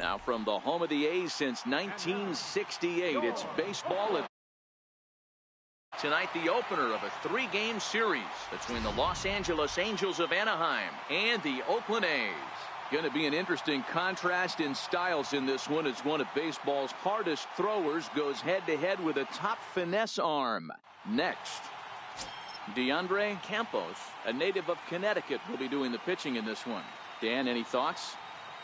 Now from the home of the A's since 1968, it's baseball. Tonight, the opener of a 3-game series between the Los Angeles Angels of Anaheim and the Oakland A's. Going to be an interesting contrast in styles in this one, as one of baseball's hardest throwers goes head-to-head with a top finesse arm. Next, DeAndre Campos, a native of Connecticut, will be doing the pitching in this one. Dan, any thoughts?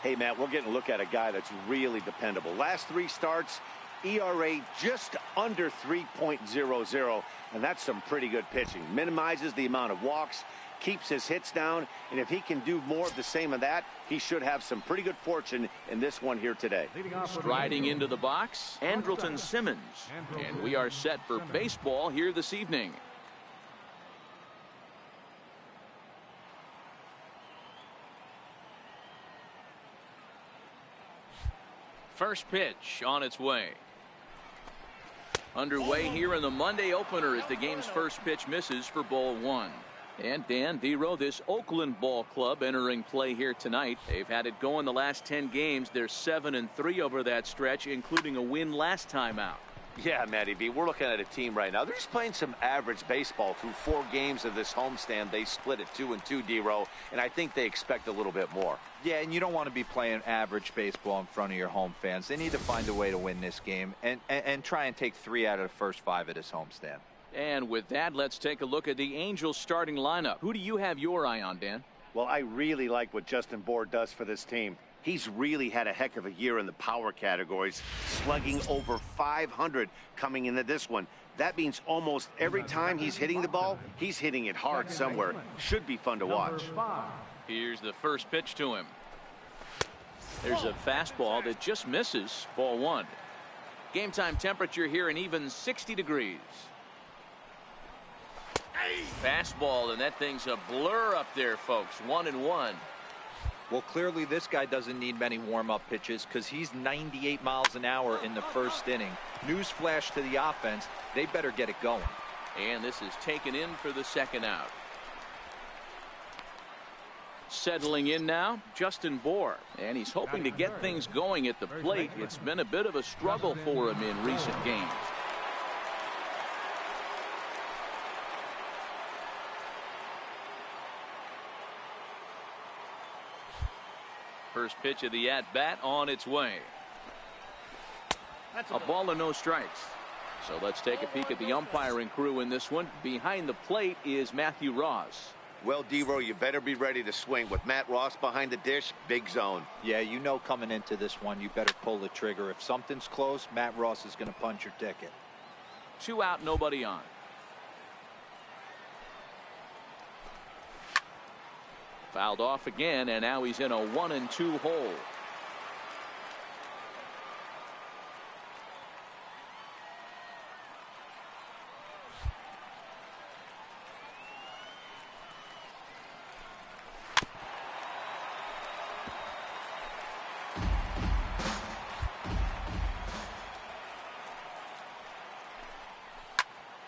Hey, Matt, we're getting a look at a guy that's really dependable. Last 3 starts, ERA just under 3.00, and that's some pretty good pitching. Minimizes the amount of walks, keeps his hits down, and if he can do more of the same of that, he should have some pretty good fortune in this one here today. Striding into the box, Andrelton Simmons, and we are set for baseball here this evening. First pitch on its way. Underway here in the Monday opener as the game's first pitch misses for ball 1. And Dan Vero, this Oakland ball club entering play here tonight. They've had it going the last 10 games. They're 7-3 over that stretch, including a win last time out. Yeah, Matty V, we're looking at a team right now. They're just playing some average baseball. Through 4 games of this homestand, they split it 2-2, D-Row, and I think they expect a little bit more. Yeah, and you don't want to be playing average baseball in front of your home fans. They need to find a way to win this game and try and take 3 out of the first 5 of this homestand. And with that, let's take a look at the Angels starting lineup. Who do you have your eye on, Dan? Well, I really like what Justin Bour does for this team. He's really had a heck of a year in the power categories, slugging over 500 coming into this one. That means almost every time he's hitting the ball, he's hitting it hard somewhere. Should be fun to watch. Here's the first pitch to him. There's a fastball that just misses, ball 1. Game time temperature here an even 60 degrees. Fastball, and that thing's a blur up there, folks. 1-1. Well, clearly this guy doesn't need many warm-up pitches because he's 98 miles an hour in the first inning. Newsflash to the offense, they better get it going. And this is taken in for the second out. Settling in now, Justin Bour, and he's hoping to get things going at the plate. It's been a bit of a struggle for him in recent games. First pitch of the at-bat on its way. A ball and no strikes. So let's take a peek at the umpiring crew in this one. Behind the plate is Matthew Ross. Well, D-Row, you better be ready to swing. With Matt Ross behind the dish, big zone. Yeah, you know coming into this one, you better pull the trigger. If something's close, Matt Ross is going to punch your ticket. 2 out, nobody on. Fouled off again, and now he's in a 1-2 hole.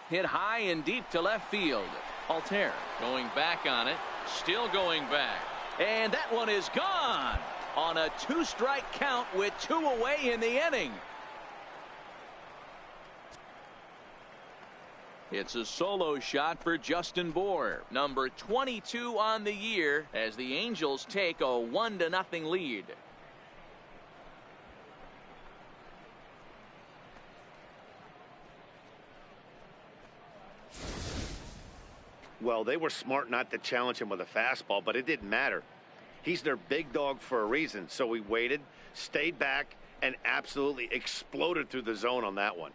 Hit high and deep to left field. Altair going back on it. Still going back. And that one is gone on a 2-strike count with 2 away in the inning. It's a solo shot for Justin Bour, number 22 on the year, as the Angels take a 1-0 lead. Well, they were smart not to challenge him with a fastball, but it didn't matter. He's their big dog for a reason, so he waited, stayed back, and absolutely exploded through the zone on that one.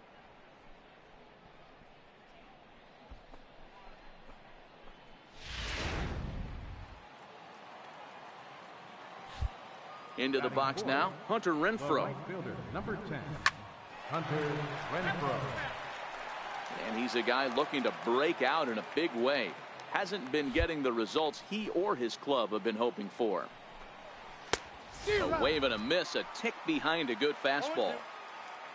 Into the box now, Hunter Renfroe. Number 10, Hunter Renfroe. And he's a guy looking to break out in a big way. Hasn't been getting the results he or his club have been hoping for. A wave and a miss, a tick behind a good fastball.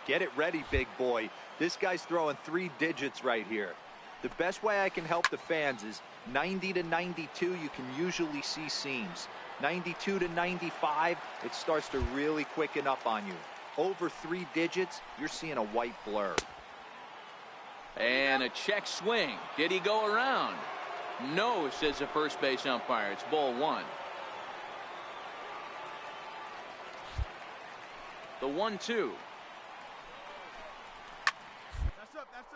Get it ready, big boy. This guy's throwing 3 digits right here. The best way I can help the fans is 90 to 92, you can usually see seams. 92 to 95, it starts to really quicken up on you. Over 3 digits, you're seeing a white blur. And a check swing. Did he go around? No, says the first base umpire. It's ball 1. The 1-2.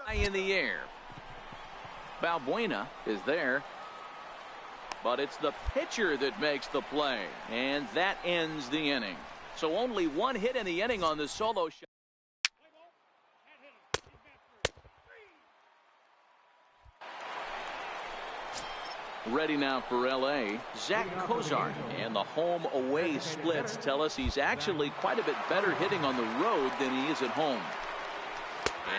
High in the air. Balbuena is there. But it's the pitcher that makes the play. And that ends the inning. So only 1 hit in the inning on the solo shot. Ready now for L.A., Zach Cozart. And the home-away splits tell us he's actually quite a bit better hitting on the road than he is at home.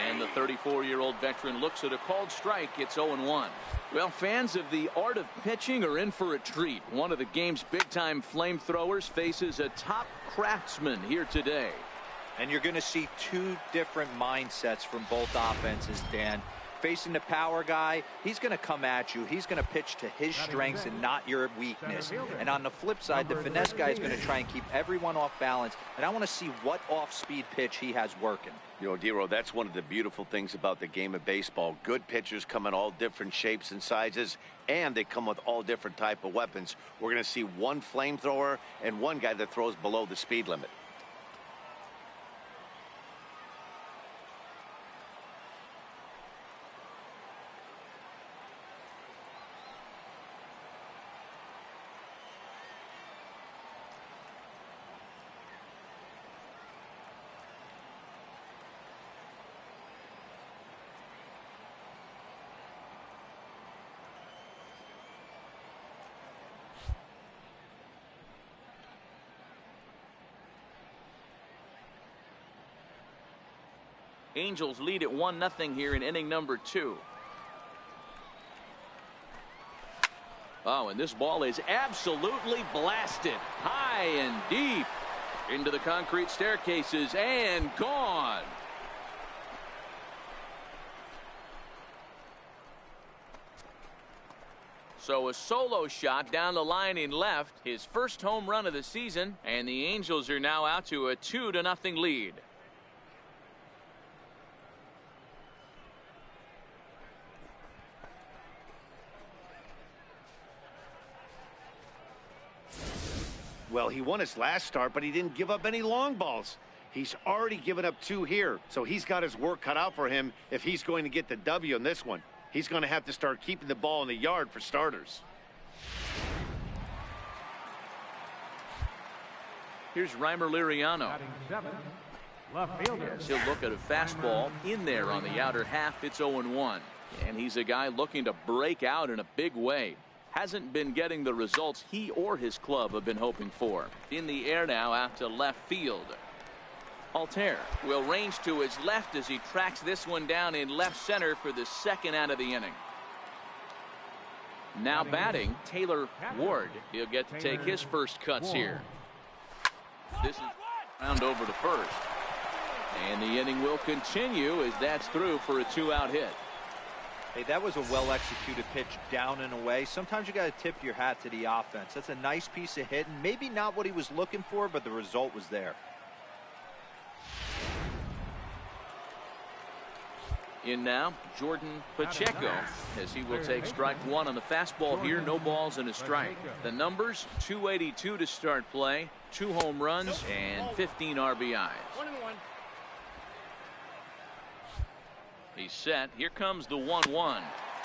And the 34-year-old veteran looks at a called strike. It's 0-1. Well, fans of the art of pitching are in for a treat. One of the game's big-time flamethrowers faces a top craftsman here today. And you're going to see 2 different mindsets from both offenses, Dan. Facing the power guy, he's going to come at you. He's going to pitch to his strengths and not your weakness. And on the flip side, the finesse guy is going to try and keep everyone off balance. And I want to see what off-speed pitch he has working. You know, Dero, that's one of the beautiful things about the game of baseball. Good pitchers come in all different shapes and sizes, and they come with all different type of weapons. We're going to see one flamethrower and one guy that throws below the speed limit. Angels lead at 1-0 here in inning number 2. Oh, and this ball is absolutely blasted high and deep into the concrete staircases and gone. So a solo shot down the line in left, his first home run of the season, and the Angels are now out to a 2-0 lead. Well, he won his last start, but he didn't give up any long balls. He's already given up 2 here, so he's got his work cut out for him if he's going to get the W in this one. He's going to have to start keeping the ball in the yard for starters. Here's Reimer Liriano. Left fielder. Yes, he'll look at a fastball in there on the outer half. It's 0-1. And he's a guy looking to break out in a big way. Hasn't been getting the results he or his club have been hoping for. In the air now out to left field. Altair will range to his left as he tracks this one down in left center for the second out of the inning. Now batting, Taylor Ward. He'll get to take his first cuts here. This is round over to first. And the inning will continue as that's through for a 2-out hit. Hey, that was a well-executed pitch down and away. Sometimes you got to tip your hat to the offense. That's a nice piece of hitting. Maybe not what he was looking for, but the result was there. In now, Jordan Pacheco, as he will take strike 1 on the fastball here. No balls and a strike. The numbers, 282 to start play, 2 home runs, and 15 RBIs. He's set. Here comes the 1-1.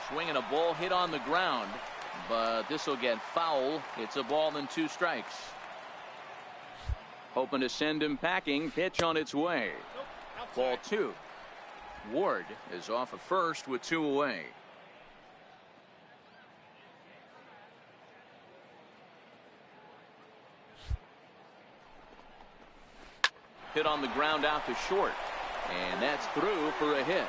Swinging a ball hit on the ground, but this will get foul. It's a ball and 2 strikes. Hoping to send him packing. Pitch on its way. Ball 2. Ward is off of first with 2 away. Hit on the ground out to short, and that's through for a hit.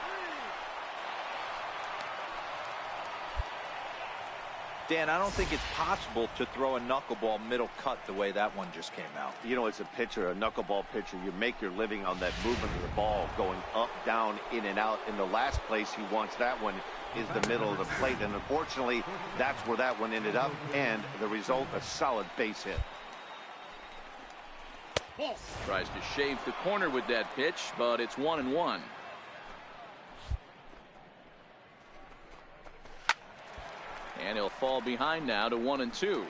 Dan, I don't think it's possible to throw a knuckleball middle cut the way that one just came out. You know, as a pitcher, a knuckleball pitcher, you make your living on that movement of the ball going up, down, in and out. In the last place he wants that one is the middle of the plate. And unfortunately, that's where that one ended up. And the result, a solid base hit. Tries to shave the corner with that pitch, but it's 1-1. And he'll fall behind now to 1-2.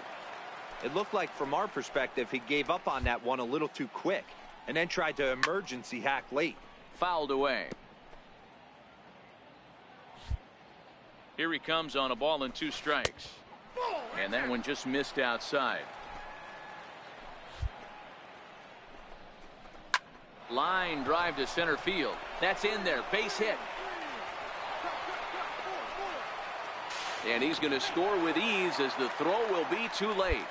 It looked like from our perspective he gave up on that one a little too quick and then tried to emergency hack late. Fouled away. Here he comes on a ball and 2 strikes. And that one just missed outside. Line drive to center field. That's in there. Base hit. And he's going to score with ease as the throw will be too late.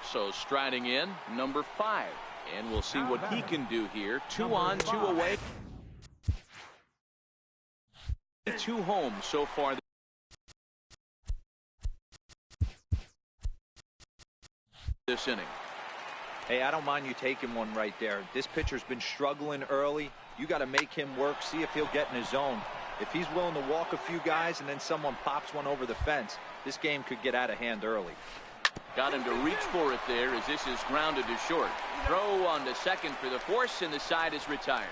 So striding in, number 5. And we'll see what he can do here. 2 on, 2 away. 2 home so far this inning. Hey, I don't mind you taking one right there. This pitcher's been struggling early. You got to make him work, see if he'll get in his zone. If he's willing to walk a few guys and then someone pops one over the fence, this game could get out of hand early. Got him to reach for it there as this is grounded to short. Throw on to second for the force, and the side is retired.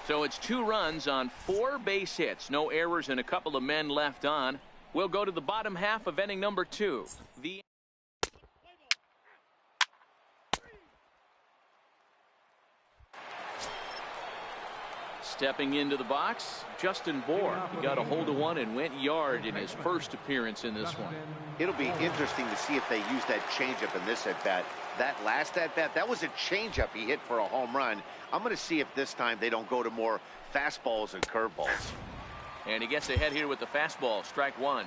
So it's 2 runs on 4 base hits. No errors and a couple of men left on. We'll go to the bottom half of inning number 2. Stepping into the box, Justin Bohr. He got a hold of one and went yard in his first appearance in this one. It'll be interesting to see if they use that changeup in this at-bat. That last at-bat, that was a changeup he hit for a home run. I'm going to see if this time they don't go to more fastballs and curveballs. And he gets ahead here with the fastball. Strike 1.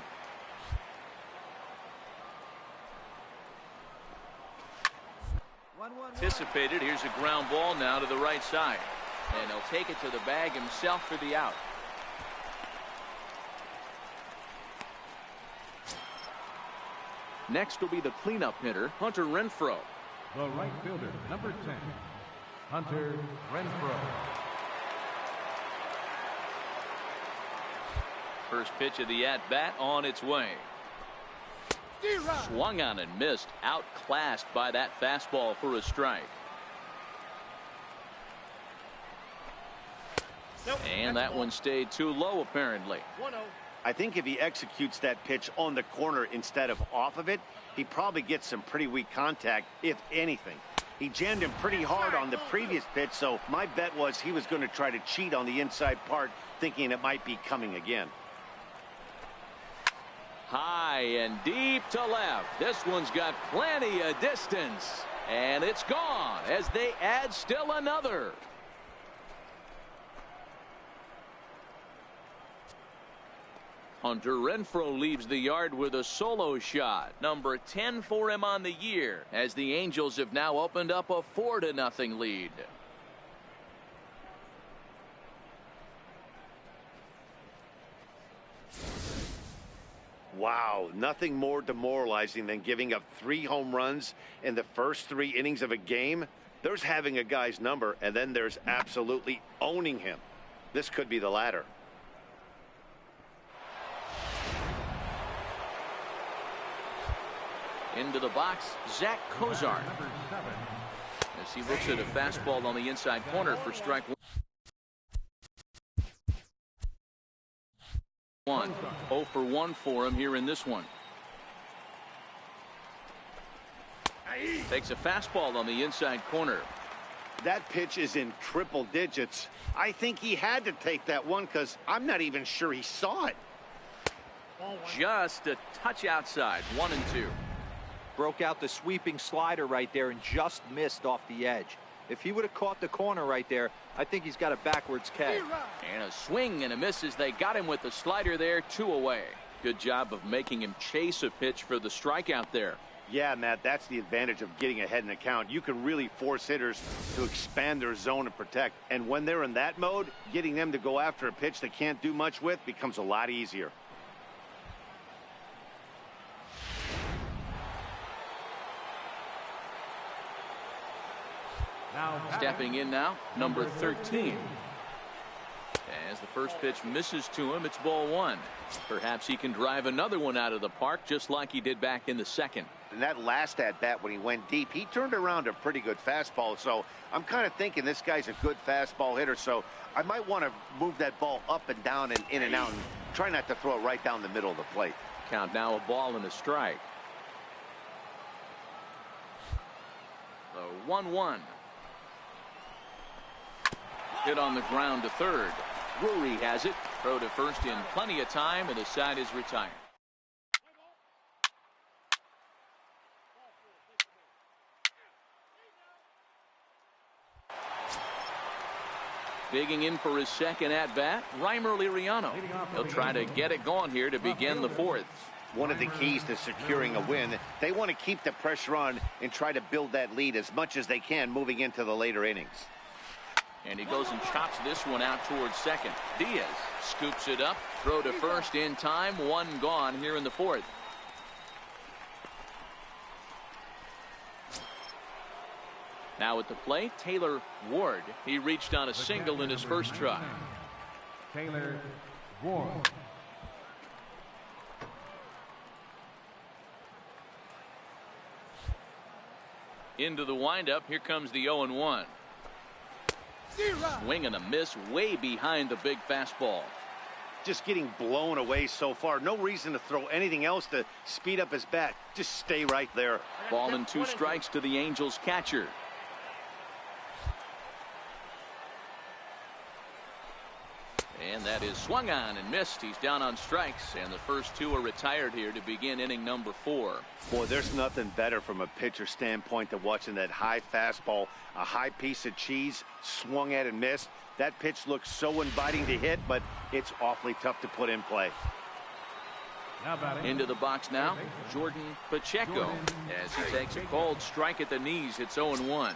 Anticipated. Here's a ground ball now to the right side. And he'll take it to the bag himself for the out. Next will be the cleanup hitter, Hunter Renfroe. The right fielder, number 10, Hunter Renfroe. First pitch of the at-bat on its way. Swung on and missed. Outclassed by that fastball for a strike. And that one stayed too low, apparently. I think if he executes that pitch on the corner instead of off of it, he probably gets some pretty weak contact, if anything. He jammed him pretty hard on the previous pitch, so my bet was he was going to try to cheat on the inside part, thinking it might be coming again. High and deep to left. This one's got plenty of distance. And it's gone as they add still another. Hunter Renfroe leaves the yard with a solo shot. Number 10 for him on the year, as the Angels have now opened up a 4-0 lead. Wow, nothing more demoralizing than giving up 3 home runs in the first 3 innings of a game. There's having a guy's number, and then there's absolutely owning him. This could be the latter. Into the box, Zach Cozart. As he looks at a fastball on the inside corner for strike 1. 0 for 1 for him here in this one. Takes a fastball on the inside corner. That pitch is in triple digits. I think he had to take that one because I'm not even sure he saw it. Just a touch outside. 1-2. Broke out the sweeping slider right there and just missed off the edge. If he would have caught the corner right there, I think he's got a backwards catch. And a swing and a miss as they got him with the slider there. 2 away. Good job of making him chase a pitch for the strikeout there. Yeah, Matt, that's the advantage of getting ahead in the count. You can really force hitters to expand their zone and protect. And when they're in that mode, getting them to go after a pitch they can't do much with becomes a lot easier. Stepping in now, number 13. As the first pitch misses to him, it's ball one. Perhaps he can drive another one out of the park just like he did back in the second. And that last at-bat when he went deep, he turned around a pretty good fastball. So I'm kind of thinking this guy's a good fastball hitter. So I might want to move that ball up and down and in and out and try not to throw it right down the middle of the plate. Count now, a ball and a strike. The 1-1. Hit on the ground to third. Drury has it. Throw to first in plenty of time, and the side is retired. Digging in for his second at-bat, Reimer Liriano. He'll try to get it going here to begin the fourth. One of the keys to securing a win, they want to keep the pressure on and try to build that lead as much as they can moving into the later innings. And he goes and chops this one out towards second. Diaz scoops it up. Throw to first in time. One gone here in the fourth. Now at the plate, Taylor Ward. He reached on a single in his first try. Taylor Ward. Into the windup. Here comes the 0-1. Swing and a miss way behind the big fastball. Just getting blown away so far. No reason to throw anything else to speed up his bat. Just stay right there. Ball and 2 strikes to the Angels catcher. And that is swung on and missed. He's down on strikes, and the first 2 are retired here to begin inning number 4. Boy, there's nothing better from a pitcher standpoint than watching that high fastball, a high piece of cheese, swung at and missed. That pitch looks so inviting to hit, but it's awfully tough to put in play. Into the box now, Jordan Pacheco, as he takes a cold strike at the knees. It's 0-1.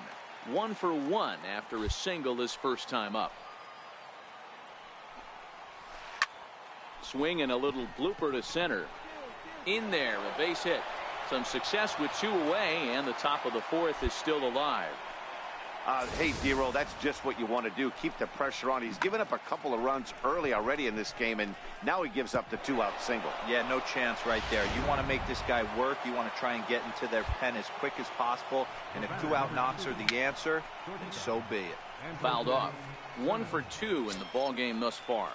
1 for 1 after a single his first time up. Swing and a little blooper to center. In there, a base hit. Some success with 2 away, and the top of the fourth is still alive. Hey, D-Roll, that's just what you want to do. Keep the pressure on. He's given up a couple of runs early already in this game, and now he gives up the 2-out single. Yeah, no chance right there. You want to make this guy work. You want to try and get into their pen as quick as possible. And if 2-out knocks are the answer, then so be it. Fouled off. 1 for 2 in the ball game thus far.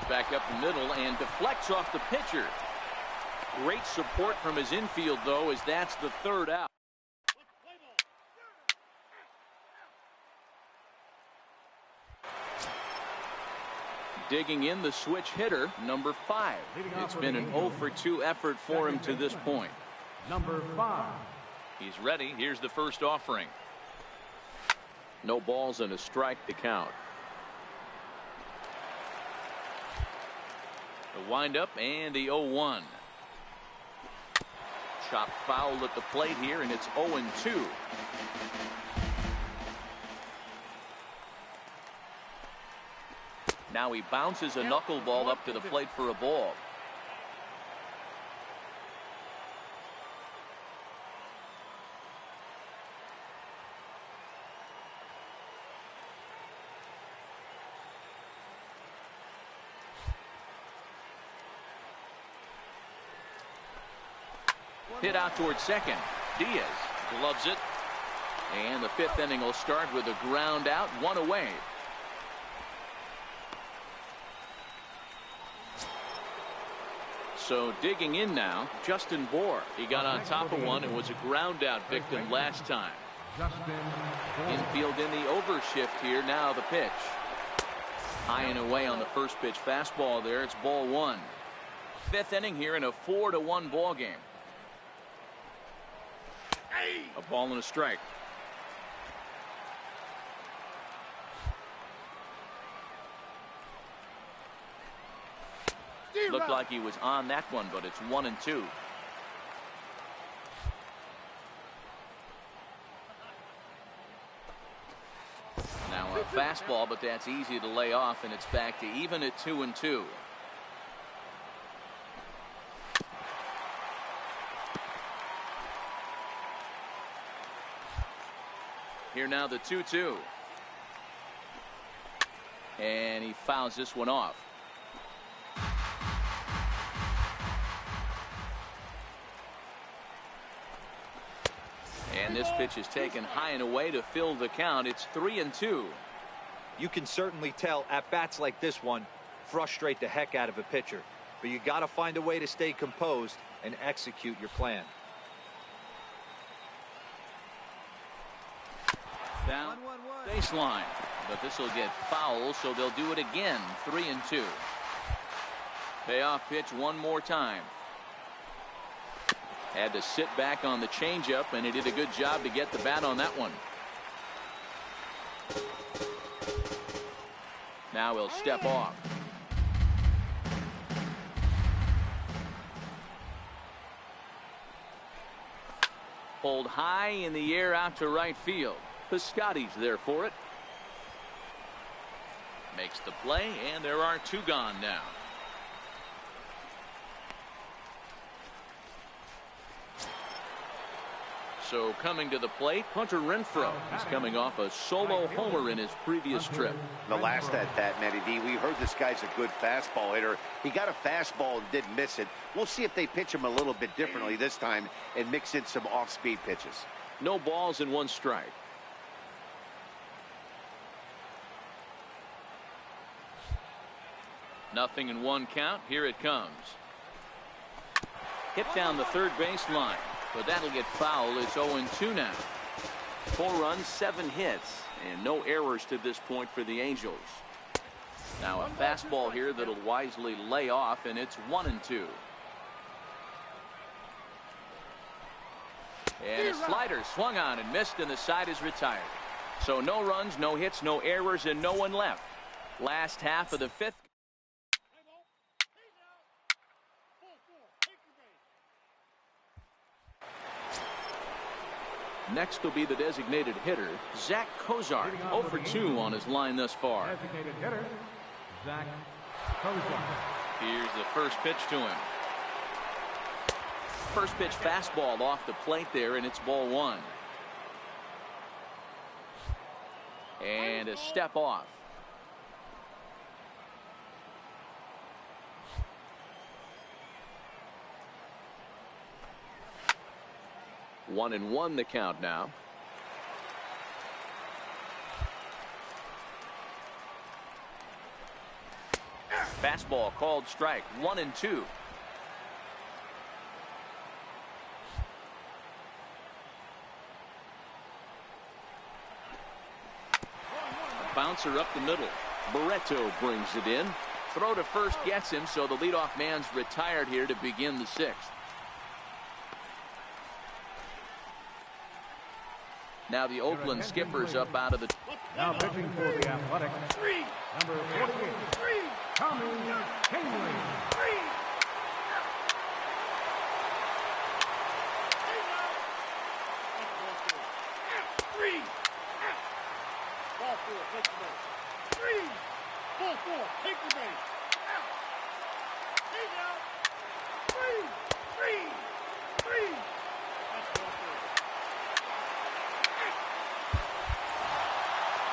Back up the middle and deflects off the pitcher. Great support from his infield, though, as that's the 3rd out. Digging in, the switch hitter, number 5. It's been an 0 for 2 effort for him to this point. Number 5. He's ready. Here's the first offering. No balls and a strike to count. The windup and the 0-1. Chopped foul at the plate here, and it's 0-2. Now he bounces a knuckleball up to the plate for a ball. Hit out towards second. Diaz gloves it. And the 5th inning will start with a ground out, 1 away. So digging in now, Justin Bohr. He got on top of one and was a ground out victim last time. Infield in the overshift here. Now the pitch. High and away on the first pitch fastball there. It's ball 1. 5th inning here in a 4-1 ball game. A ball and a strike. Looked like he was on that one, but it's 1-2. Now a fastball, but that's easy to lay off, and it's back to even at 2-2. Here now the 2-2. And he fouls this one off. And this pitch is taken high and away to fill the count. It's 3-2. You can certainly tell at bats like this one frustrate the heck out of a pitcher. But you got to find a way to stay composed and execute your plan. Down baseline, but this will get foul, so they'll do it again. 3-2. Payoff pitch one more time. Had to sit back on the changeup, and he did a good job to get the bat on that one. Now he'll step off. Pulled high in the air out to right field. Piscotty's there for it. Makes the play, and there are two gone now. So coming to the plate, Hunter Renfroe. He's coming off a solo homer in his previous trip. The last at that, Matty D, we heard this guy's a good fastball hitter. He got a fastball and didn't miss it. We'll see if they pitch him a little bit differently this time and mix in some off-speed pitches. No balls and one strike. Nothing in one count. Here it comes. Hit down the third base line, but that'll get foul. It's 0-2 now. 4 runs, 7 hits, and no errors to this point for the Angels. Now a fastball here that'll wisely lay off, and it's 1-2. And a slider swung on and missed, and the side is retired. So no runs, no hits, no errors, and no one left. Last half of the 5th. Next will be the designated hitter, Zach Kozar. 0 for 2 on his line thus far. Designated hitter, Zach Kozar. Here's the first pitch to him. First pitch fastball off the plate there, and it's ball 1. And a step off. One and one the count now. Fastball called strike. 1-2. Bouncer up the middle. Barreto brings it in. Throw to first gets him, so the leadoff man's retired here to begin the 6th. Now the Oakland Skippers up out of the. Now pitching for the Athletics, number 48, Tommy Henry.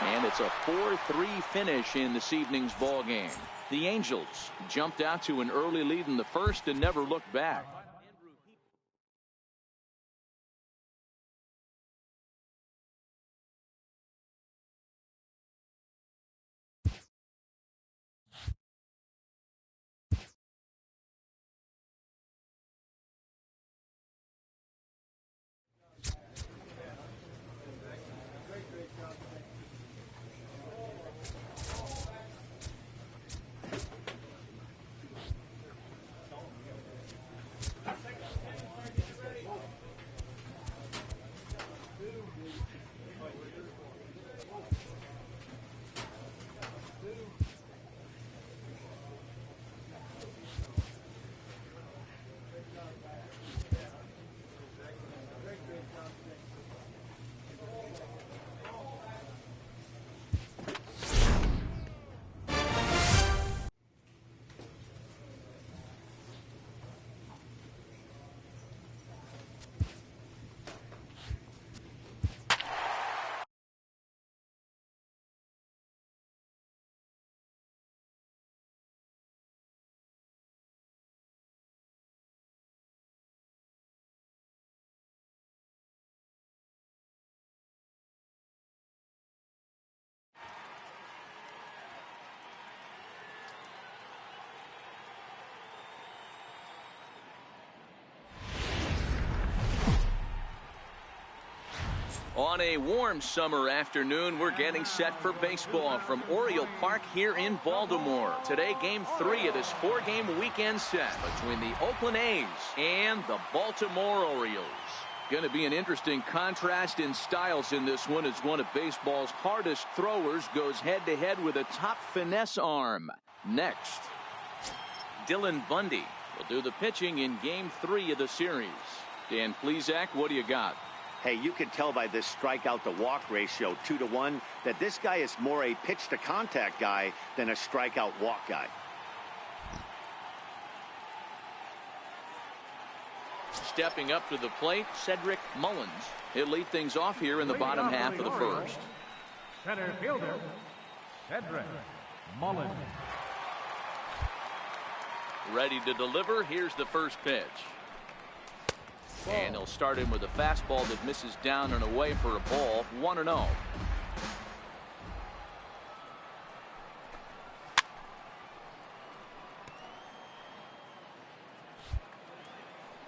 And it's a 4-3 finish in this evening's ball game. The Angels jumped out to an early lead in the first and never looked back. On a warm summer afternoon, we're getting set for baseball from Oriole Park here in Baltimore. Today, Game 3 of this 4-game weekend set between the Oakland A's and the Baltimore Orioles. Going to be an interesting contrast in styles in this one, as one of baseball's hardest throwers goes head-to-head with a top finesse arm. Next, Dylan Bundy will do the pitching in Game 3 of the series. Dan Plesac, what do you got? Hey, you can tell by this strikeout to walk ratio 2-to-1 that this guy is more a pitch to contact guy than a strikeout walk guy. Stepping up to the plate, Cedric Mullins. He'll lead things off here in the bottom half of the first. Center fielder, Cedric Mullins. Ready to deliver. Here's the first pitch. And he'll start him with a fastball that misses down and away for a ball. 1-0.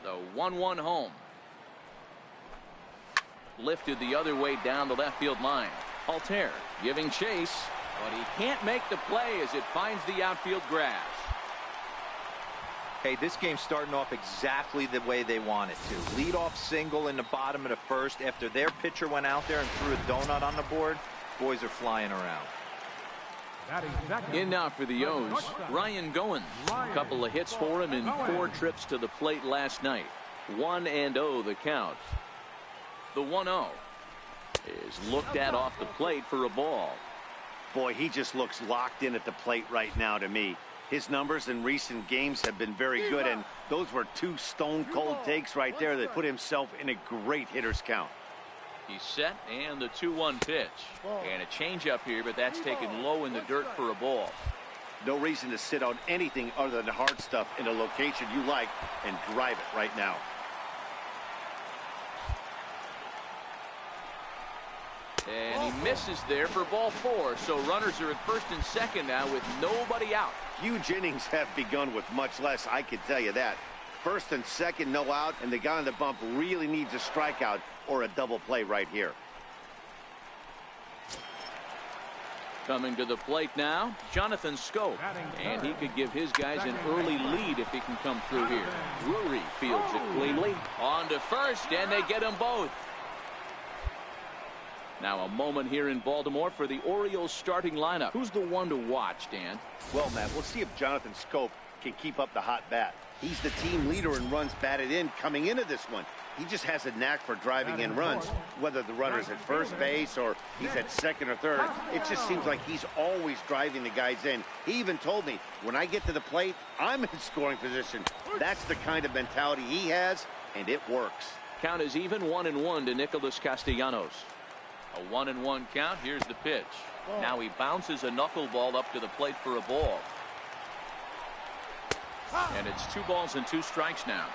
The 1-1 home. Lifted the other way down the left field line. Altair giving chase, but he can't make the play as it finds the outfield grass. Hey, this game's starting off exactly the way they want it to. Lead-off single in the bottom of the first after their pitcher went out there and threw a donut on the board. Boys are flying around. In now for the O's, Ryan Goins. A couple of hits for him in 4 trips to the plate last night. 1-0 the count. The 1-0 is looked at off the plate for a ball. Boy, he just looks locked in at the plate right now to me. His numbers in recent games have been very good, and those were 2 stone-cold takes right there that put himself in a great hitter's count. He's set, and the 2-1 pitch. And a changeup here, but that's taken low in the dirt for a ball. No reason to sit on anything other than the hard stuff in a location you like and drive it right now. And he misses there for ball 4, so runners are at first and second now with nobody out. Huge innings have begun with much less, I can tell you that. First and second, no out, and the guy on the bump really needs a strikeout or a double play right here. Coming to the plate now, Jonathan Scope. And he could give his guys an early lead if he can come through here. Drury fields it cleanly. On to first, and they get them both. Now a moment here in Baltimore for the Orioles starting lineup. Who's the one to watch, Dan? Well, Matt, we'll see if Jonathan Scope can keep up the hot bat. He's the team leader in runs batted in coming into this one. He just has a knack for driving in runs, whether the runner's at first base or he's at second or third. It just seems like he's always driving the guys in. He even told me, when I get to the plate, I'm in scoring position. That's the kind of mentality he has, and it works. Count is even, 1-1 to Nicholas Castellanos. A 1-1 count. Here's the pitch. Now he bounces a knuckleball up to the plate for a ball. And it's 2 balls and 2 strikes now.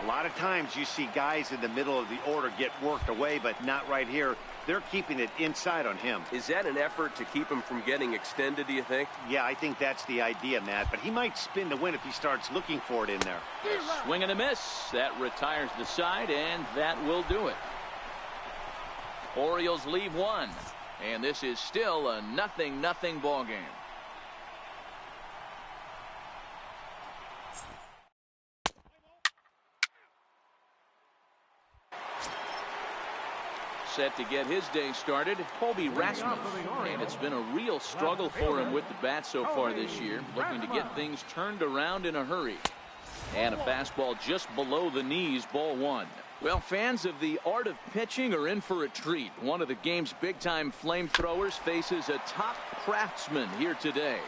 A lot of times you see guys in the middle of the order get worked away, but not right here. They're keeping it inside on him. Is that an effort to keep him from getting extended, do you think? Yeah, I think that's the idea, Matt. But he might spin to win if he starts looking for it in there. A swing and a miss. That retires the side, and that will do it. Orioles leave 1. And this is still a 0-0 ball game. Set to get his day started, Colby Rasmus. And it's been a real struggle for him with the bat so far this year, looking to get things turned around in a hurry. And a fastball just below the knees, ball 1. Well, fans of the art of pitching are in for a treat. One of the game's big-time flamethrowers faces a top craftsman here today.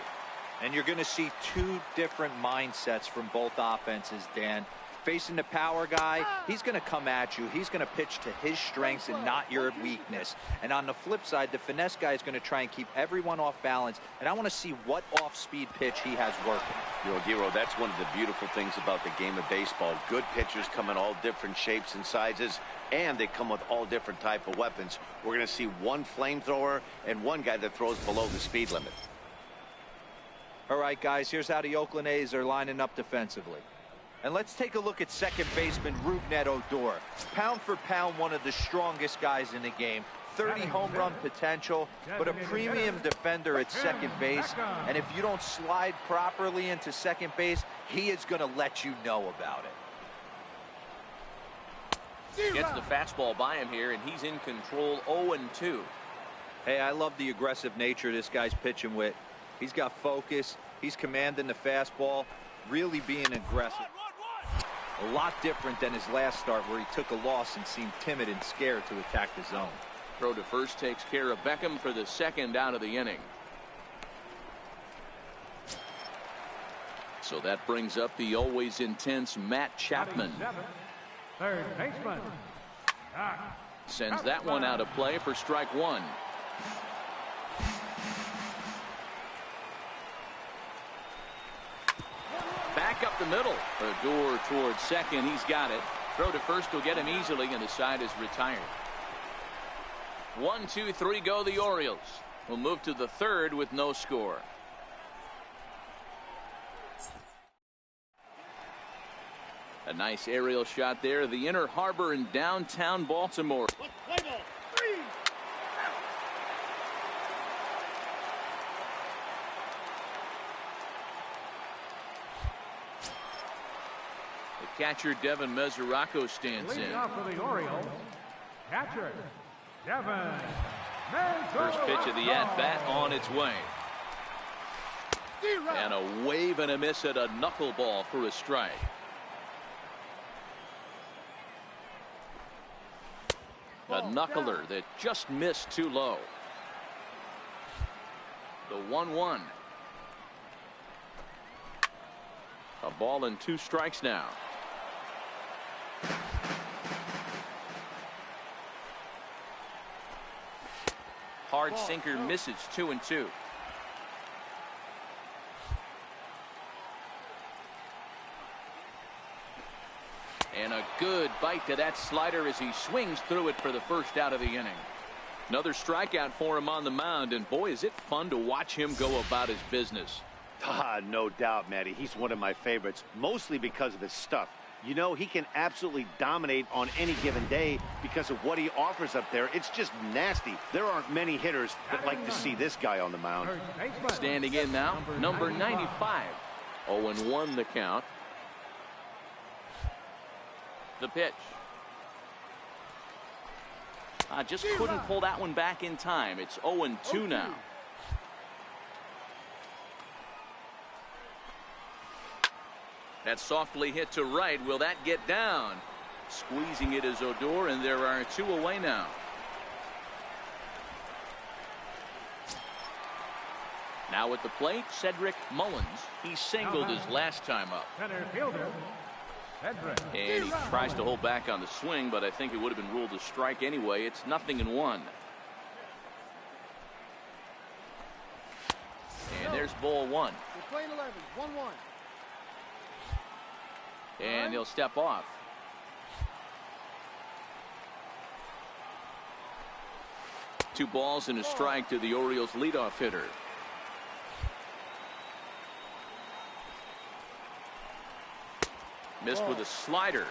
And you're going to see 2 different mindsets from both offenses, Dan. Facing the power guy, he's going to come at you. He's going to pitch to his strengths and not your weakness. And on the flip side, the finesse guy is going to try and keep everyone off balance. And I want to see what off-speed pitch he has working. You know, Giro, that's one of the beautiful things about the game of baseball. Good pitchers come in all different shapes and sizes, and they come with all different type of weapons. We're going to see 1 flamethrower and 1 guy that throws below the speed limit. All right, guys, here's how the Oakland A's are lining up defensively. And let's take a look at second baseman Rougned Odor. Pound for pound, one of the strongest guys in the game. 30 home run potential, but a premium defender at second base. And if you don't slide properly into second base, he is going to let you know about it. Gets the fastball by him here, and he's in control 0-2. Hey, I love the aggressive nature this guy's pitching with. He's got focus. He's commanding the fastball, really being aggressive. A lot different than his last start where he took a loss and seemed timid and scared to attack the zone. Throw to first takes care of Beckham for the second out of the inning. So that brings up the always intense Matt Chapman. Third baseman. Sends that one out of play for strike one. Back up the middle. Odor towards second. He's got it. Throw to first will get him easily, and the side is retired. 1, 2, 3 go the Orioles. We'll move to the third with no score. A nice aerial shot there. The Inner Harbor in downtown Baltimore. Catcher Devin Mesoraco stands in. Leading off for the Orioles, catcher Devin Mesoraco. First pitch of the at-bat on its way. And a wave and a miss at a knuckleball for a strike. A knuckler that just missed too low. The 1-1. A ball and 2 strikes now. Hard sinker misses 2-2. And a good bite to that slider as he swings through it for the first out of the inning. Another strikeout for him on the mound, and boy, is it fun to watch him go about his business. No doubt, Matty. He's one of my favorites, mostly because of his stuff. You know, he can absolutely dominate on any given day because of what he offers up there. It's just nasty. There aren't many hitters that like to see this guy on the mound. Standing in now, number 95. 0-1 the count. The pitch. Just couldn't pull that one back in time. It's 0-2 now. That's softly hit to right. Will that get down? Squeezing it is Odor, and there are 2 away now. Now at the plate, Cedric Mullins. He singled his last time up. Center fielder Cedric. And he tries to hold back on the swing, but I think it would have been ruled a strike anyway. It's 0-1. And there's ball 1. We're playing 11, 1-1. And he'll step off. Two balls and a strike to the Orioles leadoff hitter. Missed with a slider.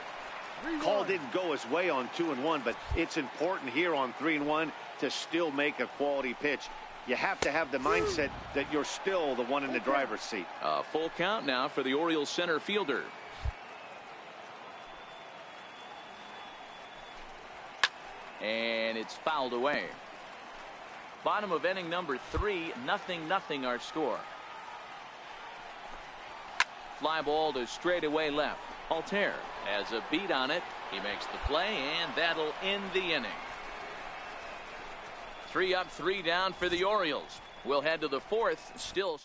Call didn't go his way on 2-1, but it's important here on 3-1 to still make a quality pitch. You have to have the mindset that you're still the one in the driver's seat. A full count now for the Orioles center fielder. And it's fouled away. Bottom of inning number 3, 0-0 our score. Fly ball to straightaway left. Altair has a beat on it. He makes the play, and that'll end the inning. 3 up, 3 down for the Orioles. We'll head to the 4th. Still.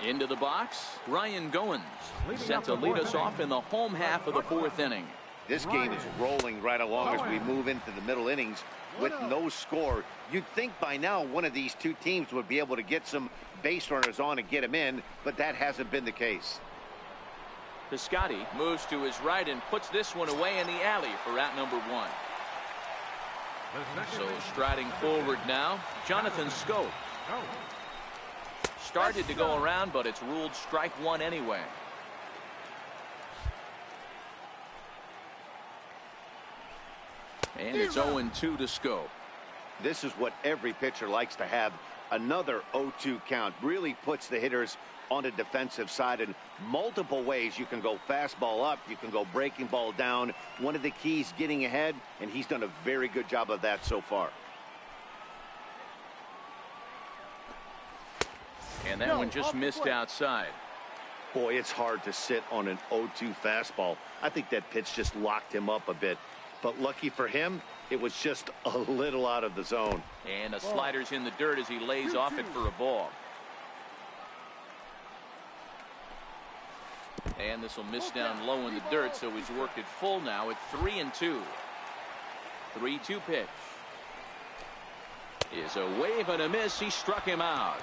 Into the box, Ryan Goins set to lead us off in the home half of the 4th inning. This game is rolling right along as we move into the middle innings with no score. You'd think by now one of these two teams would be able to get some base runners on and get them in, but that hasn't been the case. Piscotty moves to his right and puts this one away in the alley for out number 1. So striding forward now, Jonathan Scope. Started to go around, but it's ruled strike one anyway. And it's 0-2 to Scope. This is what every pitcher likes to have. Another 0-2 count really puts the hitters on the defensive side in multiple ways. You can go fastball up, you can go breaking ball down. One of the keys, getting ahead, and he's done a very good job of that so far. And that one just missed outside. Boy, it's hard to sit on an 0-2 fastball. I think that pitch just locked him up a bit. But lucky for him, it was just a little out of the zone. And a slider's in the dirt as he lays off it for a ball. And this will miss down low in the dirt, so he's worked it full now at 3-2. 3-2 pitch. Is a wave and a miss. He struck him out.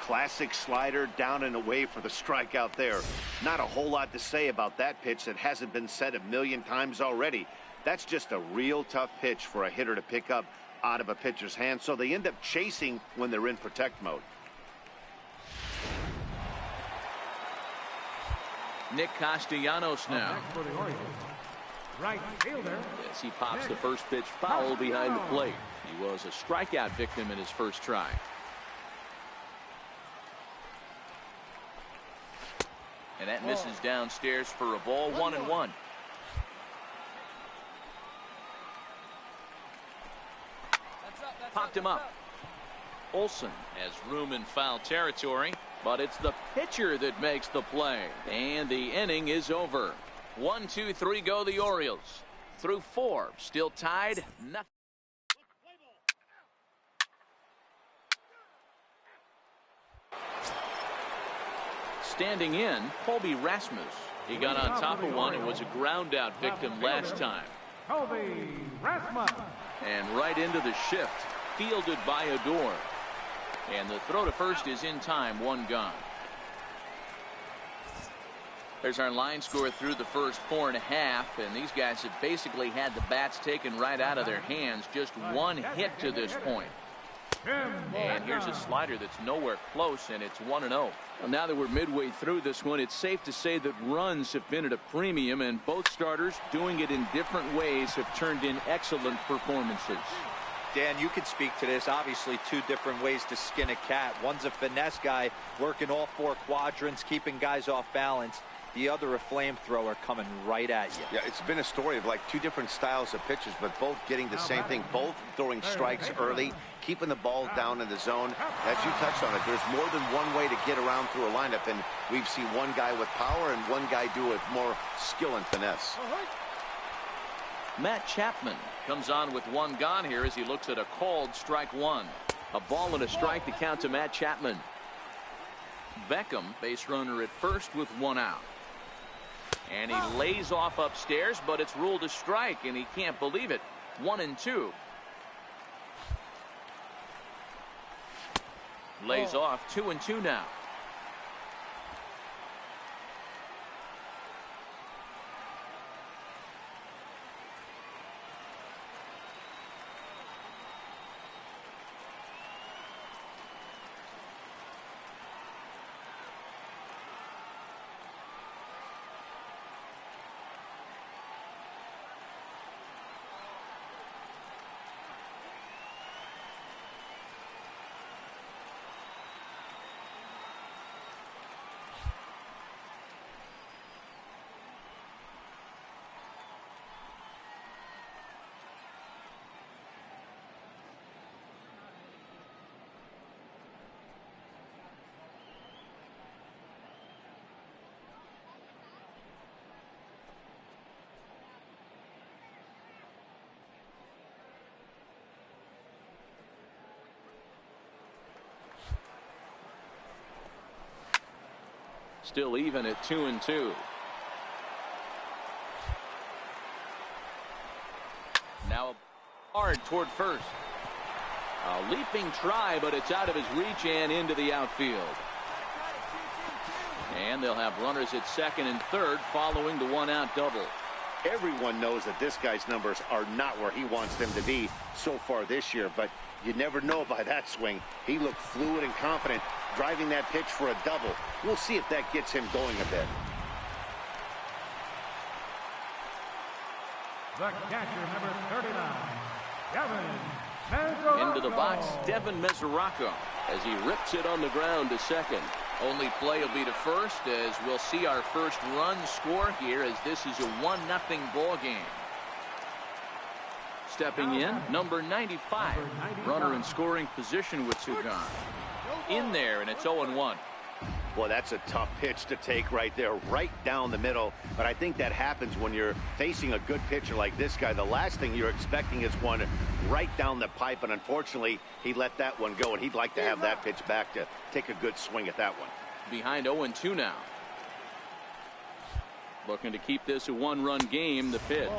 Classic slider down and away for the strikeout there. Not a whole lot to say about that pitch that hasn't been said a million times already. That's just a real tough pitch for a hitter to pick up out of a pitcher's hand, so they end up chasing when they're in protect mode. Nick Castellanos now. Right fielder. As he pops the first pitch foul behind the plate. He was a strikeout victim in his first try. And that misses downstairs for a ball. 1-1. Popped him up. Olsen has room in foul territory, but it's the pitcher that makes the play. And the inning is over. 1, 2, 3 go the Orioles. Through 4, still tied. Nothing. Standing in, Colby Rasmus. He got on top of one and was a ground out victim last time. Colby Rasmus. And right into the shift, fielded by Odor. And the throw to first is in time, 1 gone. There's our line score through the first 4.5, and these guys have basically had the bats taken right out of their hands. Just 1 hit to this point. And here's a slider that's nowhere close, and it's 1-0. Well, now that we're midway through this one, it's safe to say that runs have been at a premium, and both starters, doing it in different ways, have turned in excellent performances. Dan, you could speak to this. Obviously, 2 different ways to skin a cat. One's a finesse guy working all 4 quadrants, keeping guys off balance. The other a flamethrower coming right at you. Yeah, it's been a story of like 2 different styles of pitchers, but both getting the same thing. Both throwing strikes early, keeping the ball down in the zone. As you touched on it, there's more than one way to get around through a lineup, and we've seen one guy with power and one guy do it with more skill and finesse. Matt Chapman comes on with 1 gone here as he looks at a called strike 1. A ball and a strike to count to Matt Chapman. Beckham, base runner at first with 1 out. And he lays off upstairs, but it's ruled a strike, and he can't believe it. 1-2. Lays off. 2-2 now. Still even at 2-2. Now hard toward first. A leaping try, but it's out of his reach and into the outfield. And they'll have runners at second and third following the 1-out double. Everyone knows that this guy's numbers are not where he wants them to be so far this year, but you never know by that swing. He looked fluid and confident, driving that pitch for a double. We'll see if that gets him going a bit. The catcher, number 39, Devin Mesoraco. Into the box, Devin Mesoraco, as he rips it on the ground to second. Only play will be to first, as we'll see our first run score here, as this is a 1-0 ball game. Stepping in, number 95, runner in scoring position with Sugan. In there, and it's 0-1. Well, that's a tough pitch to take right there, right down the middle. But I think that happens when you're facing a good pitcher like this guy. The last thing you're expecting is one right down the pipe, and unfortunately, he let that one go, and he'd like to have that pitch back to take a good swing at that one. Behind 0-2 now. Looking to keep this a one-run game, the pitch.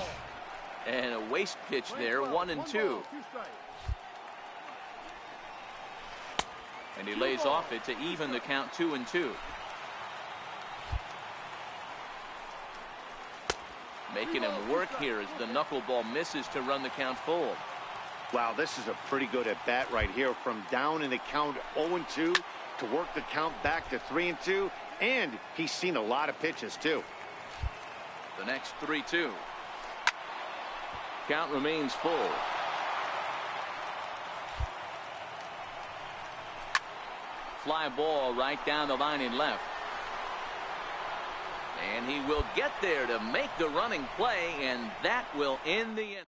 And a waste pitch there, 1-2. And he lays off it to even the count 2-2. Making him work here as the knuckleball misses to run the count full. Wow, this is a pretty good at bat right here, from down in the count 0-2 to work the count back to 3-2, and he's seen a lot of pitches too. The next 3-2. Count remains full. Fly ball right down the line in left. And he will get there to make the running play, and that will end the inning.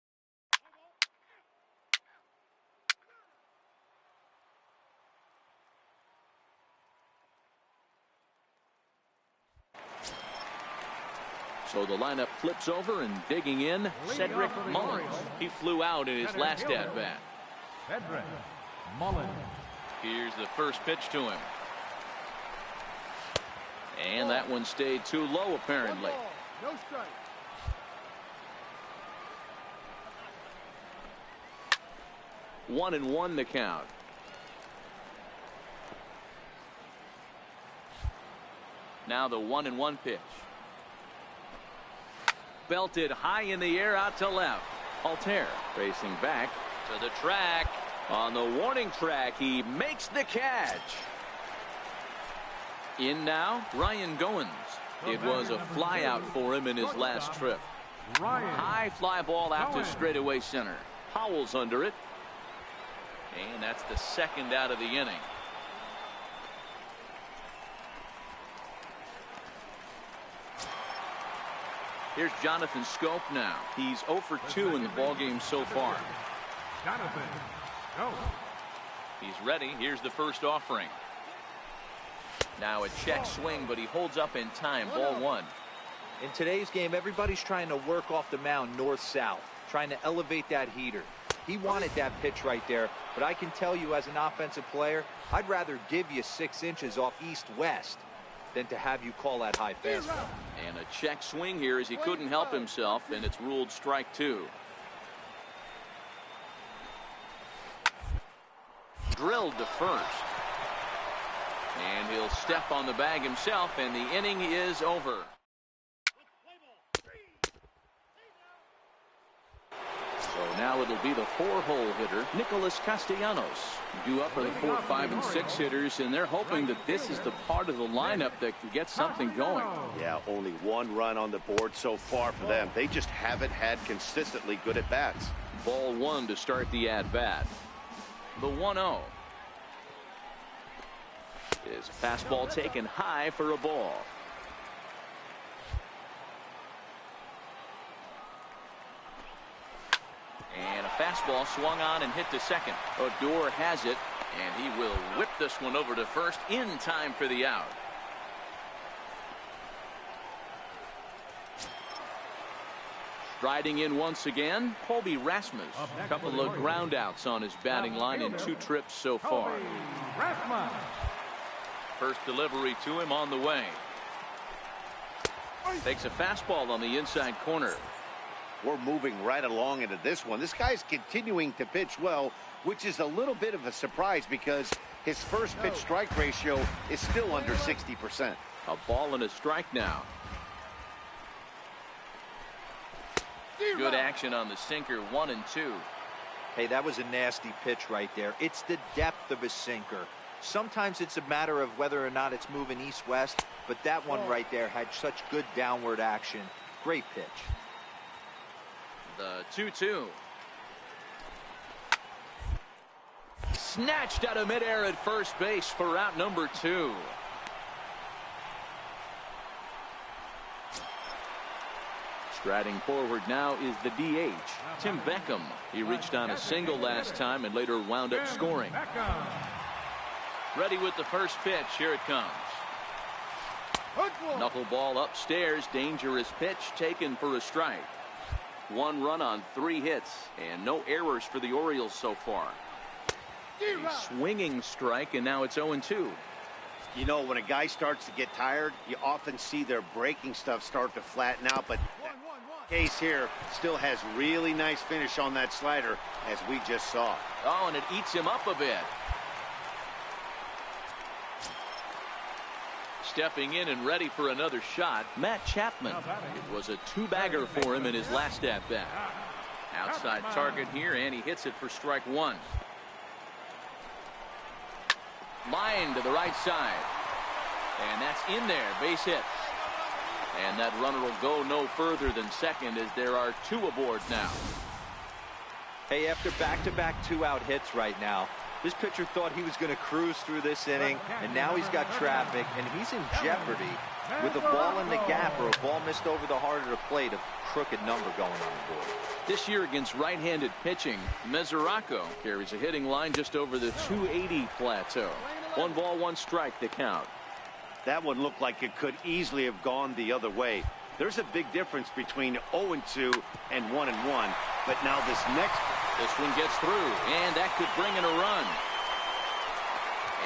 So the lineup flips over, and digging in, Cedric Mullins. He flew out in his last at-bat. Cedric Mullins. Here's the first pitch to him. And that one stayed too low, apparently. No strike. 1-1 the count. Now the 1-1 pitch. Belted high in the air out to left. Altair racing back to the track. On the warning track, he makes the catch. In now, Ryan Goins. It was a fly out for him in his last trip. High fly ball out to straightaway center. Howell's under it. And that's the second out of the inning. Here's Jonathan Scope now. He's 0 for 2 in the ballgame so far. Jonathan Scope. He's ready. Here's the first offering. Now a check swing, but he holds up in time. Ball 1. In today's game, everybody's trying to work off the mound north-south, trying to elevate that heater. He wanted that pitch right there, but I can tell you as an offensive player, I'd rather give you 6 inches off east-west than to have you call that high fastball. And a check swing here as he couldn't help himself, and it's ruled strike 2. Drilled to first. And he'll step on the bag himself, and the inning is over. So now it'll be the 4-hole hitter, Nicholas Castellanos, due up for the 4, 5, and 6 hitters, and they're hoping that this is the part of the lineup that can get something going. Yeah, only 1 run on the board so far for them. They just haven't had consistently good at bats. Ball 1 to start the at-bat. The 1-0. Is fastball taken high for a ball. And a fastball swung on and hit to second. Odor has it, and he will whip this one over to first in time for the out. Striding in once again, Colby Rasmus. A couple of ground outs on his batting line in 2 trips so far. Rasmus. First delivery to him on the way. Takes a fastball on the inside corner. We're moving right along into this one. This guy's continuing to pitch well, which is a little bit of a surprise because his first pitch strike ratio is still under 60%. A ball and a strike now. Good action on the sinker, 1 and 2. Hey, that was a nasty pitch right there. It's the depth of a sinker. Sometimes it's a matter of whether or not it's moving east-west, but that one right there had such good downward action. Great pitch. The 2-2. Snatched out of midair at first base for out number 2. Striding forward now is the DH, Tim Beckham. He reached on a single last time and later wound up scoring. Ready with the first pitch. Here it comes. Knuckleball upstairs. Dangerous pitch taken for a strike. 1 run on 3 hits and no errors for the Orioles so far. A swinging strike, and now it's 0-2. You know, when a guy starts to get tired, you often see their breaking stuff start to flatten out, but case here still has really nice finish on that slider, as we just saw. Oh, and it eats him up a bit. Stepping in and ready for another shot, Matt Chapman. It was a 2-bagger for him in his last at-bat. Outside target here, and he hits it for strike 1. Line to the right side. And that's in there, base hit. And that runner will go no further than second, as there are 2 aboard now. Hey, after back-to-back 2-out hits right now, this pitcher thought he was going to cruise through this inning, and now he's got traffic, and he's in jeopardy with a ball in the gap or a ball missed over the heart of the plate, a crooked number going on the board. This year against right-handed pitching, Mesoraco carries a hitting line just over the 280 plateau. 1 ball, 1 strike to count. That one looked like it could easily have gone the other way. There's a big difference between 0-2 and 1-1, but now this one gets through, and that could bring in a run.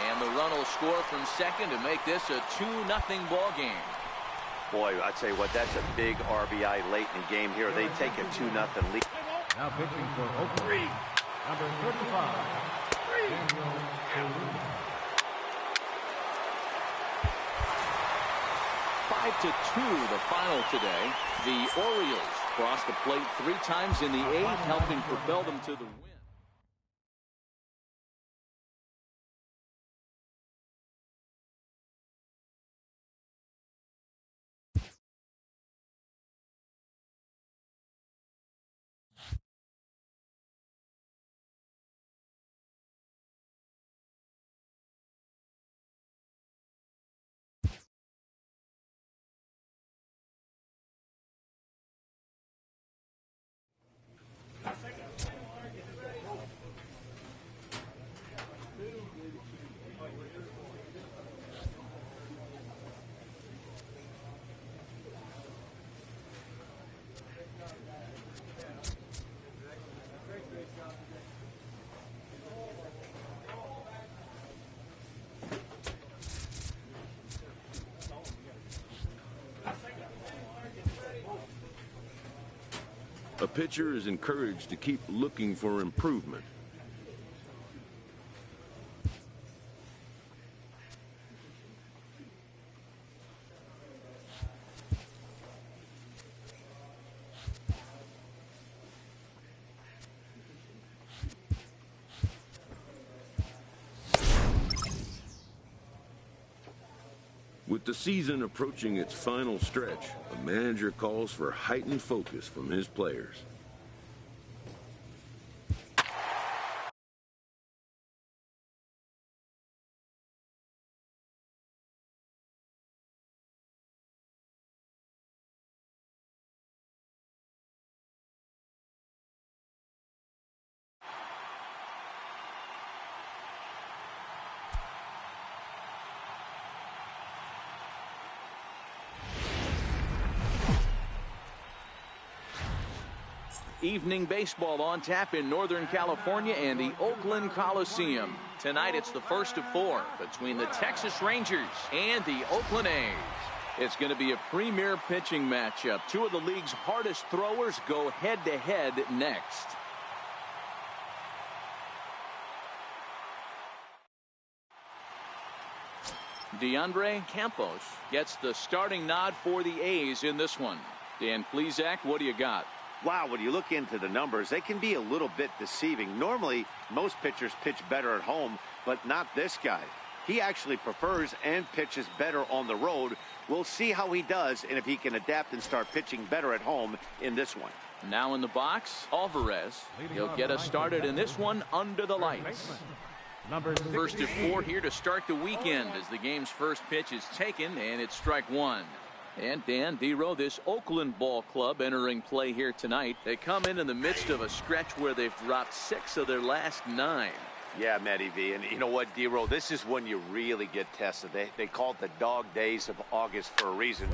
And the run will score from second to make this a 2-0 ball game. Boy, I tell you what, that's a big RBI late in the game here. They take a 2-0 lead. Now pitching for Oakland, number 35, Daniel O'Leary. 5-2 the final today. The Orioles crossed the plate 3 times in the 8th, helping propel them to the win. A pitcher is encouraged to keep looking for improvement. With the season approaching its final stretch, a manager calls for heightened focus from his players. Evening baseball on tap in Northern California and the Oakland Coliseum. Tonight it's the first of 4 between the Texas Rangers and the Oakland A's. It's going to be a premier pitching matchup. 2 of the league's hardest throwers go head-to-head next. DeAndre Campos gets the starting nod for the A's in this one. Dan Plesac, what do you got? Wow, when you look into the numbers, they can be a little bit deceiving. Normally, most pitchers pitch better at home, but not this guy. He actually prefers and pitches better on the road. We'll see how he does and if he can adapt and start pitching better at home in this one. Now in the box, Alvarez. He'll get us started in this one under the lights. First of 4 here to start the weekend as the game's first pitch is taken, and it's strike one. And Dan Dero, this Oakland ball club entering play here tonight. They come in the midst of a stretch where they've dropped 6 of their last 9. Yeah, Matty V. And you know what, Dero? This is when you really get tested. They call it the dog days of August for a reason.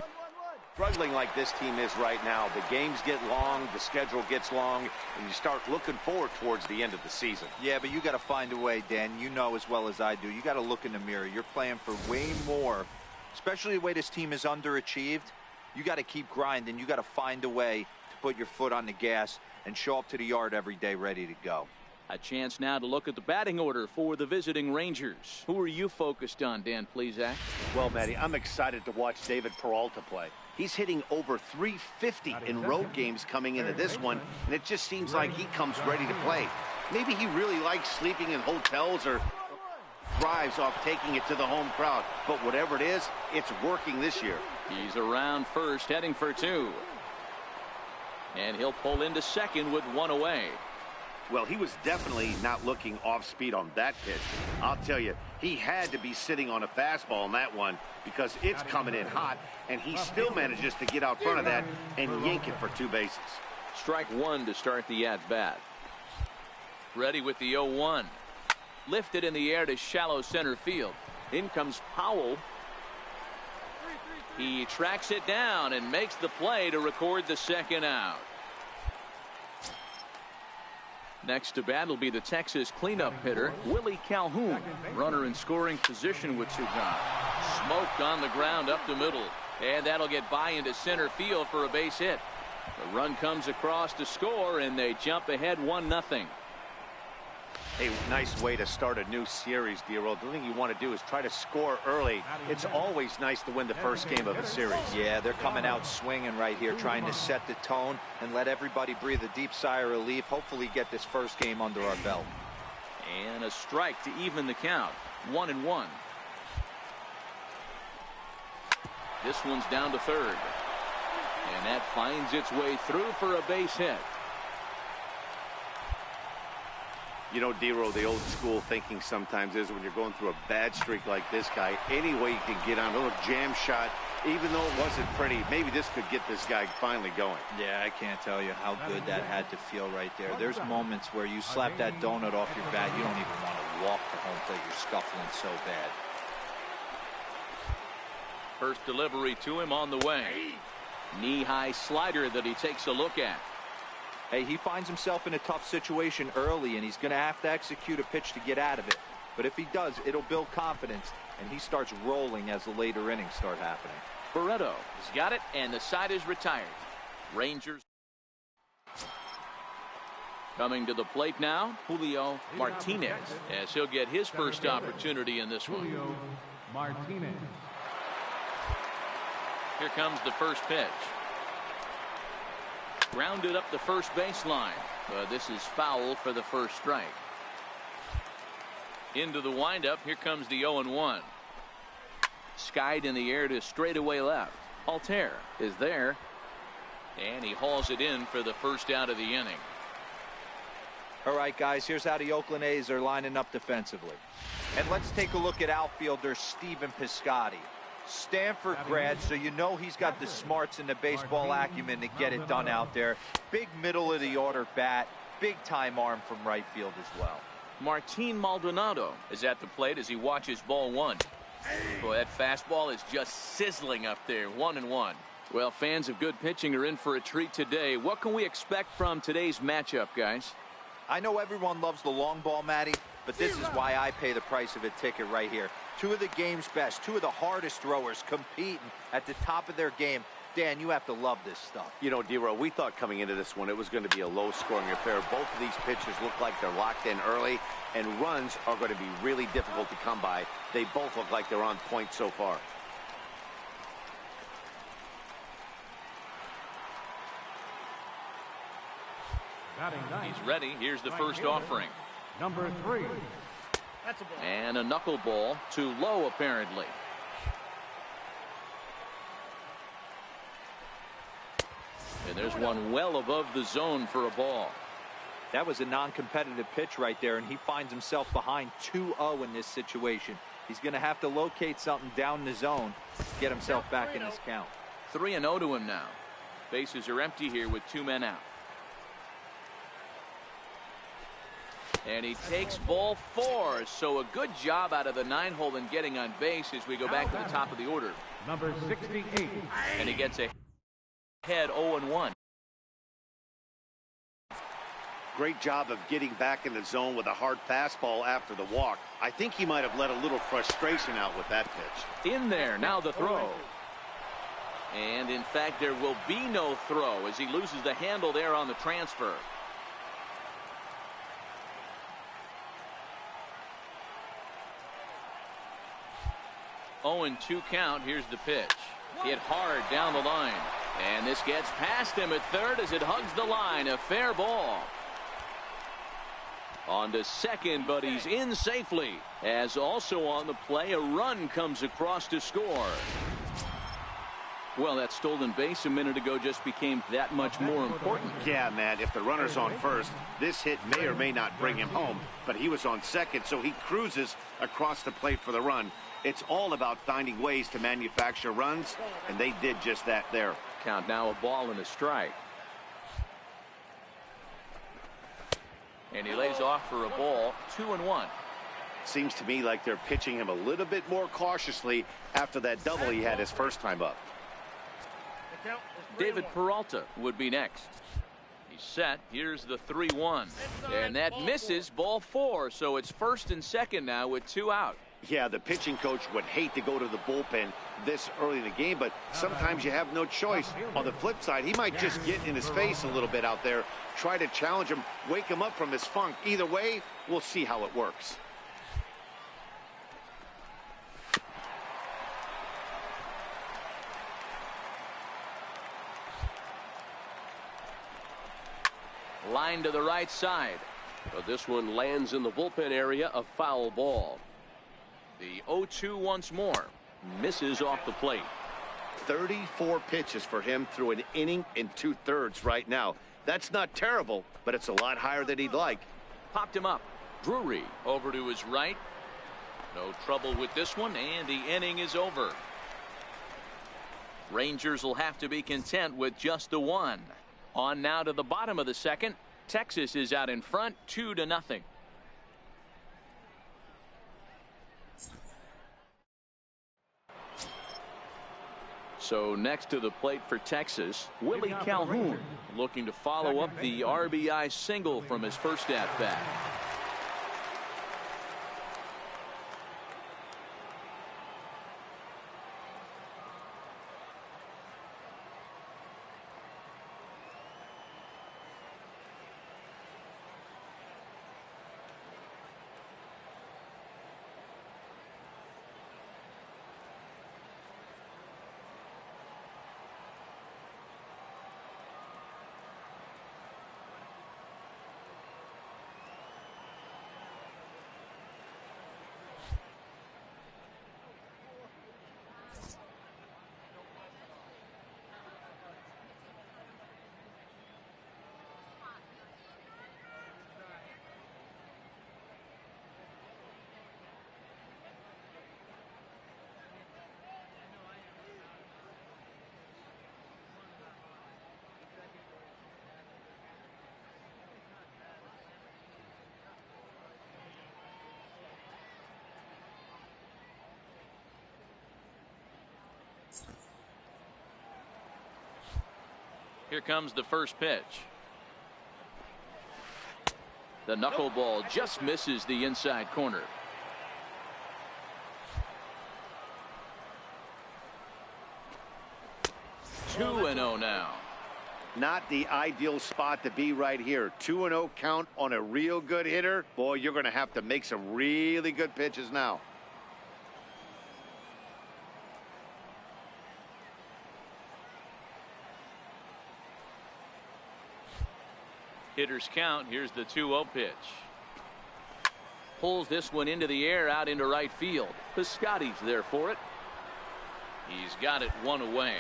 Struggling like this team is right now, the games get long, the schedule gets long, and you start looking forward towards the end of the season. Yeah, but you got to find a way, Dan. You know as well as I do. You got to look in the mirror. You're playing for way more, especially the way this team is underachieved. You got to keep grinding. You got to find a way to put your foot on the gas and show up to the yard every day ready to go. A chance now to look at the batting order for the visiting Rangers. Who are you focused on, Dan Plesac? Well, Matty, I'm excited to watch David Peralta play. He's hitting over 350 in road games coming into this one, and it just seems like he comes ready to play. Maybe he really likes sleeping in hotels or thrives off taking it to the home crowd. But whatever it is, it's working this year. He's around first, heading for 2. And he'll pull into second with 1 away. Well, he was definitely not looking off speed on that pitch. I'll tell you, he had to be sitting on a fastball on that one because it's coming in hot, and he still manages to get out front of that and yank it for 2 bases. Strike 1 to start the at-bat. Ready with the 0-1. Lifted in the air to shallow center field. In comes Powell. He tracks it down and makes the play to record the second out. Next to bat will be the Texas cleanup hitter, Willie Calhoun. Runner in scoring position with 2 gone. Smoked on the ground up the middle. And that'll get by into center field for a base hit. The run comes across to score, and they jump ahead 1-0. A nice way to start a new series, Dero. The thing you want to do is try to score early. It's always nice to win the first game of a series. Yeah, they're coming out swinging right here, trying to set the tone and let everybody breathe a deep sigh of relief. Hopefully get this first game under our belt. And a strike to even the count. 1-1. This one's down to third. And that finds its way through for a base hit. You know, Dero, the old school thinking sometimes is when you're going through a bad streak like this guy, any way you can get on a little jam shot, even though it wasn't pretty, maybe this could get this guy finally going. Yeah, I can't tell you how good that had to feel right there. There's moments where you slap that donut off your bat, you don't even want to walk to home plate. You're scuffling so bad. First delivery to him on the way. Knee-high slider that he takes a look at. Hey, he finds himself in a tough situation early, and he's going to have to execute a pitch to get out of it. But if he does, it'll build confidence, and he starts rolling as the later innings start happening. Barreto has got it, and the side is retired. Rangers coming to the plate now, Julio Martinez, as he'll get his first opportunity in this one. Julio Martinez. Here comes the first pitch. Grounded up the first baseline. This is foul for the first strike. Into the windup. Here comes the 0-1. Skied in the air to straightaway left. Altair is there. And he hauls it in for the first out of the inning. All right, guys, here's how the Oakland A's are lining up defensively. And let's take a look at outfielder Stephen Piscotty. Stanford grad, so you know he's got the smarts and the baseball acumen to get it done out there. Big middle of the order bat, big time arm from right field as well. Martin Maldonado is at the plate as he watches ball 1. Boy, that fastball is just sizzling up there. 1-1. Well, fans of good pitching are in for a treat today. What can we expect from today's matchup, guys? I know everyone loves the long ball, Matty, but this is why I pay the price of a ticket right here. 2 of the game's best, 2 of the hardest throwers competing at the top of their game. Dan, you have to love this stuff. You know, Dero, we thought coming into this one it was going to be a low-scoring affair. Both of these pitchers look like they're locked in early, and runs are going to be really difficult to come by. They both look like they're on point so far. Batting ninth. He's ready. Here's the Right first fielder, offering. Number 3. That's a ball. And a knuckleball too low, apparently. And there's one well above the zone for a ball. That was a non-competitive pitch right there, and he finds himself behind 2-0 in this situation. He's going to have to locate something down the zone to get himself back in this count. 3-0 to him now. Bases are empty here with 2 men out. And he takes ball 4. So a good job out of the 9-hole in getting on base as we go back to the top of the order. Number 68. And he gets ahead 0-1. Great job of getting back in the zone with a hard fastball after the walk. I think he might have let a little frustration out with that pitch. In there, now the throw. And in fact, there will be no throw as he loses the handle there on the transfer. Oh, and 2 count. Here's the pitch. Hit hard down the line. And this gets past him at third as it hugs the line. A fair ball. On to second, but he's in safely. As also on the play, a run comes across to score. Well, that stolen base a minute ago just became that much more important. Yeah, man, if the runner's on first, this hit may or may not bring him home, but he was on second, so he cruises across the plate for the run. It's all about finding ways to manufacture runs, and they did just that there. Count now, a ball and a strike. And he lays off for a ball, 2-1. Seems to me like they're pitching him a little bit more cautiously after that double he had his first time up. David Peralta would be next. He's set. Here's the 3-1. And that misses, ball 4. So it's first and second now with 2 out. Yeah, the pitching coach would hate to go to the bullpen this early in the game, but sometimes you have no choice. On the flip side, he might just get in his face a little bit out there, try to challenge him, wake him up from his funk. Either way, we'll see how it works. Line to the right side. But this one lands in the bullpen area, a foul ball. The 0-2 once more. Misses off the plate. 34 pitches for him through an inning and 2/3 right now. That's not terrible, but it's a lot higher than he'd like. Popped him up. Drury over to his right. No trouble with this one, and the inning is over. Rangers will have to be content with just the 1. On now to the bottom of the second. Texas is out in front, 2-0. So next to the plate for Texas, Willie Calhoun, looking to follow up the RBI single from his first at-bat. Here comes the first pitch. The knuckleball just misses the inside corner. 2-0 now. Not the ideal spot to be right here. 2-0 count on a real good hitter. Boy, you're going to have to make some really good pitches now. Hitters count. Here's the 2-0 pitch. Pulls this one into the air out into right field. Piscotty's there for it. He's got it one away.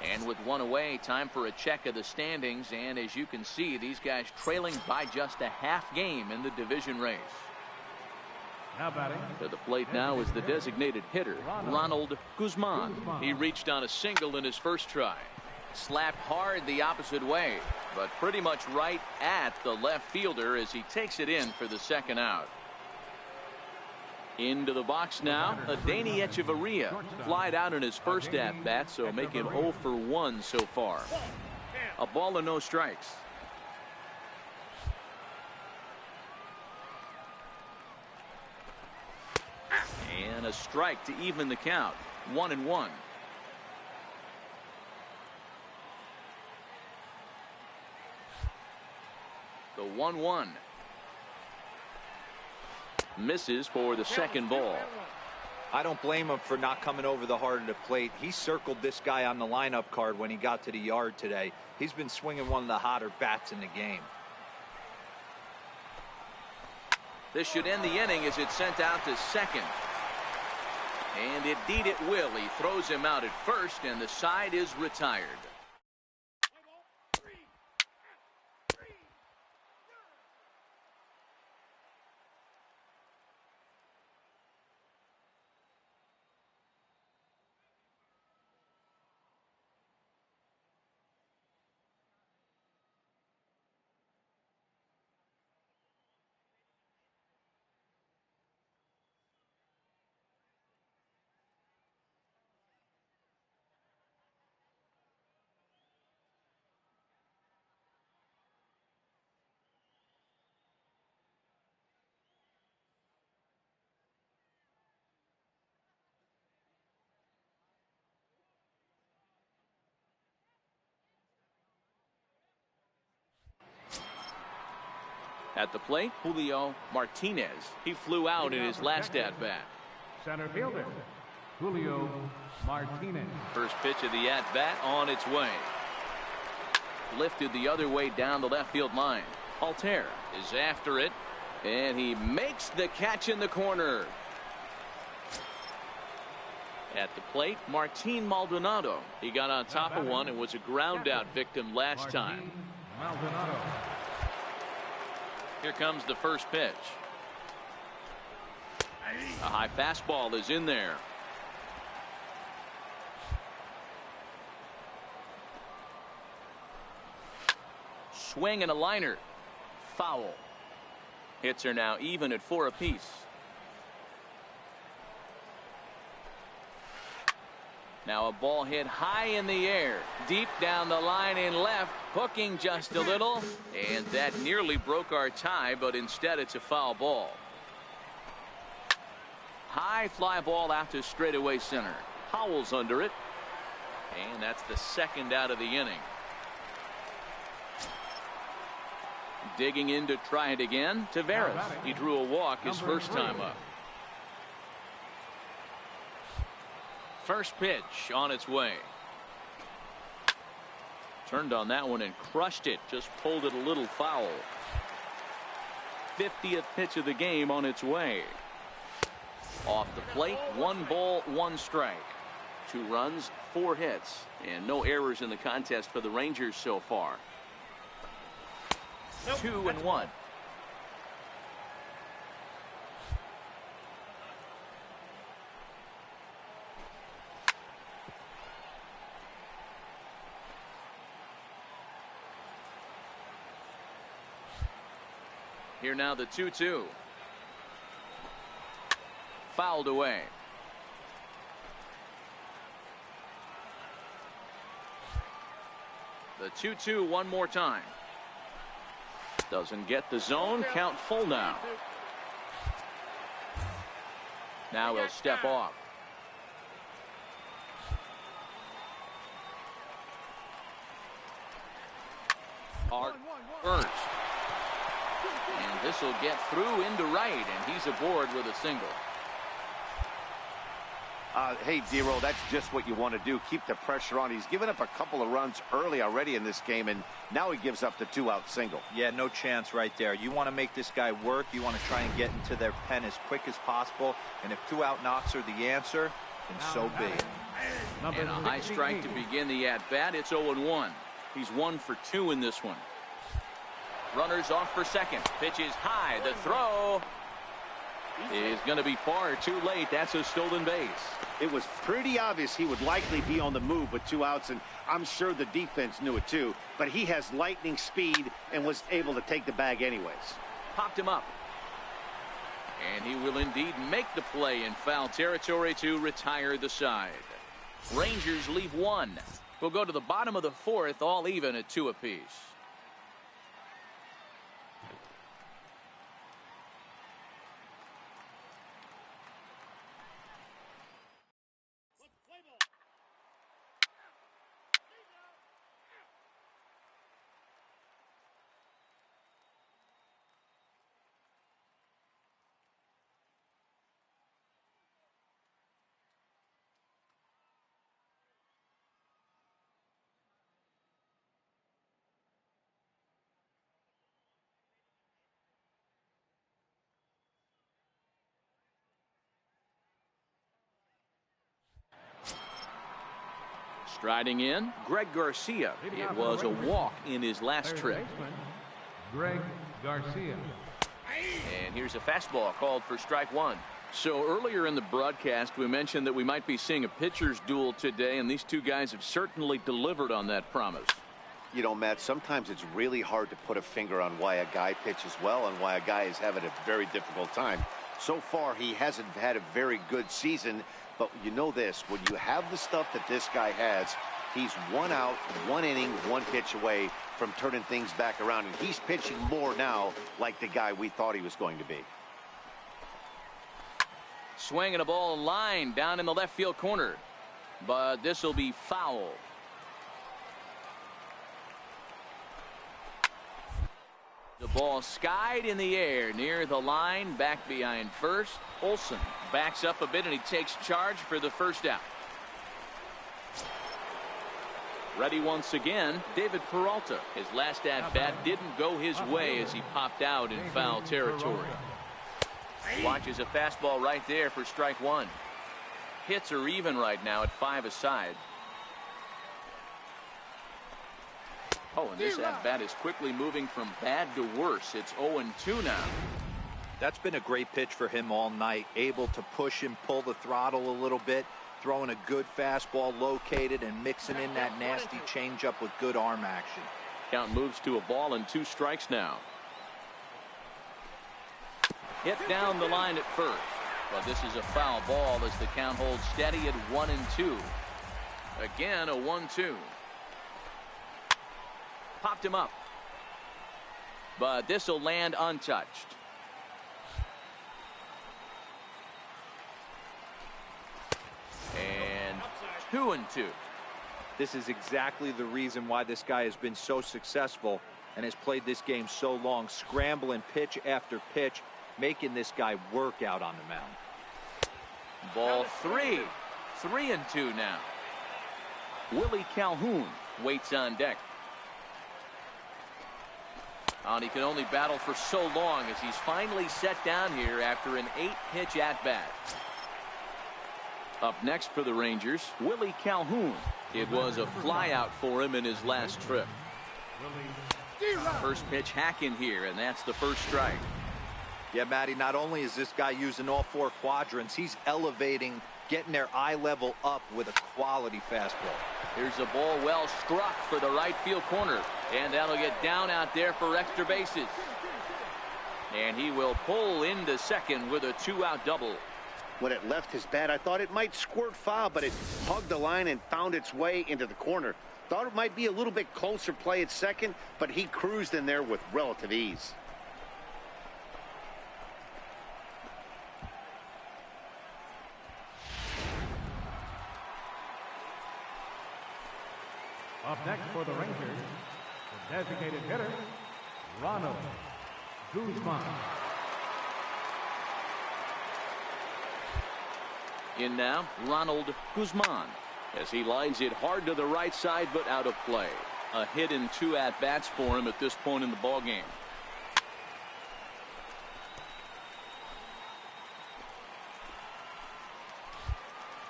And with one away, time for a check of the standings. And as you can see, these guys trailing by just a half game in the division race. Now batting. To the plate now is the designated hitter, Ronald Guzman. He reached on a single in his first try. Slapped hard the opposite way, but pretty much right at the left fielder as he takes it in for the second out. Into the box now, Adeiny Echeverria flied out in his first at-bat, so make him 0 for 1 so far. A ball and no strikes. And a strike to even the count. 1-1. The 1-1. Misses for the second ball. I don't blame him for not coming over the heart of the plate. He circled this guy on the lineup card when he got to the yard today. He's been swinging one of the hotter bats in the game. This should end the inning as it's sent out to second. And indeed it will. He throws him out at first, and the side is retired. At the plate, Julio Martinez. He flew out in his last at-bat. Center fielder, Julio Martinez. First pitch of the at-bat on its way. Lifted the other way down the left field line. Altair is after it, and he makes the catch in the corner. At the plate, Martin Maldonado. He got on top of one and was a ground-out victim last time. Maldonado. Here comes the first pitch. A high fastball is in there. Swing and a liner. Foul. Hits are now even at 4 apiece. Now a ball hit high in the air, deep down the line in left, hooking just a little, and that nearly broke our tie, but instead it's a foul ball. High fly ball out to straightaway center. Howell's under it, and that's the second out of the inning. Digging in to try it again, Taveras. He drew a walk his first time up. First pitch on its way. Turned on that one and crushed it. Just pulled it a little foul. 50th pitch of the game on its way. Off the plate, 1 ball, 1 strike. 2 runs, 4 hits, and no errors in the contest for the Rangers so far. 2-1. Here now the 2-2. Fouled away. The 2-2 one more time. Doesn't get the zone. Count full now. Now he'll step off. Art first. And this will get through into right, and he's aboard with a single. Hey, Zero, that's just what you want to do. Keep the pressure on. He's given up a couple of runs early already in this game, and now he gives up the 2-out single. Yeah, no chance right there. You want to make this guy work. You want to try and get into their pen as quick as possible. And if 2-out knocks are the answer, then so be it. And a high strike to begin the at-bat. It's 0-1. He's 1 for 2 in this one. Runners off for second. Pitch is high. The throw is going to be far too late. That's a stolen base. It was pretty obvious he would likely be on the move with 2 outs, and I'm sure the defense knew it too. But he has lightning speed and was able to take the bag anyways. Popped him up. And he will indeed make the play in foul territory to retire the side. Rangers leave 1. We'll go to the bottom of the 4th, all even at 2 apiece. Striding in, Greg Garcia. It was a walk in his last trip. Greg Garcia. And here's a fastball called for strike 1. So earlier in the broadcast, we mentioned that we might be seeing a pitcher's duel today, and these two guys have certainly delivered on that promise. You know, Matt, sometimes it's really hard to put a finger on why a guy pitches well and why a guy is having a very difficult time. So far, he hasn't had a very good season. But you know this, when you have the stuff that this guy has, he's 1 out, 1 inning, 1 pitch away from turning things back around. And he's pitching more now like the guy we thought he was going to be. Swinging a ball line down in the left field corner. But this will be foul. The ball skied in the air near the line, back behind first. Olsen backs up a bit and he takes charge for the first out. Ready once again, David Peralta. His last at-bat didn't go his way as he popped out in foul territory. Watches a fastball right there for strike 1. Hits are even right now at 5 aside. Oh, and this at-bat is quickly moving from bad to worse. It's 0-2 now. That's been a great pitch for him all night. Able to push and pull the throttle a little bit. Throwing a good fastball located and mixing in that nasty changeup with good arm action. Count moves to a ball and 2 strikes now. Hit down the line at first. But this is a foul ball as the count holds steady at 1-2. Again, a 1-2. Popped him up. But this will land untouched. And 2-2. This is exactly the reason why this guy has been so successful and has played this game so long, scrambling pitch after pitch, making this guy work out on the mound. Ball 3. 3-2 now. Willie Calhoun waits on deck. And he can only battle for so long as he's finally set down here after an 8-pitch at-bat. Up next for the Rangers, Willie Calhoun. It was a flyout for him in his last trip. First pitch hack in here, and that's the first strike. Yeah, Matty, not only is this guy using all 4 quadrants, he's elevating, getting their eye level up with a quality fastball. Here's a ball well struck for the right field corner, and that'll get down out there for extra bases. And he will pull into second with a 2-out double. When it left his bat, I thought it might squirt foul, but it hugged the line and found its way into the corner. Thought it might be a little bit closer play at second, but he cruised in there with relative ease. Up next for the Rangers, the designated hitter, Ronald Guzman. In now, Ronald Guzman, as he lines it hard to the right side, but out of play. A hit and 2 at-bats for him at this point in the ballgame.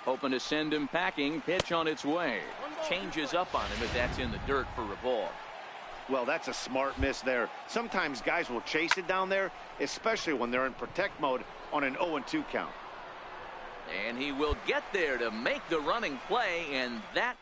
Hoping to send him packing. Pitch on its way. Changes up on him, but that's in the dirt for a ball. Well, that's a smart miss there. Sometimes guys will chase it down there, especially when they're in protect mode on an 0-2 count. And he will get there to make the running play, and that...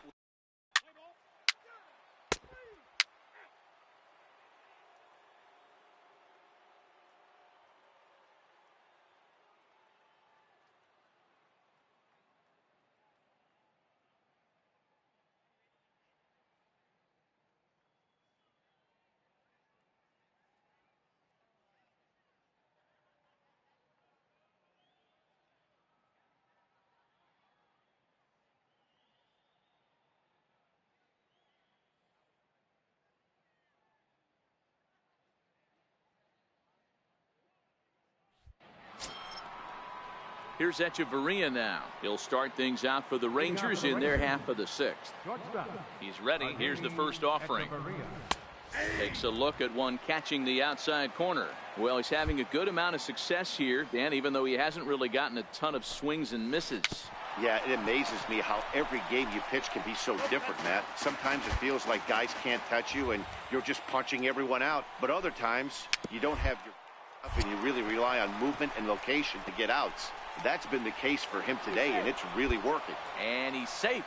Here's Echeverria now. He'll start things out for the Rangers in their half of the 6th. He's ready. Here's the first offering. Takes a look at one catching the outside corner. Well, he's having a good amount of success here, Dan, even though he hasn't really gotten a ton of swings and misses. Yeah, it amazes me how every game you pitch can be so different, Matt. Sometimes it feels like guys can't touch you and you're just punching everyone out. But other times you don't have your and you really rely on movement and location to get outs. That's been the case for him today, and it's really working. And he's safe.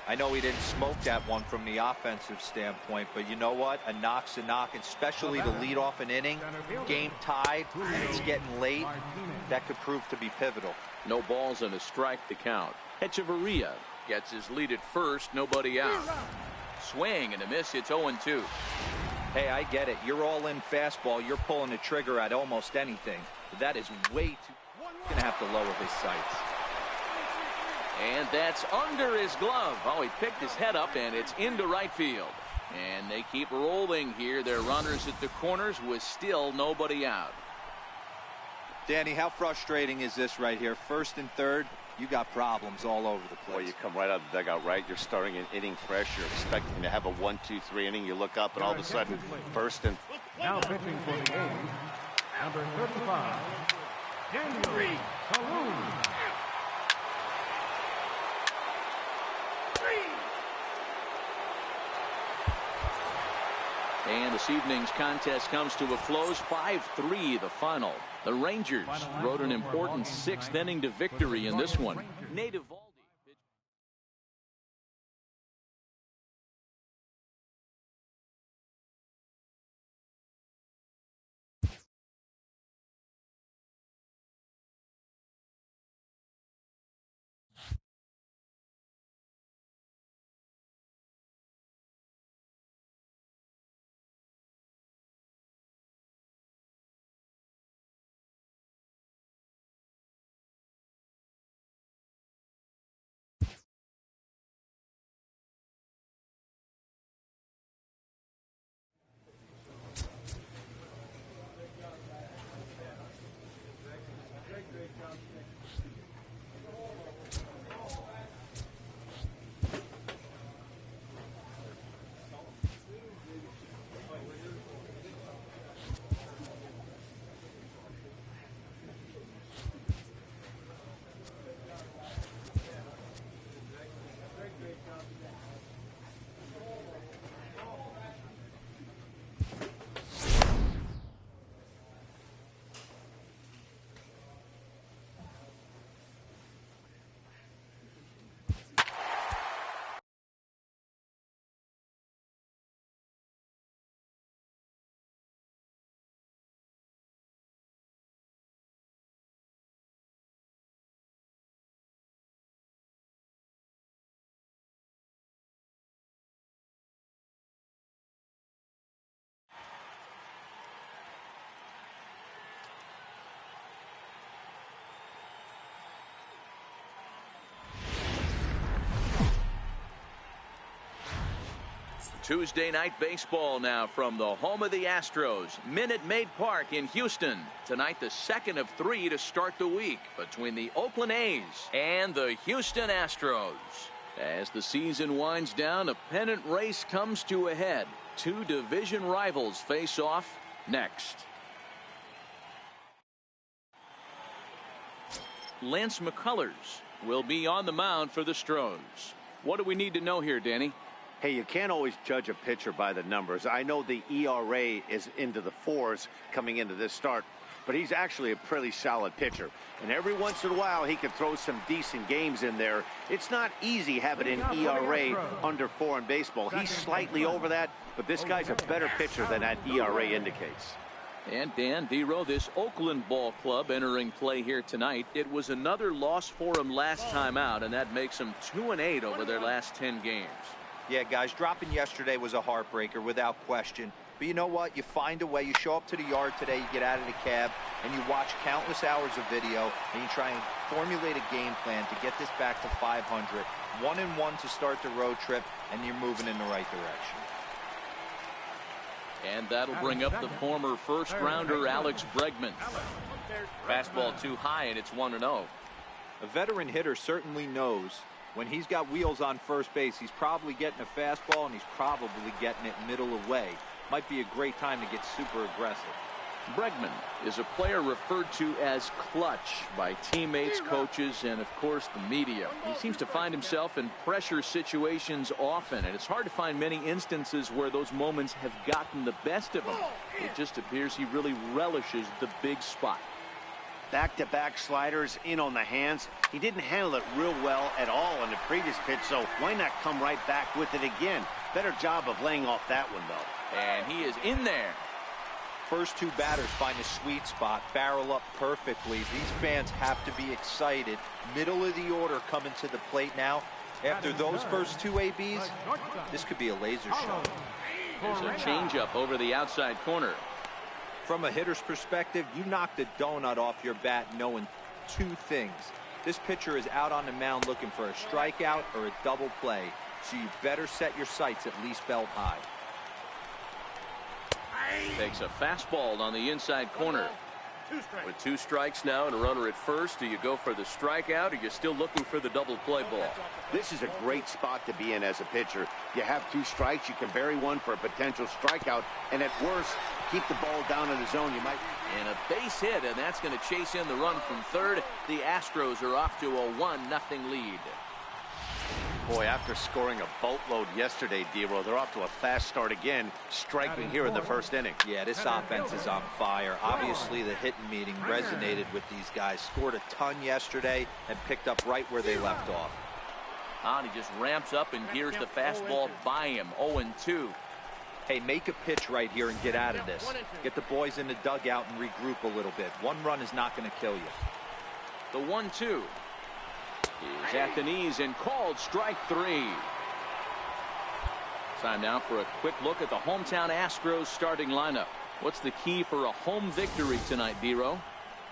I know he didn't smoke that one from the offensive standpoint, but you know what? A knock's a knock, especially to lead off an inning, game tied, and it's getting late. That could prove to be pivotal. No balls and a strike to count. Echeverria gets his lead at first, nobody out. Swing and a miss, it's 0-2. Hey, I get it. You're all in fastball. You're pulling the trigger at almost anything. That is way too... Going to have to lower his sights. And that's under his glove. Oh, he picked his head up, and it's into right field. And they keep rolling here. Their runners at the corners with still nobody out. Danny, how frustrating is this right here? First and third, you got problems all over the place. Well, you come right out of the dugout, right? You're starting an inning fresh. You're expecting to have a 1-2-3 inning. You look up, and all of a sudden, first and... Now pitching for the A's, number 35, Daniel Calhoun. And this evening's contest comes to a close, 5-3 the final. The Rangers rode an important 6th inning to victory in this one. Native Tuesday night baseball now from the home of the Astros, Minute Maid Park in Houston. Tonight, the second of 3 to start the week between the Oakland A's and the Houston Astros. As the season winds down, a pennant race comes to a head. 2 division rivals face off next. Lance McCullers will be on the mound for the Stros. What do we need to know here, Danny? Hey, you can't always judge a pitcher by the numbers. I know the ERA is into the 4s coming into this start, but he's actually a pretty solid pitcher. And every once in a while, he can throw some decent games in there. It's not easy having an ERA under 4 in baseball. He's slightly over that, but this guy's a better pitcher than that ERA indicates. And Dan, Dero, this Oakland ball club entering play here tonight. It was another loss for them last time out, and that makes them 2-8 over their last 10 games. Yeah, guys, dropping yesterday was a heartbreaker without question. But you know what? You find a way. You show up to the yard today, you get out of the cab, and you watch countless hours of video, and you try and formulate a game plan to get this back to 500. 1-1 to start the road trip, and you're moving in the right direction. And that'll bring up the former first-rounder Alex Bregman. Fastball too high, and it's 1-0. A veteran hitter certainly knows when he's got wheels on first base, he's probably getting a fastball, and he's probably getting it middle away. Might be a great time to get super aggressive. Bregman is a player referred to as clutch by teammates, coaches, and, of course, the media. He seems to find himself in pressure situations often, and it's hard to find many instances where those moments have gotten the best of him. It just appears he really relishes the big spot. Back-to-back sliders in on the hands. He didn't handle it real well at all in the previous pitch, so why not come right back with it again? Better job of laying off that one, though. And he is in there. First 2 batters find a sweet spot, barrel up perfectly. These fans have to be excited. Middle of the order coming to the plate now. After those first 2 ABs, this could be a laser show. There's a changeup over the outside corner. From a hitter's perspective, you knocked a donut off your bat knowing 2 things. This pitcher is out on the mound looking for a strikeout or a double play, so you better set your sights at least belt high. Takes a fastball on the inside corner. With 2 strikes now and a runner at first, do you go for the strikeout, or you're still looking for the double play ball? This is a great spot to be in as a pitcher. You have 2 strikes, you can bury one for a potential strikeout, and at worst, keep the ball down in the zone. You might. And a base hit, and that's going to chase in the run from third. The Astros are off to a 1-0 lead. Boy, after scoring a boatload yesterday, Dero, they're off to a fast start again, striking here in the first inning. Yeah, this offense is on fire. Obviously, the hitting meeting resonated with these guys. Scored a ton yesterday and picked up right where they left off. And he just ramps up and gears the fastball by him. 0-2. Hey, make a pitch right here and get out of this. Get the boys in the dugout and regroup a little bit. 1 run is not going to kill you. The 1-2 is at the knees and called strike 3. Time now for a quick look at the hometown Astros starting lineup. What's the key for a home victory tonight, Dero?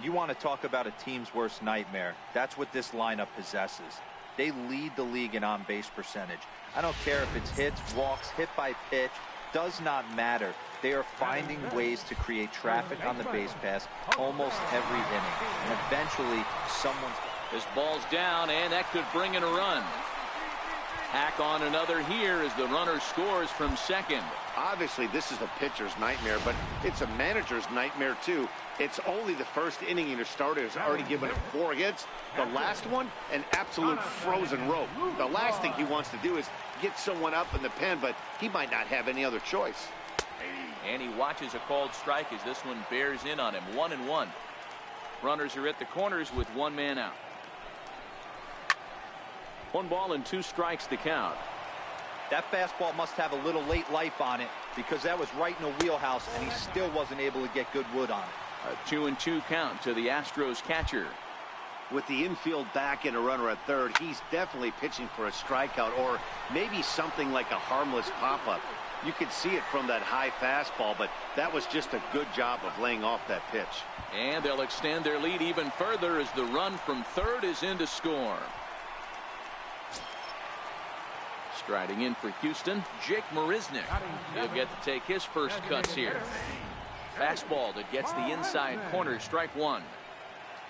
You want to talk about a team's worst nightmare. That's what this lineup possesses. They lead the league in on-base percentage. I don't care if it's hits, walks, hit by pitch. Does not matter. They are finding ways to create traffic on the base pass almost every inning. And eventually, someone's... This ball's down, and that could bring in a run. Hack on another here as the runner scores from second. Obviously, this is a pitcher's nightmare, but it's a manager's nightmare, too. It's only the first inning, and your starter has already given it 4 hits. The last one, an absolute frozen rope. The last thing he wants to do is get someone up in the pen, but he might not have any other choice. And he watches a called strike as this one bears in on him. 1-1. Runners are at the corners with 1 man out. 1 ball and 2 strikes the count. That fastball must have a little late life on it because that was right in the wheelhouse, and he still wasn't able to get good wood on it. A 2-2 count to the Astros catcher. With the infield back and a runner at third, he's definitely pitching for a strikeout or maybe something like a harmless pop-up. You could see it from that high fastball, but that was just a good job of laying off that pitch. And they'll extend their lead even further as the run from third is in to score. Striding in for Houston, Jake Marisnick. He'll get to take his first cuts here. Fastball that gets the inside corner, strike one.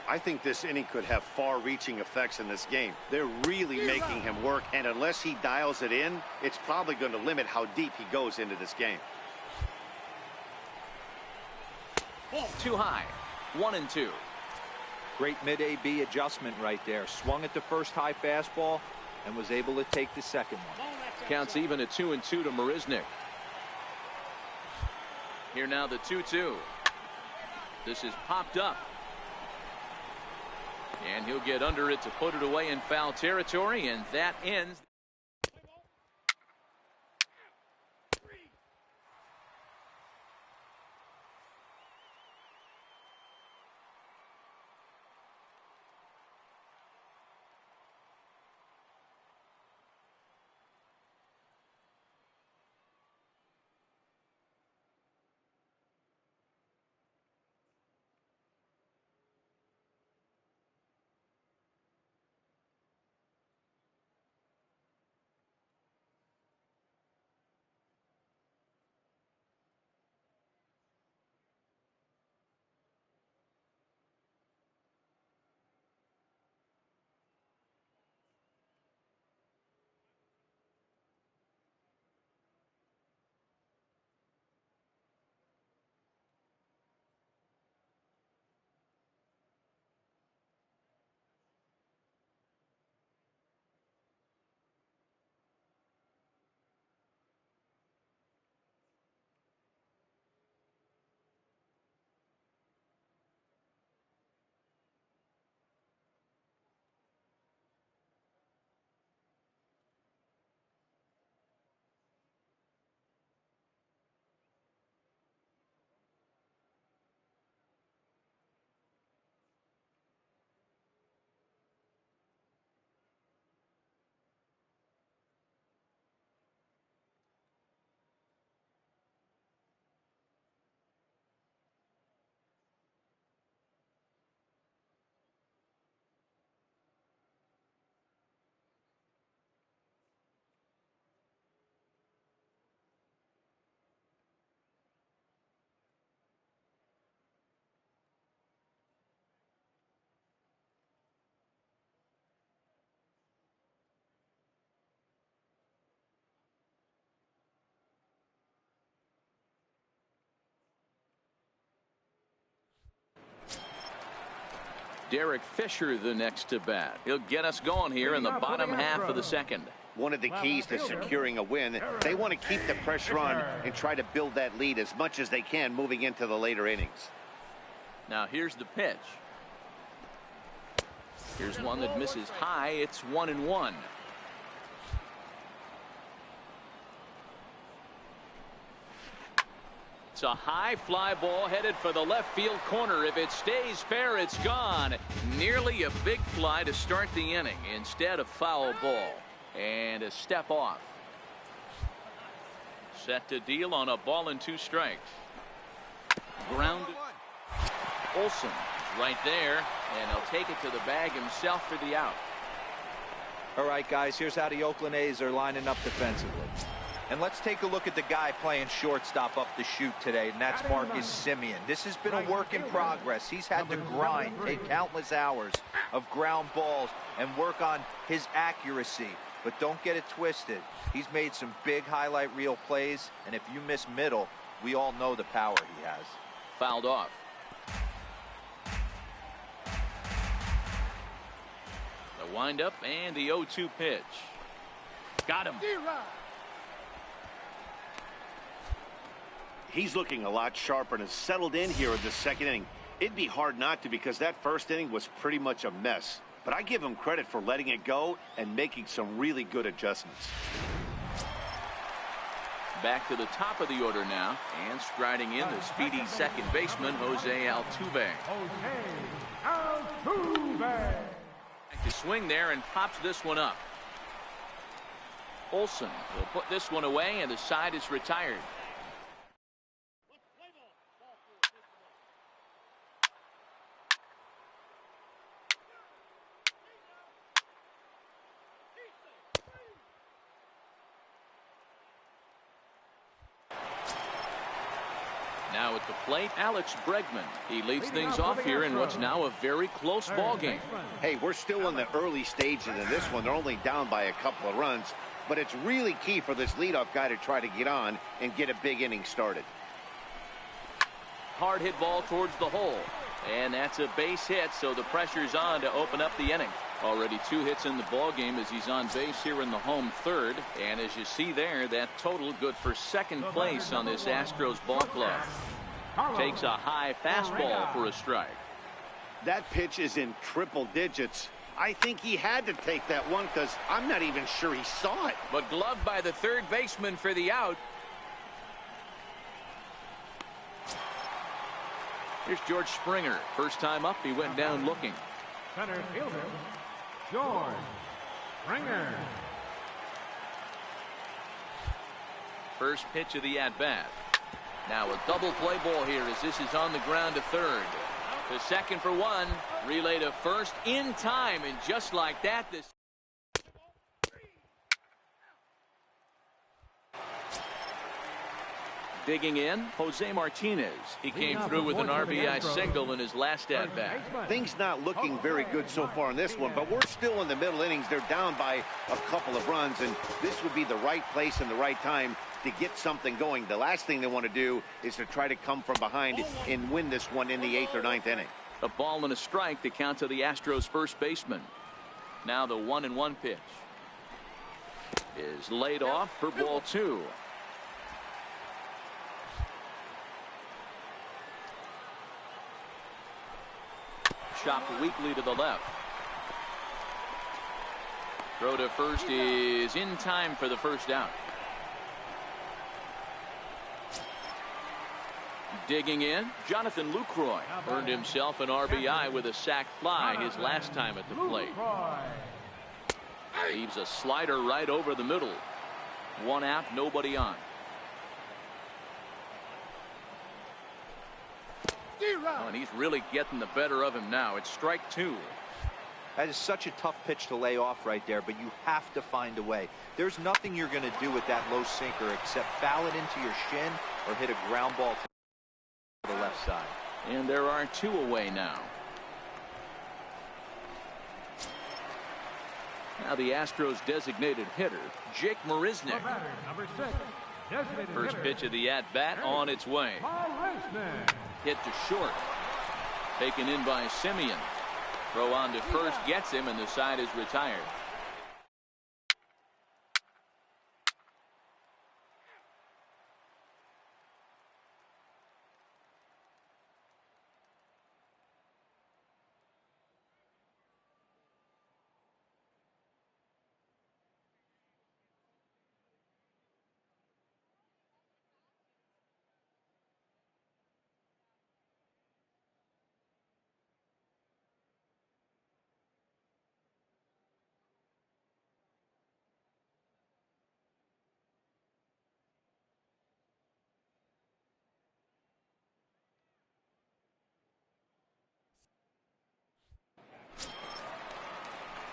I think this inning could have far-reaching effects in this game. They're really making him work, and unless he dials it in, it's probably going to limit how deep he goes into this game. Too high, 1-2. Great mid-AB adjustment right there. Swung at the first high fastball and was able to take the second one. Counts even at 2-2 to Marisnick. Here now the 2-2. This is popped up. And he'll get under it to put it away in foul territory, and that ends. Derek Fisher the next to bat. He'll get us going here in the bottom half of the second. One of the keys to securing a win, they want to keep the pressure on and try to build that lead as much as they can moving into the later innings. Now here's the pitch. Here's one that misses high. It's 1-1. It's a high fly ball headed for the left field corner. If it stays fair, it's gone. Nearly a big fly to start the inning. Instead, a foul ball. And a step off. Set to deal on a ball and 2 strikes. Grounded. Olsen is right there, and he'll take it to the bag himself for the out. All right, guys, here's how the Oakland A's are lining up defensively. And let's take a look at the guy playing shortstop up the chute today, and that's Marcus Semien. This has been a work in progress. He's had to grind, take countless hours of ground balls, and work on his accuracy. But don't get it twisted. He's made some big highlight reel plays, and if you miss middle, we all know the power he has. Fouled off. The windup and the 0-2 pitch. Got him. He's looking a lot sharper and has settled in here in the second inning. It'd be hard not to, because that first inning was pretty much a mess. But I give him credit for letting it go and making some really good adjustments. Back to the top of the order now, and striding in the speedy second baseman, Jose Altuve. To swing there and pops this one up. Olsen will put this one away, and the side is retired. Now at the plate, Alex Bregman. He leads things off here in what's now a very close ball game. Hey, we're still in the early stages of this one. They're only down by a couple of runs, but it's really key for this leadoff guy to try to get on and get a big inning started. Hard hit ball towards the hole. And that's a base hit, so the pressure's on to open up the inning. Already 2 hits in the ball game as he's on base here in the home third. And as you see there, that total good for second place on this Astros ball club. Takes a high fastball for a strike. That pitch is in triple digits. I think he had to take that one because I'm not even sure he saw it. But gloved by the third baseman for the out. Here's George Springer. First time up, he went down looking. Center fielder, George Springer. First pitch of the at-bat. Now a double play ball here as this is on the ground to third. To second for one. Relay to first in time, and just like that, this. Digging in, Jose Martinez. He came through with an RBI single in his last at-bat. Things not looking very good so far in this one, but we're still in the middle innings. They're down by a couple of runs, and this would be the right place and the right time to get something going. The last thing they want to do is to try to come from behind and win this one in the 8th or 9th inning. A ball and a strike to count to the Astros first baseman. Now the 1-1 pitch is laid off for ball 2. Chopped weakly to the left. Throw to first is in time for the first out. Digging in, Jonathan Lucroy earned himself an RBI with a sac fly his last time at the plate. Leaves a slider right over the middle. 1 out, nobody on. Oh, and he's really getting the better of him now. It's strike 2. That is such a tough pitch to lay off right there, but you have to find a way. There's nothing you're going to do with that low sinker except foul it into your shin or hit a ground ball to the left side. And there are 2 away now. Now the Astros designated hitter, Jake Marisnick. First pitch of the at-bat on its way. Hit to short. Taken in by Simeon. Throw on to first gets him, and the side is retired.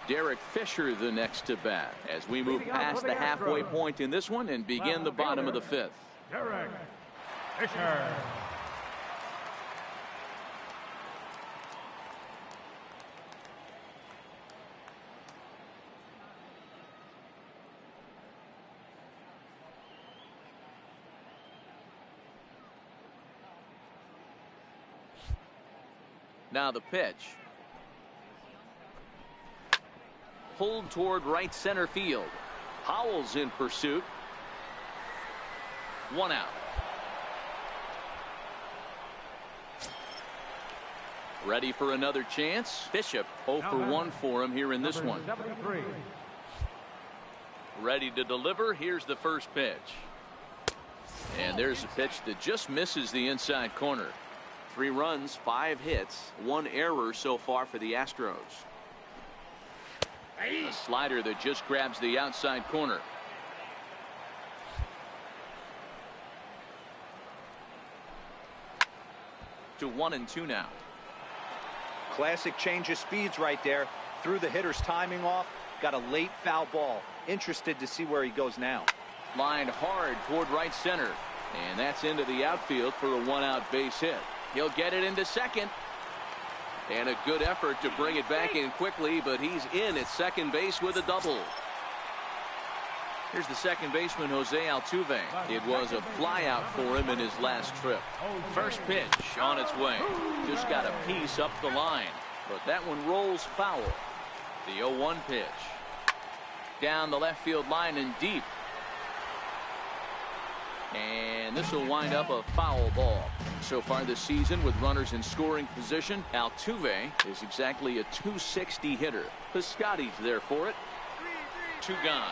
Derek Fisher the next to bat as we move past the halfway point in this one and begin the bottom of the 5th. Derek Fisher. Now the pitch. Pulled toward right center field. Howell's in pursuit. 1 out. Ready for another chance. Bishop 0 for 1 for him here in this one. 73. Ready to deliver. Here's the first pitch. And there's a pitch that just misses the inside corner. 3 runs, 5 hits, 1 error so far for the Astros. A slider that just grabs the outside corner. To 1-2 now. Classic change of speeds right there. Threw the hitter's timing off. Got a late foul ball. Interested to see where he goes now. Lined hard toward right center. And that's into the outfield for a one-out base hit. He'll get it into second. And a good effort to bring it back in quickly, but he's in at second base with a double. Here's the second baseman, Jose Altuve. It was a flyout for him in his last trip. First pitch on its way. Just got a piece up the line, but that one rolls foul. The 0-1 pitch. Down the left field line and deep. And this will wind up a foul ball. So far this season, with runners in scoring position, Altuve is exactly a .260 hitter. Piscotty's there for it. 2 gone.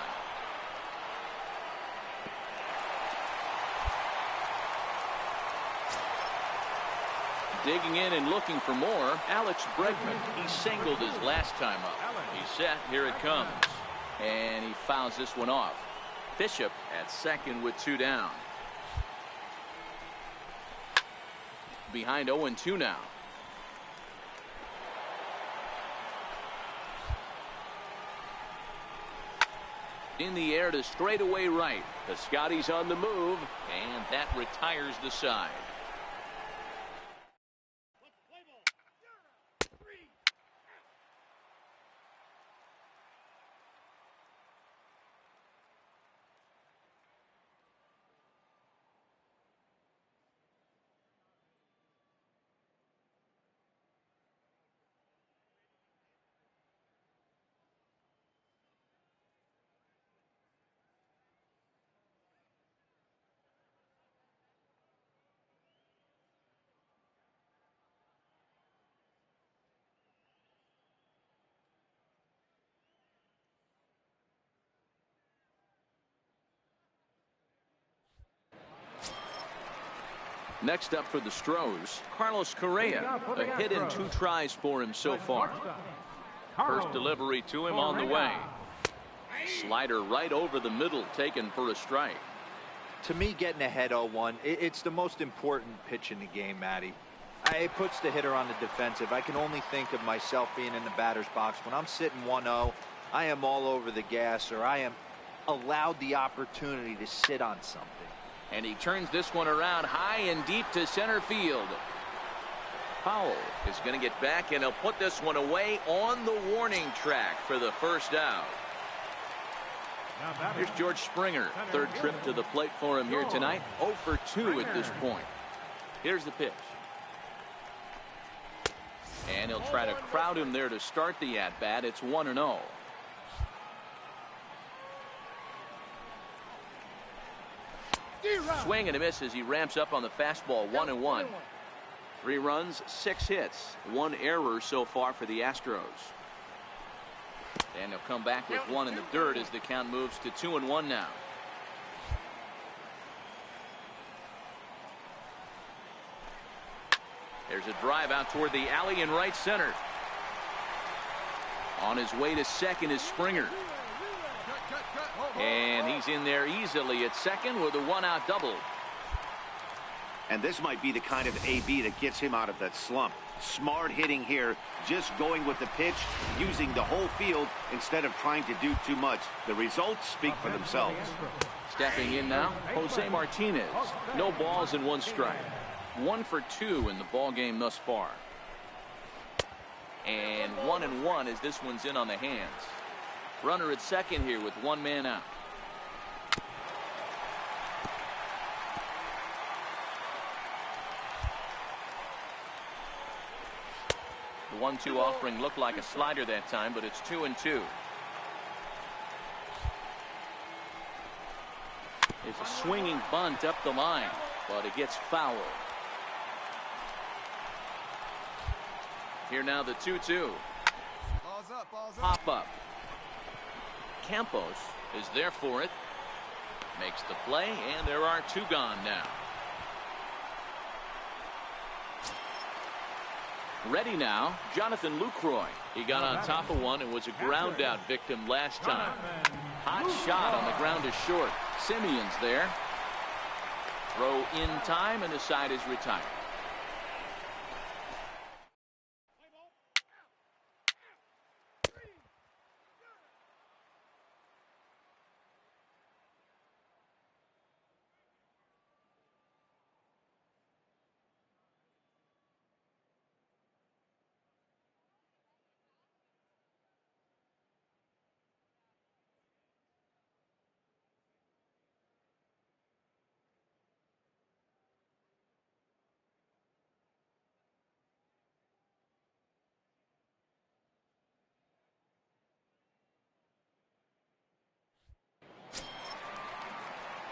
Digging in and looking for more, Alex Bregman. He singled his last time up. He's set. Here it comes. And he fouls this one off. Bishop at second with 2 down. Behind 0-2 now. In the air to straightaway right. Piscotty's on the move, and that retires the side. Next up for the Stros, Carlos Correa. A hit in 2 tries for him so far. First delivery to him on the way. Slider right over the middle, taken for a strike. To me, getting ahead 0-1, it's the most important pitch in the game, Matty. It puts the hitter on the defensive. I can only think of myself being in the batter's box. When I'm sitting 1-0, I am all over the gas, or I am allowed the opportunity to sit on something. And he turns this one around high and deep to center field. Powell is going to get back, and he'll put this one away on the warning track for the first out. Here's George Springer. Third trip to the plate for him here tonight. 0 for 2 at this point. Here's the pitch. And he'll try to crowd him there to start the at-bat. It's 1-0. Swing and a miss as he ramps up on the fastball. 1-1. 3 runs, 6 hits, 1 error so far for the Astros. And they'll come back with 1 in the dirt as the count moves to 2-1 now. There's a drive out toward the alley in right center. On his way to second is Springer. And he's in there easily at second with a 1-out double. And this might be the kind of AB that gets him out of that slump. Smart hitting here, just going with the pitch, using the whole field instead of trying to do too much. The results speak for themselves. Stepping in now, Jose Martinez. No balls and 1 strike. 1 for 2 in the ball game thus far. And 1-1 as this one's in on the hands. Runner at second here with 1 man out. The 1-2 offering looked like a slider that time, but it's 2-2. It's a swinging bunt up the line, but it gets fouled. Here now the 2-2. Pop up. Campos is there for it. Makes the play, and there are 2 gone now. Ready now, Jonathan Lucroy. He got on top of one and was a ground out victim last time. Hot shot on the ground is short. Simeon's there. Throw in time, and the side is retired.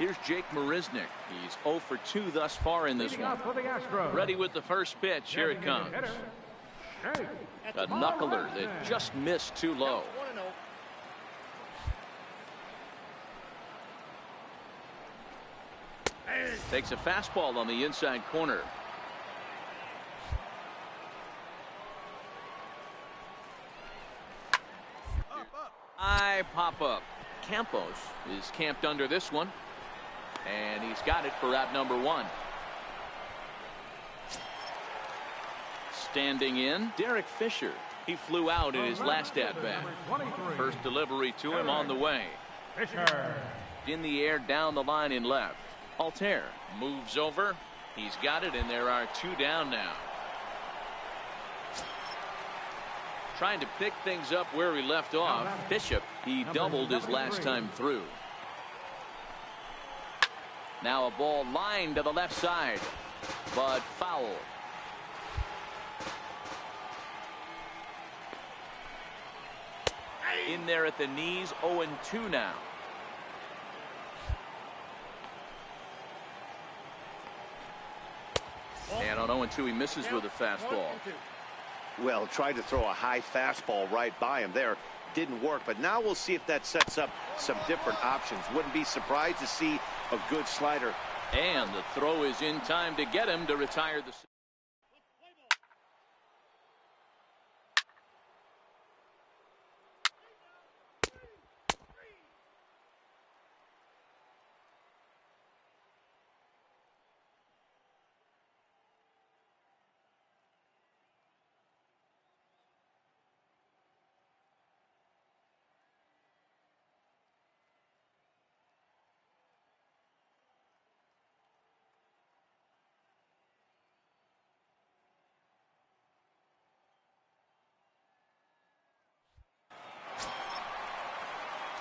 Here's Jake Marisnick. He's 0 for 2 thus far in this one. Ready with the first pitch. Here it comes. A knuckler that just missed too low. Takes a fastball on the inside corner. I pop up. Campos is camped under this one. And he's got it for out number 1. Standing in, Derek Fisher. He flew out in his last at-bat. First delivery to him on the way. In the air down the line in left. Altair moves over. He's got it, and there are 2 down now. Trying to pick things up where he left off. Bishop, he doubled his last time through. Now a ball lined to the left side, but foul. In there at the knees, 0-2 now. And on 0-2, he misses with a fastball. Well, tried to throw a high fastball right by him there. Didn't work, but now we'll see if that sets up some different options. Wouldn't be surprised to see a good slider. And the throw is in time to get him to retire the...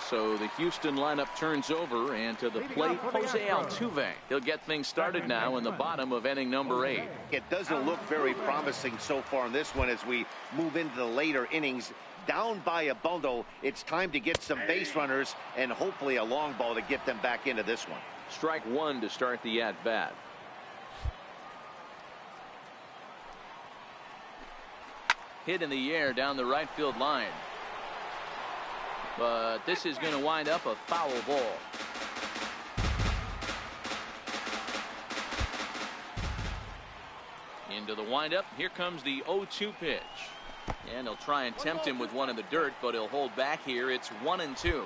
So the Houston lineup turns over, and to the plate, Jose Altuve. He'll get things started now in the bottom of inning number 8. It doesn't look very promising so far in this one as we move into the later innings. Down by a bundle, it's time to get some base runners and hopefully a long ball to get them back into this one. Strike 1 to start the at-bat. Hit in the air down the right field line. But this is going to wind up a foul ball. Into the windup. Here comes the 0-2 pitch. And he'll try and tempt him with one in the dirt, but he'll hold back here. It's 1-2.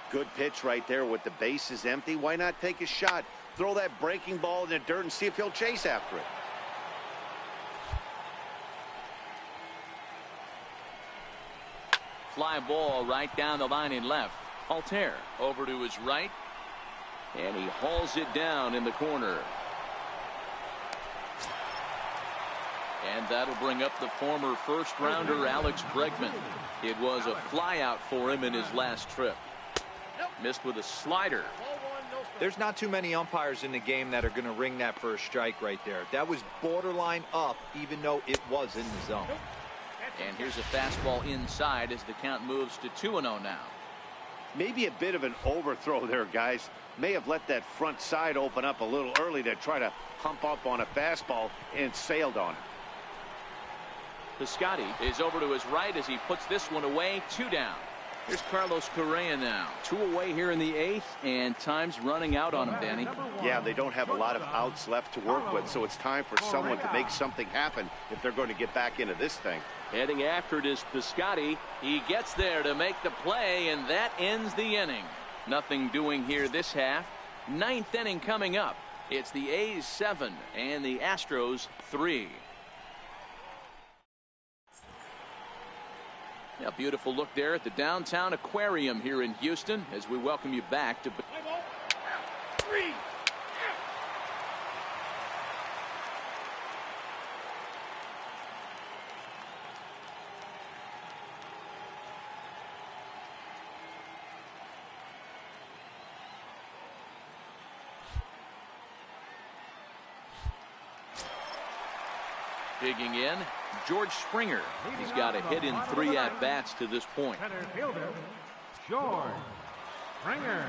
Good pitch right there with the bases empty. Why not take a shot? Throw that breaking ball in the dirt and see if he'll chase after it. Fly ball right down the line in left. Altair over to his right. And he hauls it down in the corner. And that'll bring up the former first-rounder Alex Bregman. It was a flyout for him in his last trip. Missed with a slider. There's not too many umpires in the game that are going to ring that for a strike right there. That was borderline up, even though it was in the zone. And here's a fastball inside as the count moves to 2-0 now. Maybe a bit of an overthrow there, guys. May have let that front side open up a little early to try to hump up on a fastball and sailed on it. Piscotty is over to his right as he puts this one away. 2 down. Here's Carlos Correa now. 2 away here in the 8th, and time's running out on him, Danny. Yeah, they don't have a lot of outs left to work with, so it's time for someone to make something happen if they're going to get back into this thing. Heading after it is Piscotty. He gets there to make the play, and that ends the inning. Nothing doing here this half. 9th inning coming up. It's the A's 7 and the Astros 3. A beautiful look there at the downtown aquarium here in Houston as we welcome you back to... Digging in, George Springer. He's got a hit in 3 at-bats to this point. Center fielder, George Springer.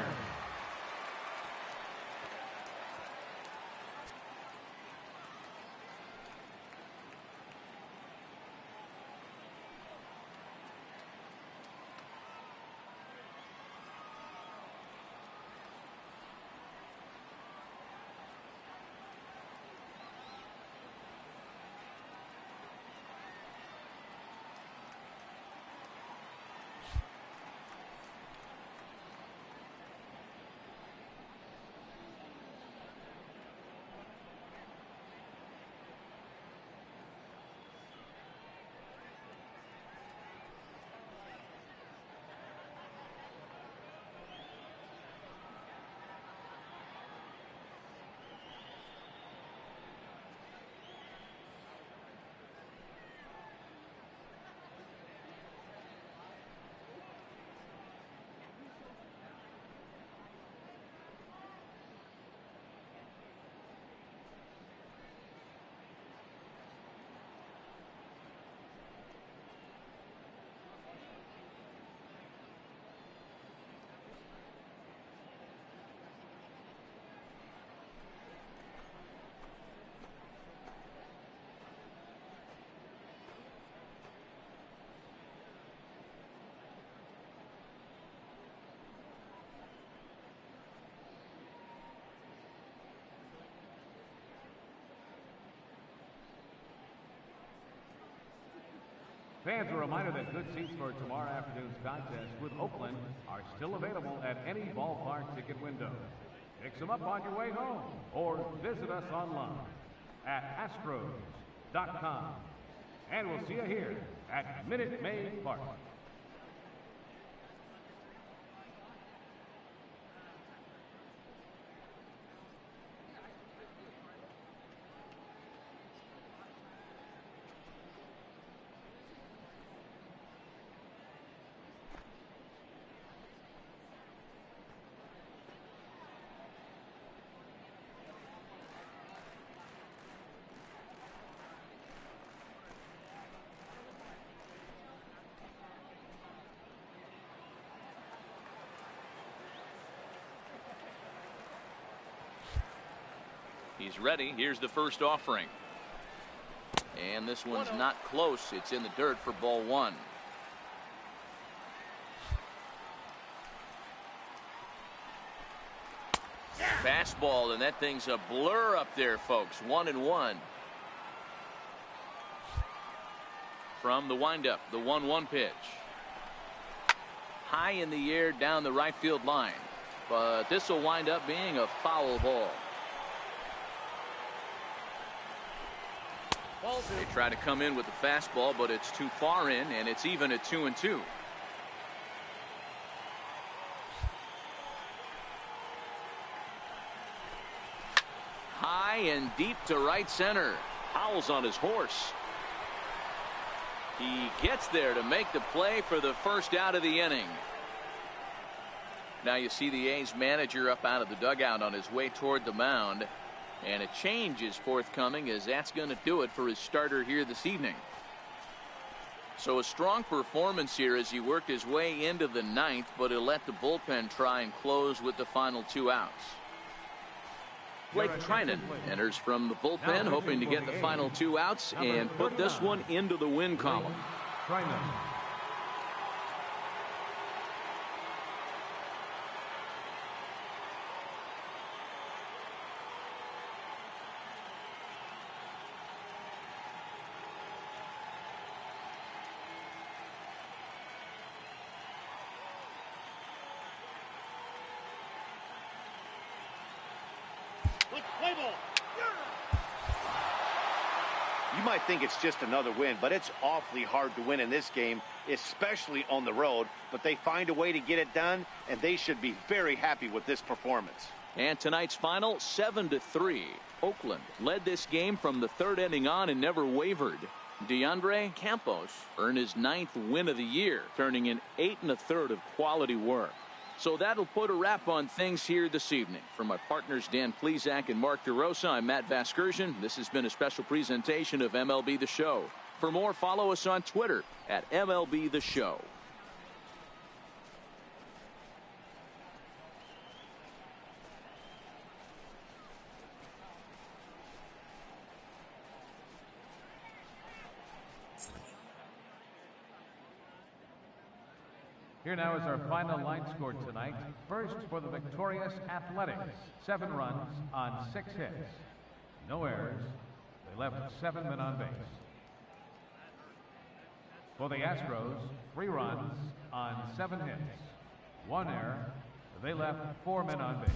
Fans, a reminder that good seats for tomorrow afternoon's contest with Oakland are still available at any ballpark ticket window. Pick them up on your way home or visit us online at astros.com. And we'll see you here at Minute Maid Park. He's ready. Here's the first offering. And this one's not close. It's in the dirt for ball one. Fastball, and that thing's a blur up there, folks. 1-1. From the windup, the 1-1 pitch. High in the air down the right field line. But this will wind up being a foul ball. They try to come in with the fastball, but it's too far in, and it's even at 2-2. High and deep to right center. Howell's on his horse. He gets there to make the play for the first out of the inning. Now you see the A's manager up out of the dugout on his way toward the mound. And a change is forthcoming, as that's going to do it for his starter here this evening. So a strong performance here as he worked his way into the ninth, but he'll let the bullpen try and close with the final 2 outs. Blake Trinan enters from the bullpen, hoping to get the final 2 outs and put this one into the win column. Trinan. You might think it's just another win, but it's awfully hard to win in this game, especially on the road. But they find a way to get it done, and they should be very happy with this performance. And tonight's final, 7-3. Oakland led this game from the 3rd inning on and never wavered. DeAndre Campos earned his 9th win of the year, turning in 8 1/3 of quality work. So that'll put a wrap on things here this evening. For my partners Dan Plesac and Mark DeRosa, I'm Matt Vasgersian. This has been a special presentation of MLB The Show. For more, follow us on Twitter at MLB The Show. Here now is our final line score tonight. First for the victorious Athletics, 7 runs on 6 hits. No errors. They left 7 men on base. For the Astros, 3 runs on 7 hits. 1 error. They left 4 men on base.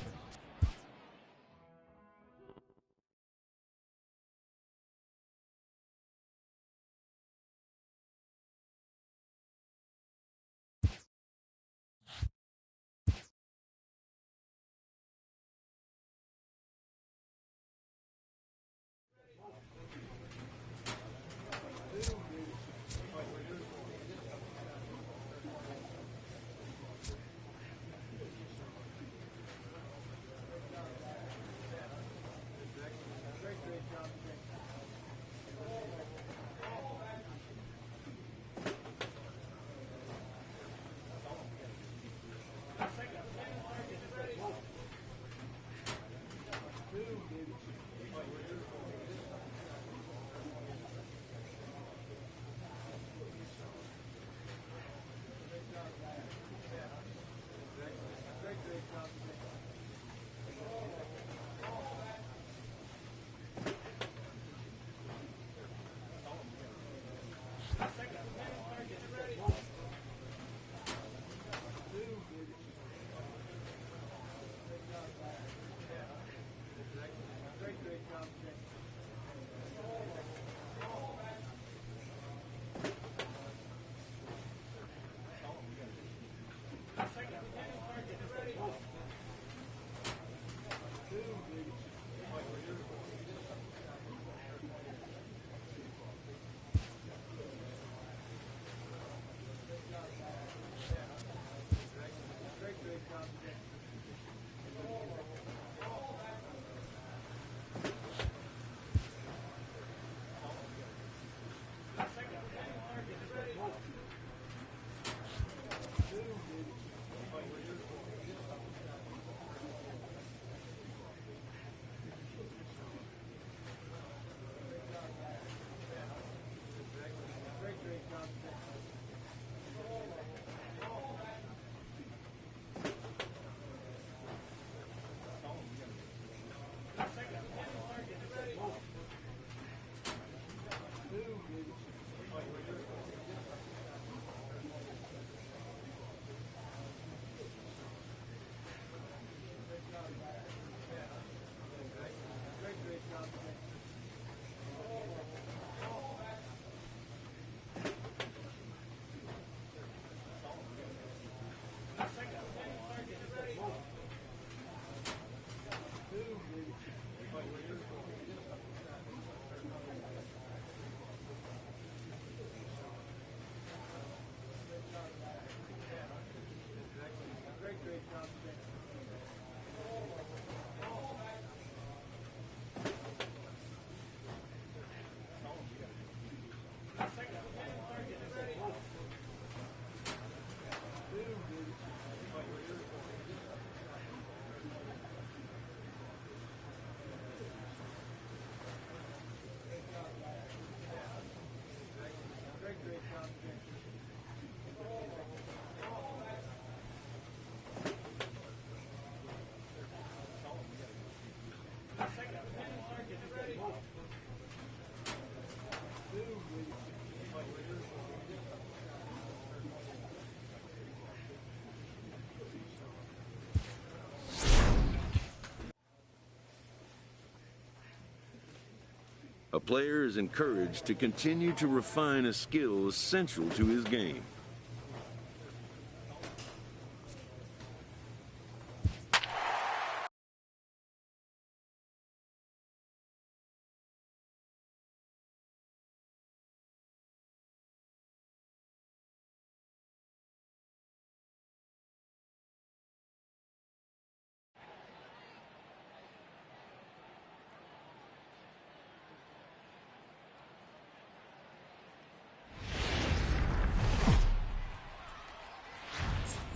A player is encouraged to continue to refine a skill essential to his game.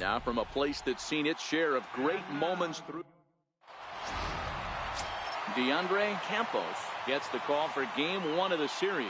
Now from a place that's seen its share of great moments through. DeAndre Campos gets the call for game 1 of the series.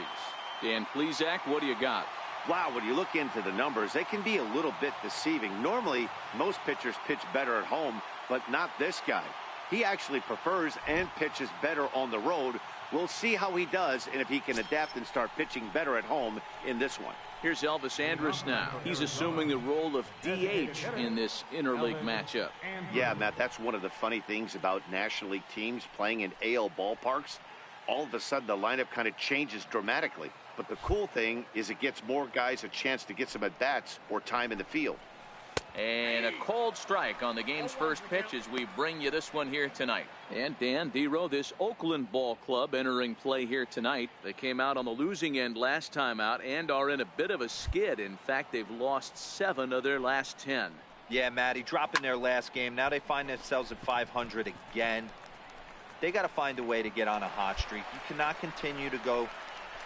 Dan Plesac, what do you got? Wow, when you look into the numbers, they can be a little bit deceiving. Normally, most pitchers pitch better at home, but not this guy. He actually prefers and pitches better on the road. We'll see how he does and if he can adapt and start pitching better at home in this one. Here's Elvis Andrus now. He's assuming the role of DH in this interleague matchup. Yeah, Matt, that's one of the funny things about National League teams playing in AL ballparks. All of a sudden, the lineup kind of changes dramatically. But the cool thing is it gets more guys a chance to get some at-bats or time in the field. And a cold strike on the game's first pitch as we bring you this one here tonight. And Dan Dero, this Oakland ball club entering play here tonight. They came out on the losing end last time out and are in a bit of a skid. In fact, they've lost 7 of their last 10. Yeah, Matty, dropping their last game. Now they find themselves at 500 again. They got to find a way to get on a hot streak. You cannot continue to go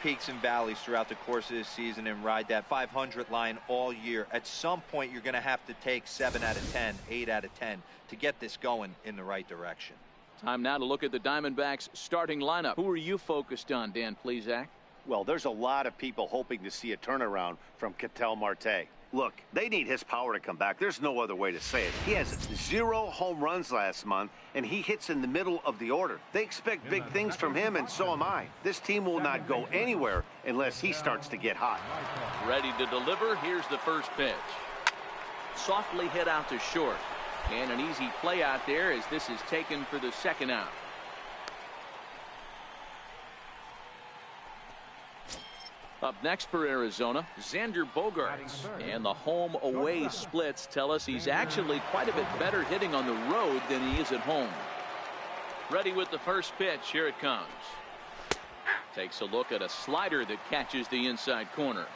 peaks and valleys throughout the course of this season and ride that 500 line all year. At some point, you're going to have to take 7 out of 10, 8 out of 10 to get this going in the right direction. Time now to look at the Diamondbacks starting lineup. Who are you focused on, Dan Plesac? Well, there's a lot of people hoping to see a turnaround from Ketel Marte. Look, they need his power to come back. There's no other way to say it. He has 0 home runs last month, and he hits in the middle of the order. They expect big things from him, and so am I. This team will not go anywhere unless he starts to get hot. Ready to deliver. Here's the first pitch. Softly hit out to short. And an easy play out there as this is taken for the second out. Up next for Arizona, Xander Bogaerts. And the home-away splits tell us he's actually quite a bit better hitting on the road than he is at home. Ready with the first pitch. Here it comes. Takes a look at a slider that catches the inside corner.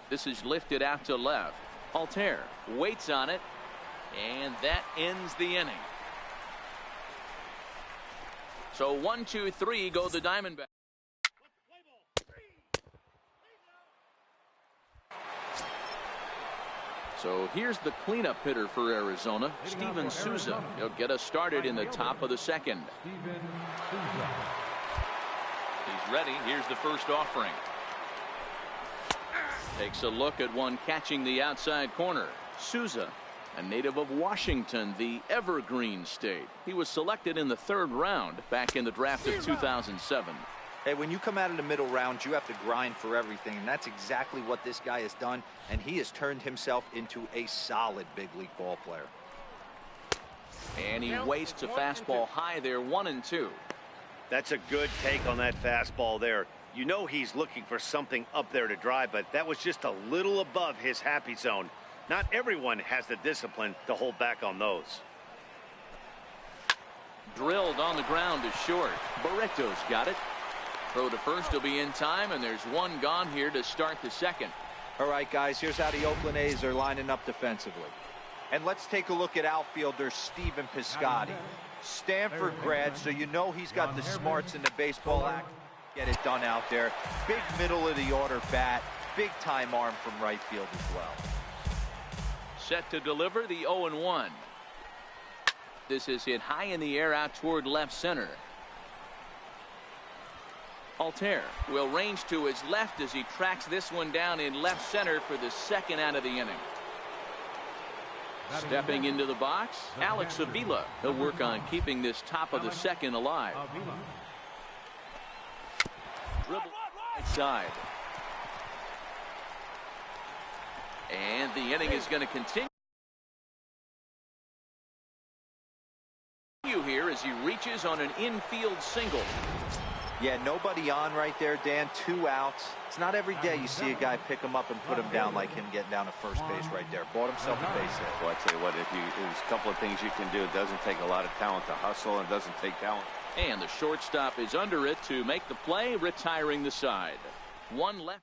This is lifted out to left. Altair waits on it, and that ends the inning. So 1, 2, 3 go the Diamondbacks. So here's the cleanup hitter for Arizona, Steven Souza. He'll get us started in the top of the second. He's ready. Here's the first offering. Takes a look at one catching the outside corner. Souza, a native of Washington, the Evergreen State. He was selected in the 3rd round back in the draft of 2007. Hey, when you come out of the middle round, you have to grind for everything, and that's exactly what this guy has done, and he has turned himself into a solid big league ball player. And he wastes a fastball high there, 1-2. That's a good take on that fastball there. You know he's looking for something up there to drive, but that was just a little above his happy zone. Not everyone has the discipline to hold back on those. Drilled on the ground to short. Barreto's got it. Throw to first will be in time, and there's one gone here to start the second. All right, guys, here's how the Oakland A's are lining up defensively. And let's take a look at outfielder Stephen Piscotty. Stanford grad, so you know he's got the smarts in the baseball act. Get it done out there. Big middle of the order bat. Big time arm from right field as well. Set to deliver the 0-1. This is hit high in the air out toward left center. Altair will range to his left as he tracks this one down in left center for the second out of the inning. Stepping into the box, Alex Avila. He'll work on keeping this top of the second alive. Dribble right side. And the inning is going to continue. as he reaches on an infield single. Yeah, nobody on right there, Dan. 2 outs. It's not every day you see a guy pick him up and put him down like him getting down to first base right there. Bought himself a base hit. Well, I tell you what, there's a couple of things you can do. It doesn't take a lot of talent to hustle, and it doesn't take talent. And the shortstop is under it to make the play, retiring the side. One left.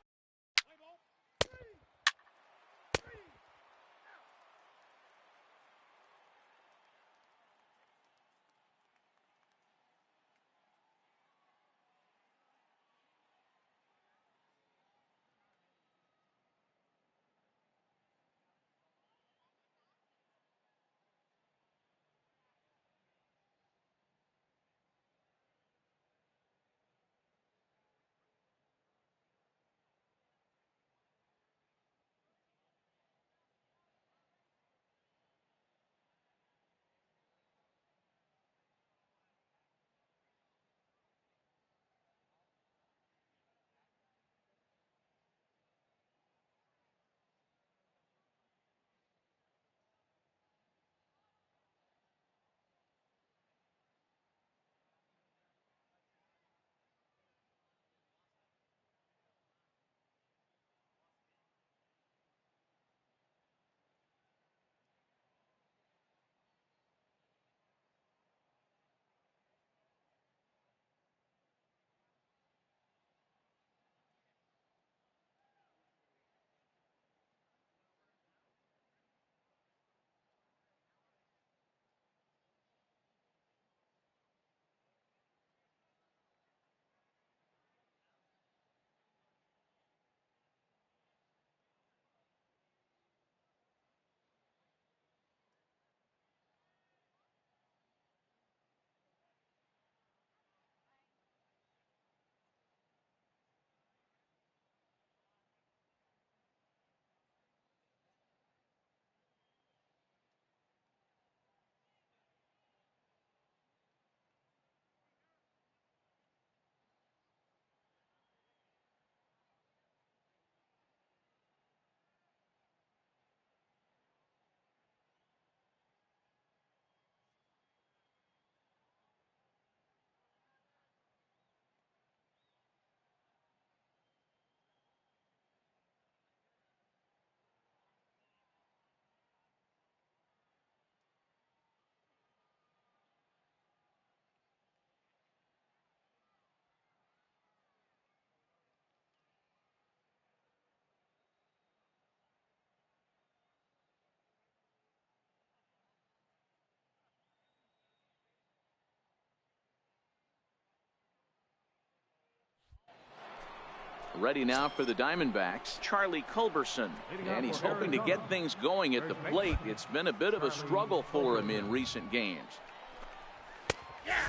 Ready now for the Diamondbacks, Charlie Culberson. And he's hoping to get things going at the plate. It's been a bit of a struggle for him in recent games.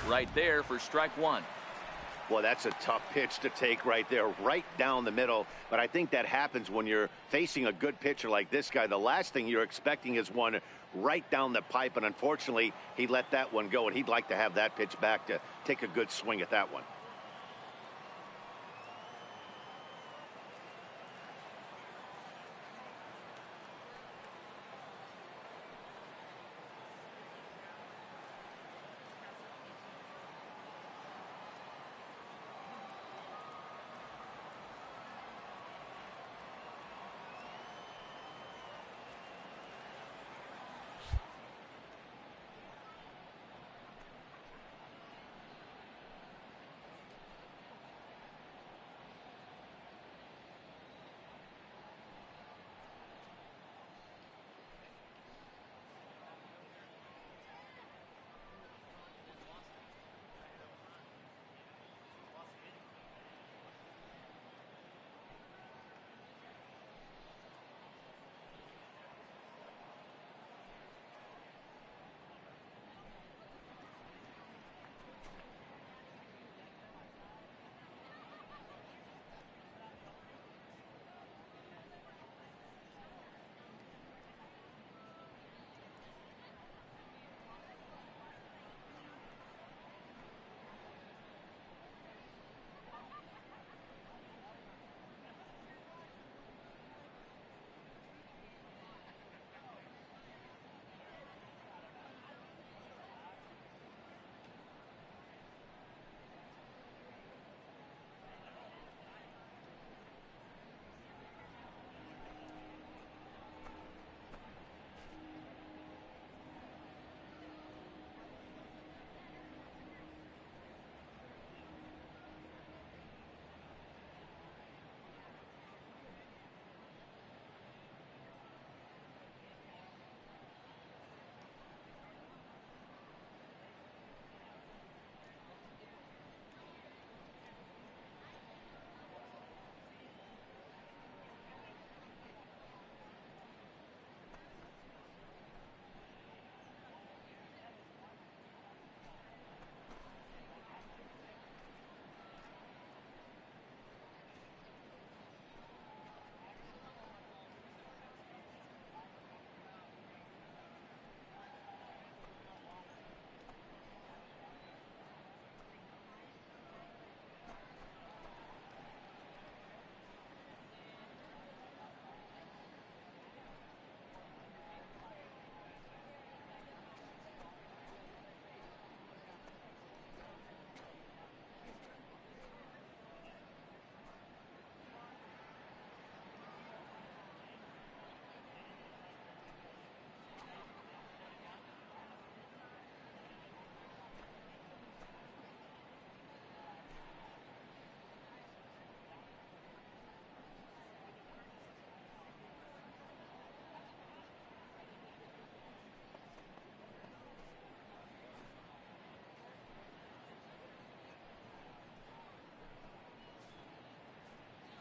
Right there for strike one. Well, that's a tough pitch to take right there, right down the middle. But I think that happens when you're facing a good pitcher like this guy. The last thing you're expecting is one right down the pipe. And unfortunately, he let that one go. And he'd like to have that pitch back to take a good swing at that one.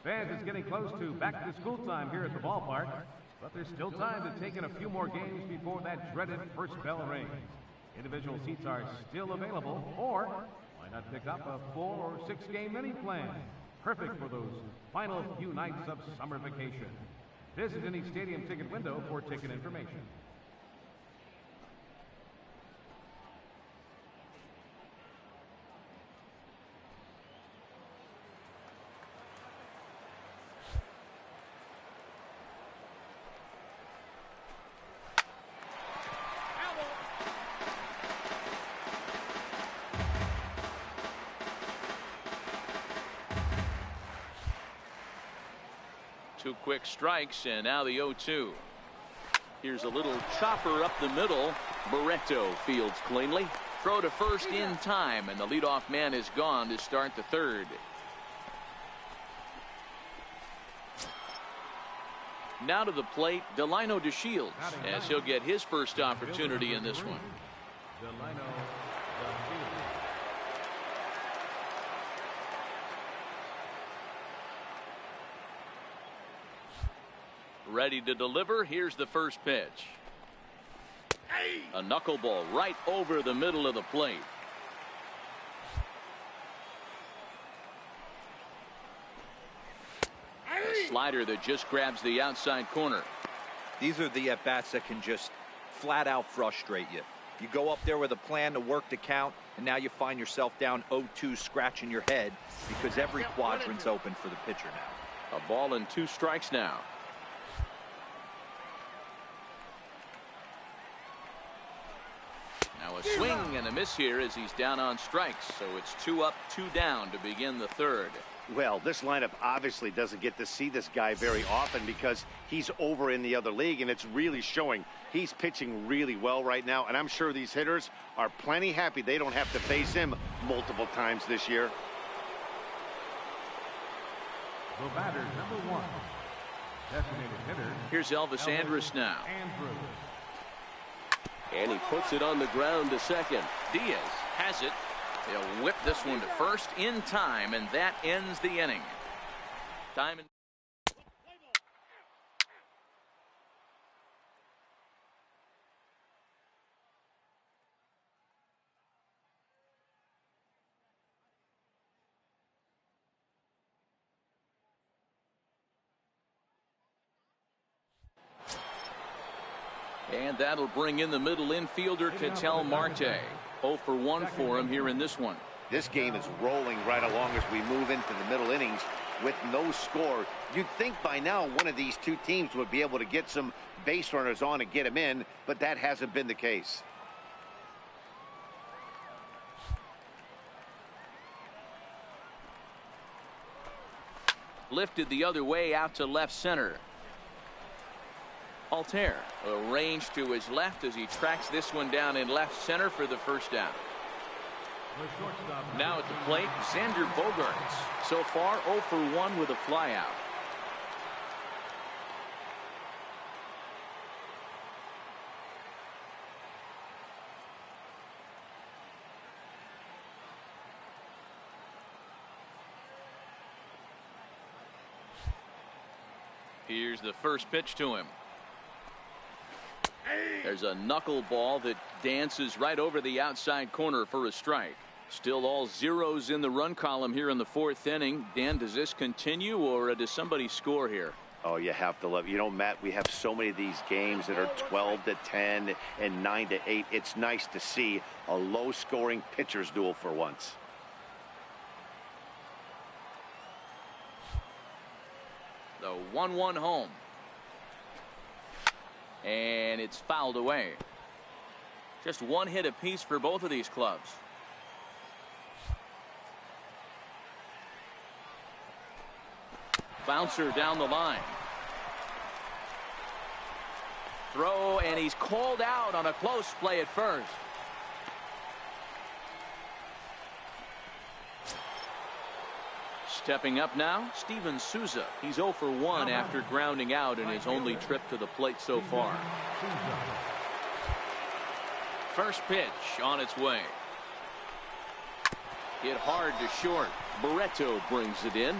Fans, it's getting close to back to school time here at the ballpark, but there's still time to take in a few more games before that dreaded first bell rings. Individual seats are still available, or why not pick up a 4 or 6 game mini plan? Perfect for those final few nights of summer vacation. Visit any stadium ticket window for ticket information. Two quick strikes, and now the 0-2. Here's a little chopper up the middle. Barreto fields cleanly. Throw to first in time, and the leadoff man is gone to start the third. Now to the plate, Delino DeShields, as he'll get his first opportunity in this one. Ready to deliver. Here's the first pitch. A knuckleball right over the middle of the plate. A slider that just grabs the outside corner. These are the at-bats that can just flat out frustrate you. You go up there with a plan to work the count, and now you find yourself down 0-2 scratching your head because every quadrant's open for the pitcher now. A ball and 2 strikes now. Now a swing and a miss here as he's down on strikes. So it's 2 up, 2 down to begin the third. Well, this lineup obviously doesn't get to see this guy very often because he's over in the other league, and it's really showing. He's pitching really well right now, and I'm sure these hitters are plenty happy they don't have to face him multiple times this year. The batter, number 1. Designated hitter. Here's Elvis Andrus now. And he puts it on the ground to second. Diaz has it. He'll whip this one to first in time, and that ends the inning. Time and that'll bring in the middle infielder, Ketel Marte. 0 for 1 for him here in this one. This game is rolling right along as we move into the middle innings with no score. You'd think by now one of these two teams would be able to get some base runners on and get them in, but that hasn't been the case. Lifted the other way out to left center. Altair arranged to his left as he tracks this one down in left center for the first down. Now at the plate, Xander Bogaerts. So far 0 for 1 with a flyout. Here's the first pitch to him. There's a knuckleball that dances right over the outside corner for a strike. Still all zeros in the run column here in the 4th inning. Dan, does this continue, or does somebody score here? Oh, you have to love it. You know, Matt, we have so many of these games that are 12-10 and 9-8. It's nice to see a low-scoring pitcher's duel for once. The 1-1 home. And it's fouled away. Just 1 hit apiece for both of these clubs. Bouncer down the line. Throw, and he's called out on a close play at first. Stepping up now, Steven Souza. He's 0 for 1 after grounding out in his only trip to the plate so far. First pitch on its way. Hit hard to short. Barreto brings it in.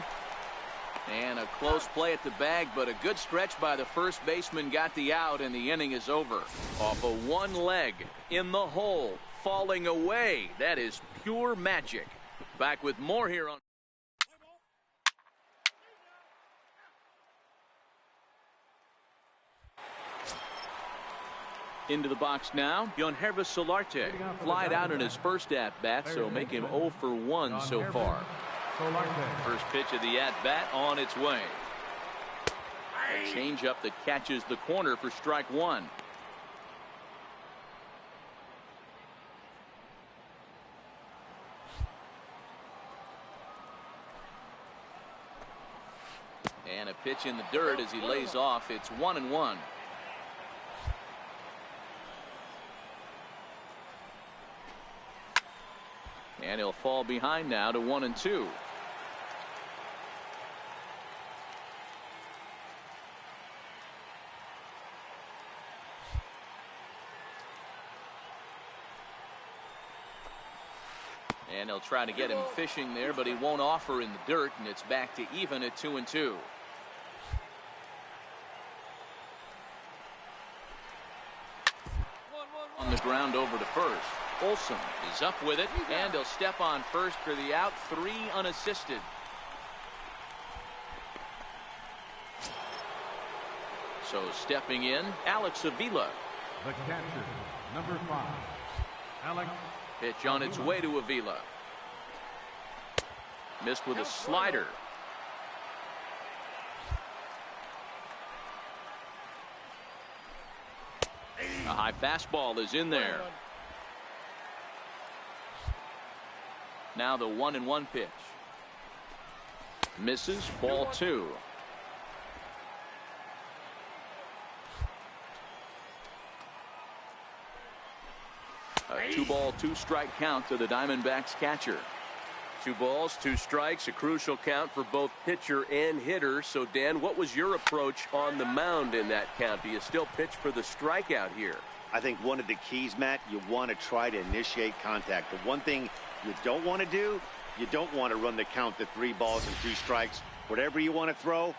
And a close play at the bag, but a good stretch by the first baseman got the out, and the inning is over. Off of one leg, in the hole, falling away. That is pure magic. Back with more here on. Into the box now, Yonhervis Solarte. Flied out in his first at-bat, so make him 0 for 1 so far. First pitch of the at-bat on its way. A changeup that catches the corner for strike one. And a pitch in the dirt as he lays off. It's 1-1. And he'll fall behind now to 1-2. And he'll try to get him fishing there, but he won't offer in the dirt, and it's back to even at 2-2. On the ground over to first. Olsen is up with it, and he'll step on first for the out. 3 unassisted. So stepping in, Alex Avila. The catcher, number 5, Alex. Pitch on its way to Avila. Missed with a slider. A high fastball is in there. Now the 1-1 pitch. Misses, ball 2. A 2-ball, 2-strike count to the Diamondbacks catcher. 2 balls, 2 strikes, a crucial count for both pitcher and hitter. So, Dan, what was your approach on the mound in that count? Do you still pitch for the strikeout here? I think one of the keys, Matt, you want to try to initiate contact. The one thing you don't want to do, you don't want to run the count to 3 balls and 2 strikes. Whatever you want to throw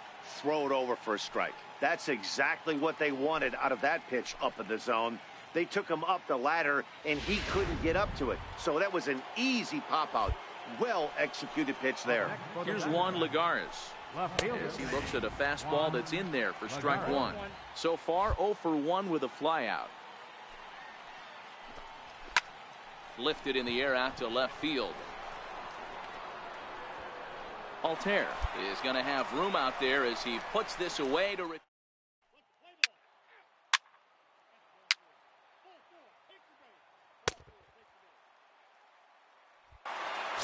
it over for a strike. That's exactly what they wanted out of that pitch up in the zone. They took him up the ladder, and he couldn't get up to it. So that was an easy pop-out. Well-executed pitch there. Here's Juan Lagares as he looks at a fastball that's in there for strike 1. So far, 0 for 1 with a flyout. Lifted in the air out to left field. Altair is going to have room out there as he puts this away to.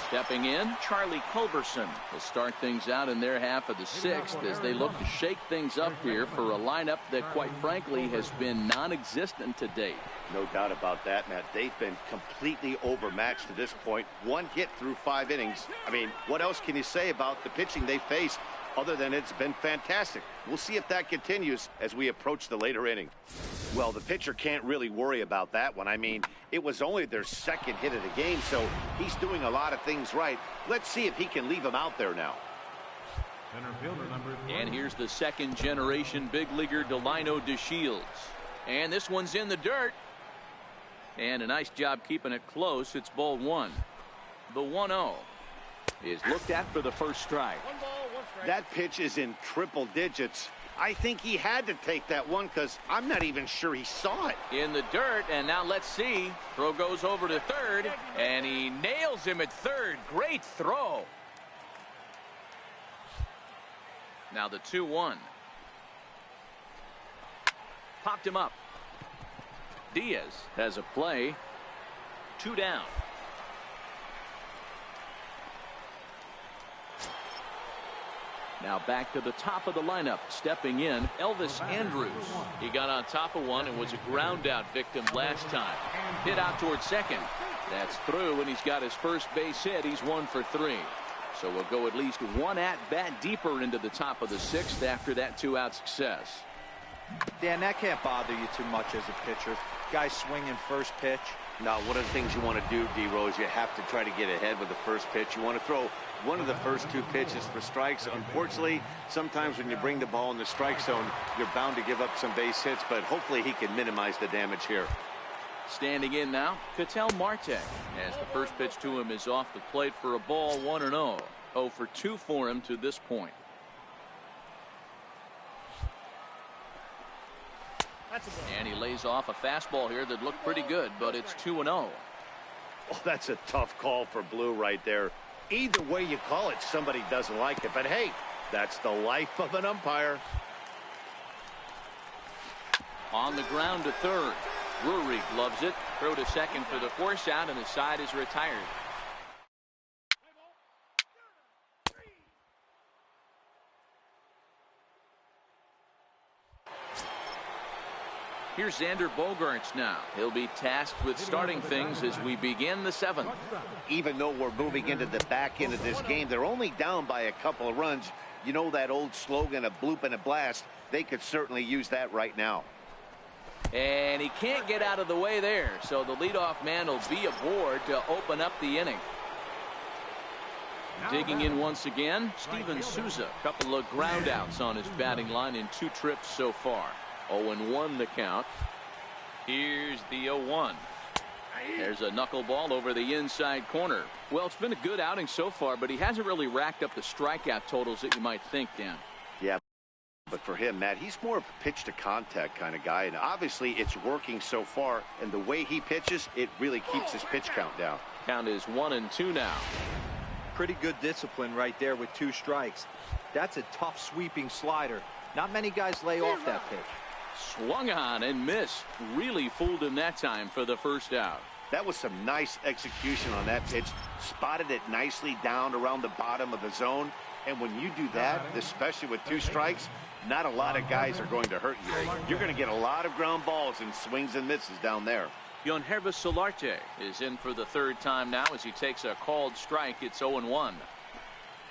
Stepping in, Charlie Culberson will start things out in their half of the 6th as they look to shake things up here for a lineup that, quite frankly, has been non-existent to date. No doubt about that, Matt. They've been completely overmatched to this point. 1 hit through 5 innings. I mean, what else can you say about the pitching they faced other than it's been fantastic? We'll see if that continues as we approach the later inning. Well, the pitcher can't really worry about that one. I mean, it was only their 2nd hit of the game, so he's doing a lot of things right. Let's see if he can leave him out there now. And here's the 2nd-generation big leaguer Delino DeShields. And this one's in the dirt. And a nice job keeping it close. It's ball 1. The 1-0 is looked at for the first strike. 1 ball, 1 strike. That pitch is in triple digits. I think he had to take that one because I'm not even sure he saw it. In the dirt, and now let's see. Throw goes over to third, and he nails him at third. Great throw. Now the 2-1. Popped him up. Diaz has a play. 2 down. Now back to the top of the lineup. Stepping in, Elvis Andrus. He got on top of one and was a ground out victim last time. Hit out towards second. That's through, and he's got his first base hit. He's 1 for 3. So we'll go at least 1 at-bat deeper into the top of the 6th after that 2-out success. Dan, that can't bother you too much as a pitcher. Guy swinging first pitch. Now, one of the things you want to do, D-Rose, you have to try to get ahead with the first pitch. You want to throw one of the first two pitches for strikes. Unfortunately, sometimes when you bring the ball in the strike zone, you're bound to give up some base hits, but hopefully he can minimize the damage here. Standing in now, Ketel Marte, as the first pitch to him is off the plate for a ball, 1-0. 0 for 2 for him to this point. And he lays off a fastball here that looked pretty good, but it's 2-0. Oh, that's a tough call for Blue right there. Either way you call it, somebody doesn't like it. But hey, that's the life of an umpire. On the ground to third. Drury gloves it. Throw to second for the force out, and the side is retired. Here's Xander Bogaerts now. He'll be tasked with starting things as we begin the 7th. Even though we're moving into the back end of this game, they're only down by a couple of runs. You know that old slogan, a bloop and a blast. They could certainly use that right now. And he can't get out of the way there, so the leadoff man will be aboard to open up the inning. Digging in once again, Steven Souza. Couple of ground outs on his batting line in 2 trips so far. 0-1 the count. Here's the 0-1. There's a knuckleball over the inside corner. Well, it's been a good outing so far, but he hasn't really racked up the strikeout totals that you might think, Dan. Yeah, but for him, Matt, he's more of a pitch to contact kind of guy, and obviously it's working so far, and the way he pitches, it really keeps his pitch count down. Count is 1-2 now. Pretty good discipline right there with 2 strikes. That's a tough sweeping slider. Not many guys lay off that pitch. Swung on and missed. Really fooled him that time for the first out. That was some nice execution on that pitch. Spotted it nicely down around the bottom of the zone. And when you do that, especially with 2 strikes, not a lot of guys are going to hurt you. You're going to get a lot of ground balls and swings and misses down there. Yonhervis Solarte is in for the 3rd time now as he takes a called strike. It's 0-1.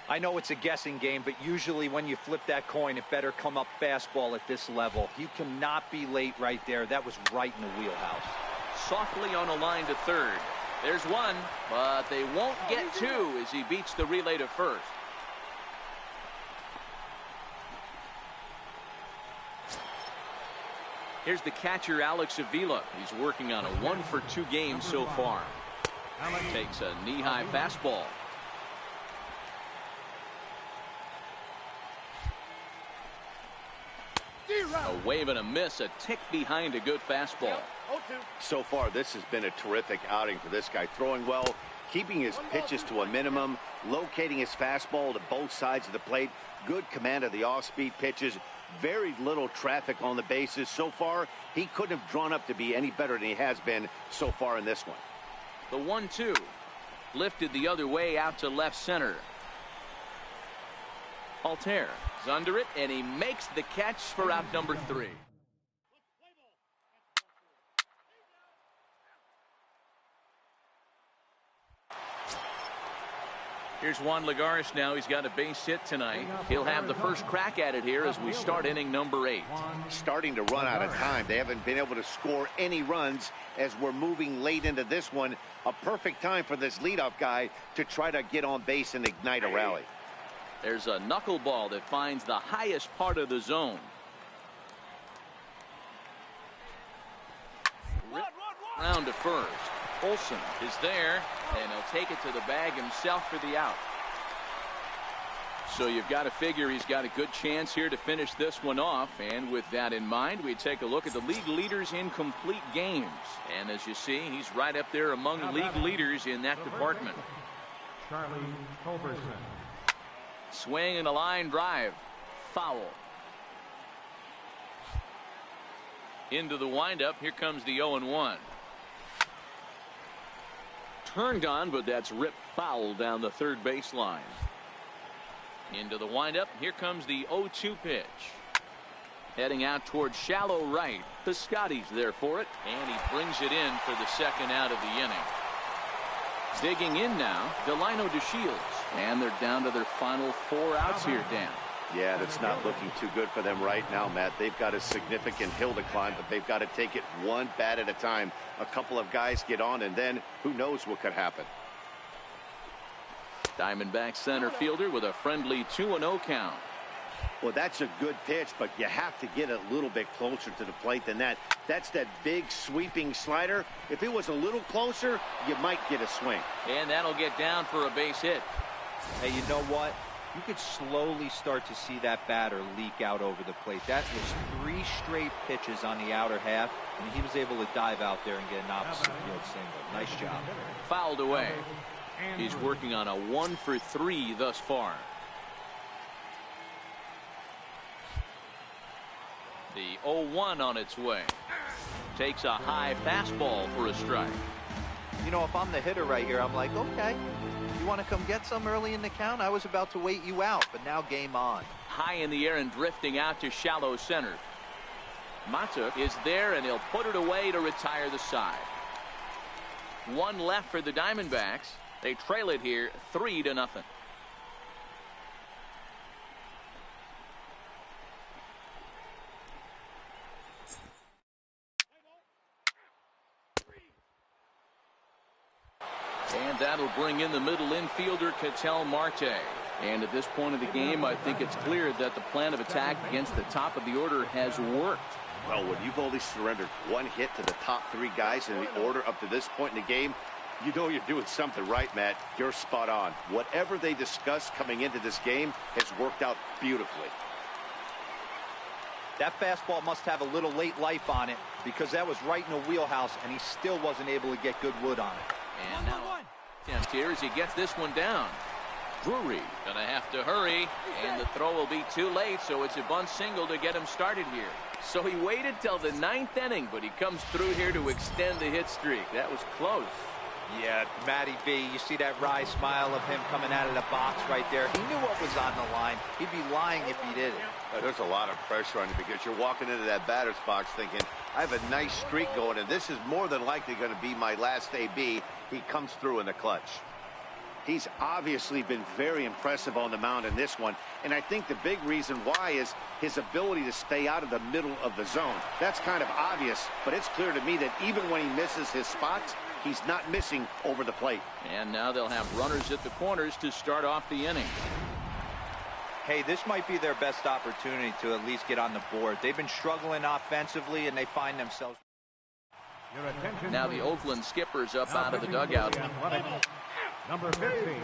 I know it's a guessing game, but usually when you flip that coin, it better come up fastball at this level. You cannot be late right there. That was right in the wheelhouse. Softly on a line to third. There's 1, but they won't get 2 as he beats the relay to first. Here's the catcher, Alex Avila. He's working on a 1 for 2 game so far. Takes a knee-high fastball. A wave and a miss, a tick behind a good fastball. So far, this has been a terrific outing for this guy. Throwing well, keeping his pitches to a minimum, locating his fastball to both sides of the plate, good command of the off-speed pitches, very little traffic on the bases. So far, he couldn't have drawn up to be any better than he has been so far in this one. The 1-2 lifted the other way out to left center. Altair is under it, and he makes the catch for out number 3. Here's Juan Lagares now. He's got a base hit tonight. He'll have the first crack at it here as we start inning number 8. Starting to run out of time. They haven't been able to score any runs as we're moving late into this one. A perfect time for this leadoff guy to try to get on base and ignite a rally. There's a knuckleball that finds the highest part of the zone. Round to first. Olsen is there, and he'll take it to the bag himself for the out. So you've got to figure he's got a good chance here to finish this one off. And with that in mind, we take a look at the league leaders in complete games. And as you see, he's right up there among league leaders in that department. Charlie Culberson. Swing and a line drive. Foul. Into the windup. Here comes the 0-1. Turned on, but that's ripped foul down the third baseline. Into the windup. Here comes the 0-2 pitch. Heading out towards shallow right. Piscotty's there for it, and he brings it in for the second out of the inning. Digging in now, Delino DeShields. And they're down to their final 4 outs here, Dan. Yeah, that's not looking too good for them right now, Matt. They've got a significant hill to climb, but they've got to take it one bat at a time. A couple of guys get on, and then who knows what could happen. Diamondback center fielder with a friendly 2-0 count. Well, that's a good pitch, but you have to get a little bit closer to the plate than that. That's that big sweeping slider. If it was a little closer, you might get a swing. And that'll get down for a base hit. Hey, you know what? You could slowly start to see that batter leak out over the plate. That was 3 straight pitches on the outer half, and he was able to dive out there and get an opposite field single. Nice job. Fouled away. He's working on a 1 for 3 thus far. The 0-1 on its way. Takes a high fastball for a strike. You know, if I'm the hitter right here, I'm like, okay, you want to come get some early in the count? I was about to wait you out, but now game on. High in the air and drifting out to shallow center. Mata is there, and he'll put it away to retire the side. 1 left for the Diamondbacks. They trail it here 3-0. And that'll bring in the middle infielder, Ketel Marte. And at this point of the game, I think it's clear that the plan of attack against the top of the order has worked. Well, when you've only surrendered 1 hit to the top 3 guys in the order up to this point in the game, you know you're doing something right, Matt. You're spot on. Whatever they discussed coming into this game has worked out beautifully. That fastball must have a little late life on it, because that was right in the wheelhouse, and he still wasn't able to get good wood on it. And now attempt here as he gets this one down. Drury gonna have to hurry, and the throw will be too late, so it's a bunt single to get him started here. So he waited till the 9th inning, but he comes through here to extend the hit streak. That was close. Yeah, Matty B, you see that wry smile of him coming out of the box right there. He knew what was on the line. He'd be lying if he didn't. There's a lot of pressure on you because you're walking into that batter's box thinking, I have a nice streak going, and this is more than likely going to be my last AB. He comes through in the clutch. He's obviously been very impressive on the mound in this one, and I think the big reason why is his ability to stay out of the middle of the zone. That's kind of obvious, but it's clear to me that even when he misses his spots, he's not missing over the plate. And now they'll have runners at the corners to start off the inning. Hey, this might be their best opportunity to at least get on the board. They've been struggling offensively, and they find themselves. Now the Oakland skipper's up out of the dugout. Number 15.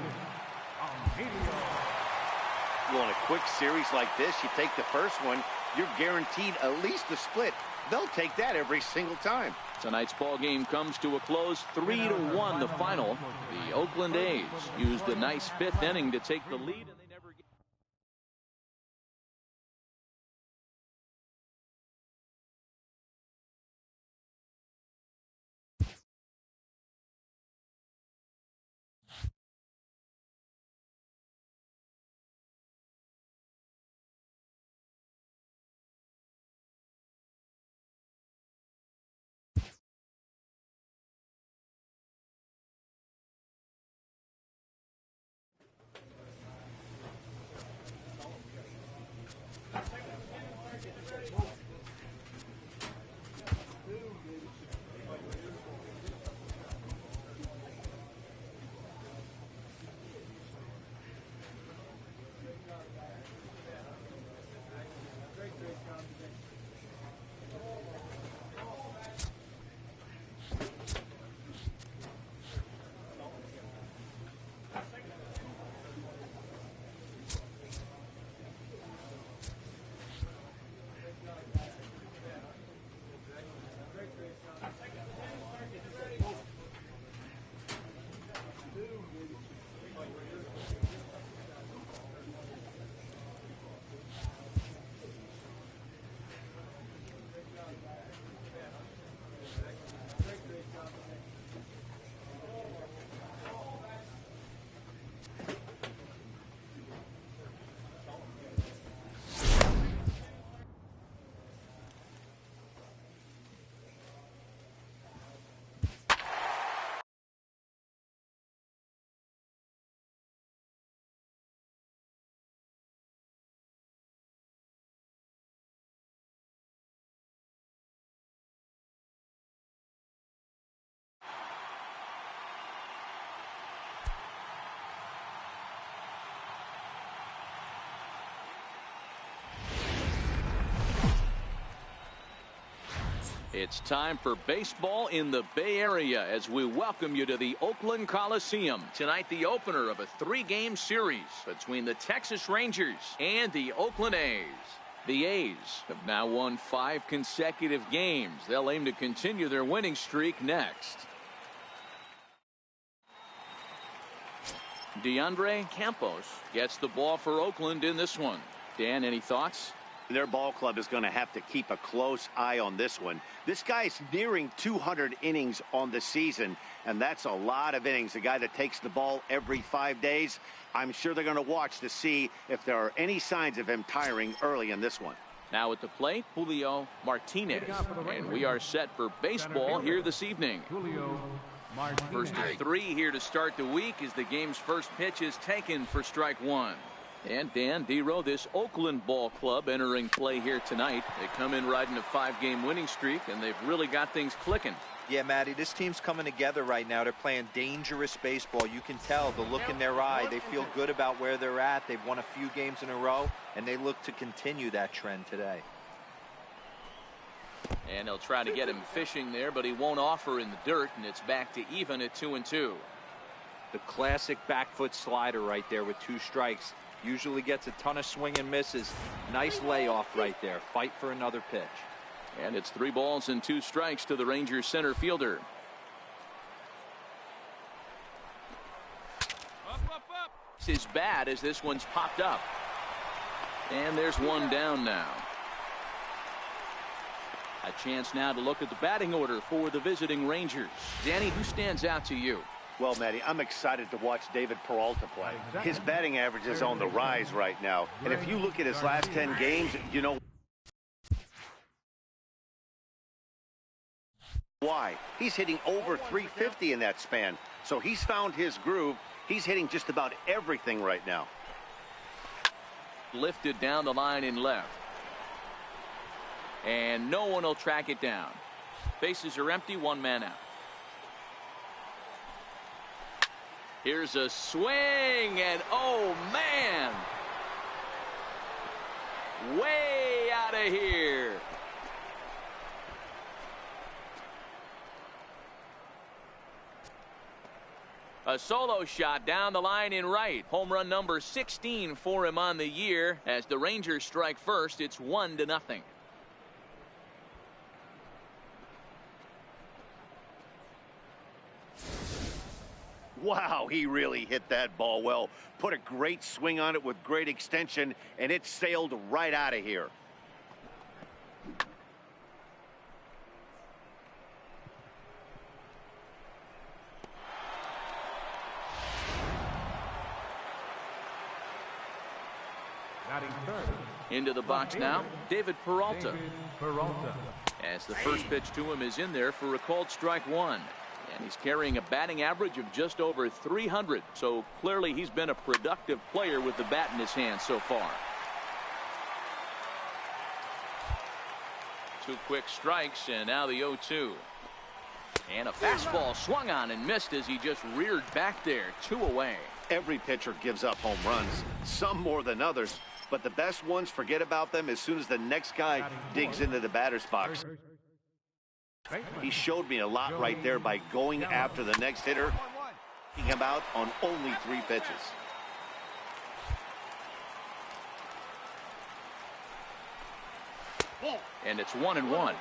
Well, in a quick series like this, you take the first one, you're guaranteed at least a split. They'll take that every single time. Tonight's ball game comes to a close, 3-1 the final. The Oakland A's used a nice 5th inning to take the lead, and they never get. It's time for baseball in the Bay Area as we welcome you to the Oakland Coliseum. Tonight, the opener of a 3-game series between the Texas Rangers and the Oakland A's. The A's have now won 5 consecutive games. They'll aim to continue their winning streak next. DeAndre Campos gets the ball for Oakland in this one. Dan, any thoughts? Their ball club is going to have to keep a close eye on this one. This guy is nearing 200 innings on the season, and that's a lot of innings. A guy that takes the ball every 5 days. I'm sure they're going to watch to see if there are any signs of him tiring early in this one. Now at the plate, Julio Martinez. And we are set for baseball here this evening. First of 3 here to start the week as the game's first pitch is taken for strike 1. And Dan Dero, this Oakland ball club entering play here tonight. They come in riding a 5-game winning streak, and they've really got things clicking. Yeah, Matty, this team's coming together right now. They're playing dangerous baseball. You can tell the look in their eye. They feel good about where they're at. They've won a few games in a row, and they look to continue that trend today. And they'll try to get him fishing there, but he won't offer in the dirt, and it's back to even at 2-2. The classic back foot slider right there with 2 strikes. Usually gets a ton of swing and misses. Nice layoff right there. Fight for another pitch. And it's 3 balls and 2 strikes to the Rangers center fielder. It's his bat as this one's popped up. And there's one down now. A chance now to look at the batting order for the visiting Rangers. Danny, who stands out to you? Well, Matty, I'm excited to watch David Peralta play. His batting average is on the rise right now. And if you look at his last 10 games, you know why. He's hitting over 350 in that span. So he's found his groove. He's hitting just about everything right now. Lifted down the line in left. And no one will track it down. Bases are empty, 1 man out. Here's a swing, and oh man, way out of here. A solo shot down the line in right. Home run number 16 for him on the year. As the Rangers strike first, it's 1-0. Wow, he really hit that ball well. Put a great swing on it with great extension, and it sailed right out of here. Into the box now, David Peralta. As the first pitch to him is in there for a called strike 1. And he's carrying a batting average of just over 300. So clearly he's been a productive player with the bat in his hand so far. 2 quick strikes, and now the 0-2. And a fastball swung on and missed as he just reared back there. 2 away. Every pitcher gives up home runs, some more than others. But the best ones, forget about them as soon as the next guy digs into the batter's box. He showed me a lot right there by going after the next hitter, taking him out on only 3 pitches. And it's 1-1.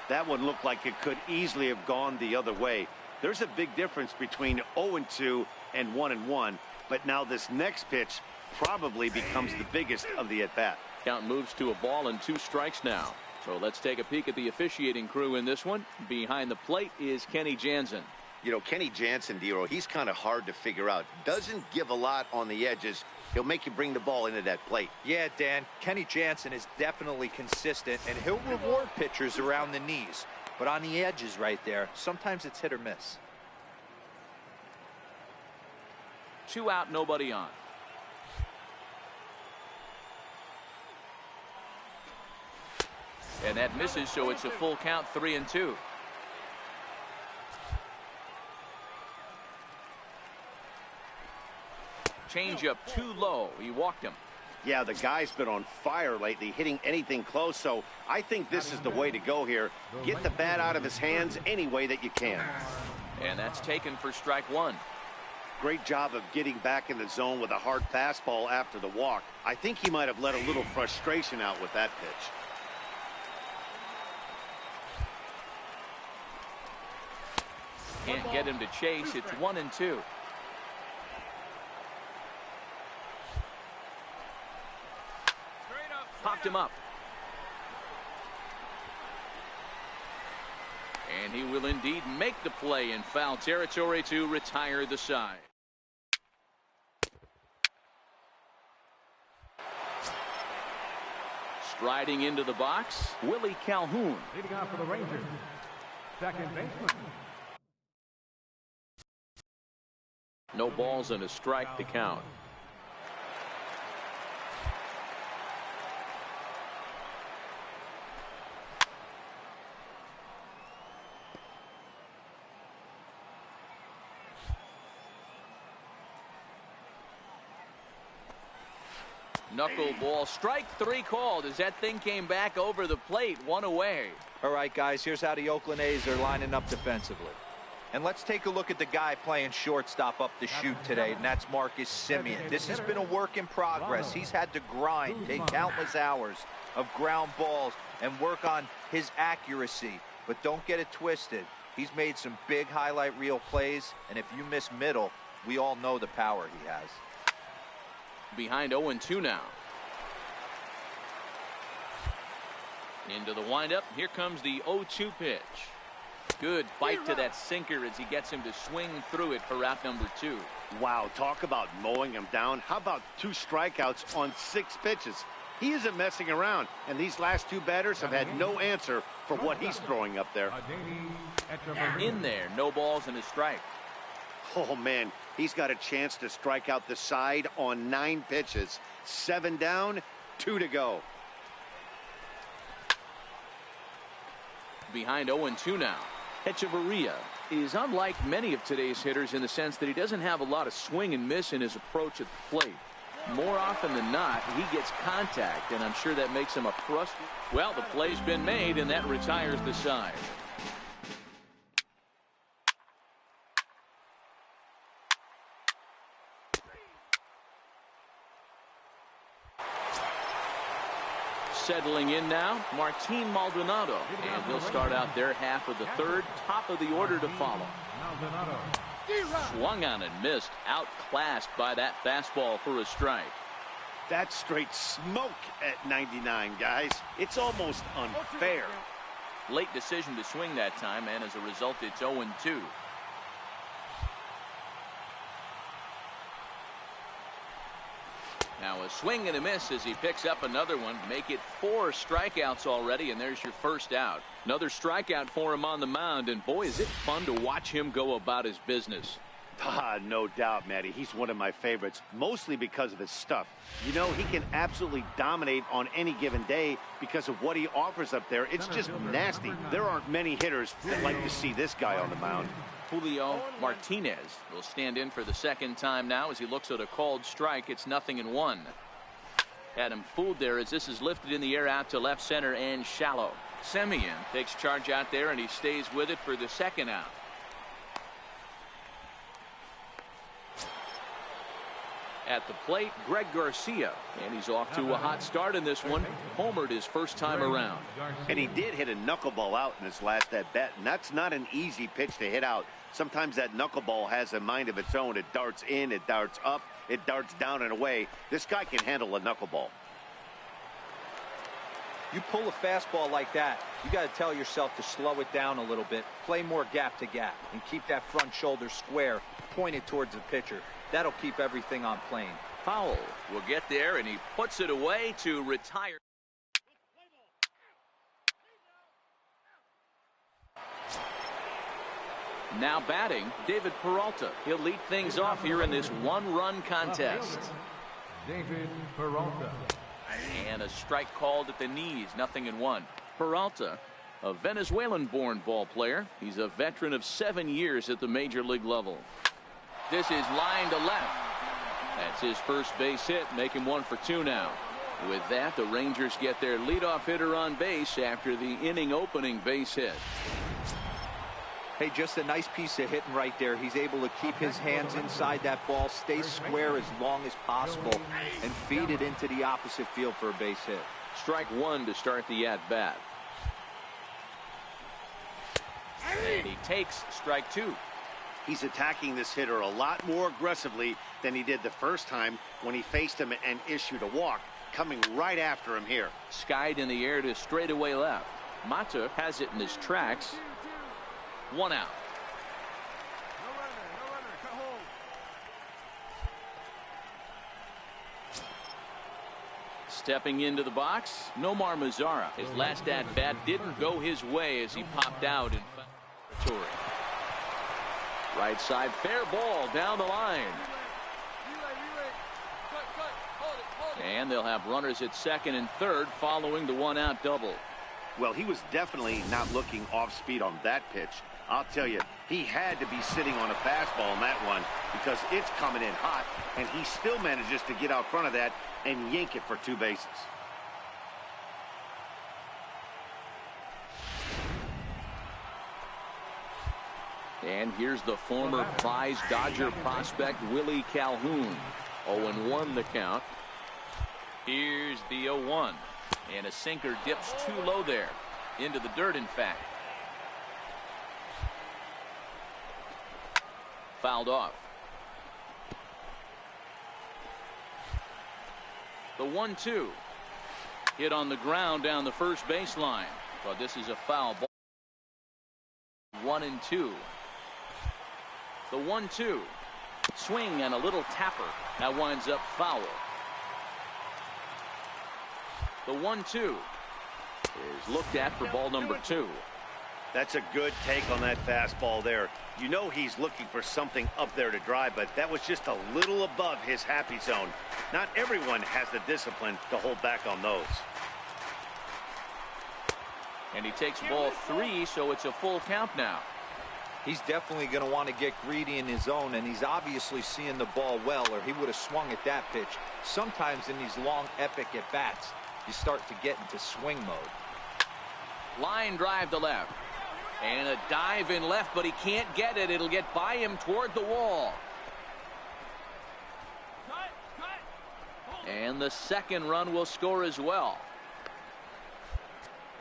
That one looked like it could easily have gone the other way. There's a big difference between 0-2 and 1-1. But now this next pitch probably becomes the biggest of the at-bat. Count moves to a ball and 2 strikes now. So let's take a peek at the officiating crew in this one. Behind the plate is Kenny Jansen. You know, Kenny Jansen, Dero, he's kind of hard to figure out. Doesn't give a lot on the edges. He'll make you bring the ball into that plate. Yeah, Dan, Kenny Jansen is definitely consistent, and he'll reward pitchers around the knees. But on the edges right there, sometimes it's hit or miss. 2 out, nobody on. And that misses, so it's a full count, 3-2. Change up too low. He walked him. Yeah, the guy's been on fire lately, hitting anything close, so I think this is the way to go here. Get the bat out of his hands any way that you can. And that's taken for strike one. Great job of getting back in the zone with a hard fastball after the walk. I think he might have let a little frustration out with that pitch. Can't get him to chase. It's 1-2. Popped him up. And he will indeed make the play in foul territory to retire the side. Striding into the box, Willie Calhoun. Leading off for the Rangers, second baseman. No balls and a strike to count. Knuckleball, strike three called as that thing came back over the plate, one away. All right, guys, here's how the Oakland A's are lining up defensively. And let's take a look at the guy playing shortstop up the chute today, and that's Marcus Semien. This has been a work in progress. He's had to grind, take countless hours of ground balls, and work on his accuracy. But don't get it twisted. He's made some big highlight reel plays, and if you miss middle, we all know the power he has. Behind 0-2 now. Into the windup. Here comes the 0-2 pitch. Good bite to that sinker as he gets him to swing through it for out number 2. Wow, talk about mowing him down. How about 2 strikeouts on 6 pitches? He isn't messing around, and these last 2 batters have had no answer for what he's throwing up there. In there, no balls and a strike. Oh, man, he's got a chance to strike out the side on 9 pitches. 7 down, 2 to go. Behind 0-2 now. Echeverria is unlike many of today's hitters in the sense that he doesn't have a lot of swing and miss in his approach at the plate. More often than not, he gets contact, and I'm sure that makes him a thrust. Well, the play's been made, and that retires the side. Settling in now, Martin Maldonado, and he'll start out their half of the third, top of the order to follow. Swung on and missed, outclassed by that fastball for a strike. That's straight smoke at 99, guys. It's almost unfair. Late decision to swing that time, and as a result, it's 0-2. Now a swing and a miss as he picks up another one. Make it 4 strikeouts already, and there's your first out. Another strikeout for him on the mound, and boy, is it fun to watch him go about his business. No doubt, Matty. He's one of my favorites, mostly because of his stuff. You know, he can absolutely dominate on any given day because of what he offers up there. It's just nasty. There aren't many hitters that like to see this guy on the mound. Julio Martinez will stand in for the second time now as he looks at a called strike. It's 0-1. Had him fooled there as this is lifted in the air out to left center and shallow. Semien takes charge out there, and he stays with it for the second out. At the plate, Greg Garcia, and he's off to a hot start in this one. Homered his first time around. And he did hit a knuckleball out in his last at bat, and that's not an easy pitch to hit out. Sometimes that knuckleball has a mind of its own. It darts in, it darts up, it darts down and away. This guy can handle a knuckleball. You pull a fastball like that, you got to tell yourself to slow it down a little bit, play more gap to gap, and keep that front shoulder square, pointed towards the pitcher. That'll keep everything on plane. Powell will get there, and he puts it away to retire. Now batting, David Peralta. He'll lead things off here in this one-run contest. David Peralta. And a strike called at the knees, 0-1. Peralta, a Venezuelan-born ball player. He's a veteran of 7 years at the major league level. This is line to left. That's his first base hit, make him 1 for 2 now. With that, the Rangers get their leadoff hitter on base after the inning opening base hit. Hey, just a nice piece of hitting right there. He's able to keep his hands inside that ball, stay square as long as possible, and feed it into the opposite field for a base hit. Strike 1 to start the at-bat. And he takes strike 2. He's attacking this hitter a lot more aggressively than he did the first time when he faced him and issued a walk, coming right after him here. Skied in the air to straightaway left. Mata has it in his tracks. 1 out. Stepping into the box, Nomar Mazara. His last at-bat didn't go his way as he popped out in foul territory. Right side, fair ball down the line. And they'll have runners at second and third following the 1-out double. Well, he was definitely not looking off speed on that pitch. I'll tell you, he had to be sitting on a fastball on that one because it's coming in hot, and he still manages to get out front of that and yank it for 2 bases. And here's the former prize Dodger prospect Willie Calhoun. 0-1 the count. Here's the 0-1. And a sinker dips too low there. Into the dirt, in fact. Fouled off. The 1-2. Hit on the ground down the first baseline. But this is a foul ball. 1-2. The 1-2. Swing and a little tapper. That winds up foul. The 1-2 is looked at for ball number 2. That's a good take on that fastball there. You know he's looking for something up there to drive, but that was just a little above his happy zone. Not everyone has the discipline to hold back on those. And he takes ball 3, so it's a full count now. He's definitely going to want to get greedy in his zone, and he's obviously seeing the ball well, or he would have swung at that pitch. Sometimes in these long, epic at-bats, you start to get into swing mode. Line drive to left. And a dive in left, but he can't get it. It'll get by him toward the wall. And the second run will score as well.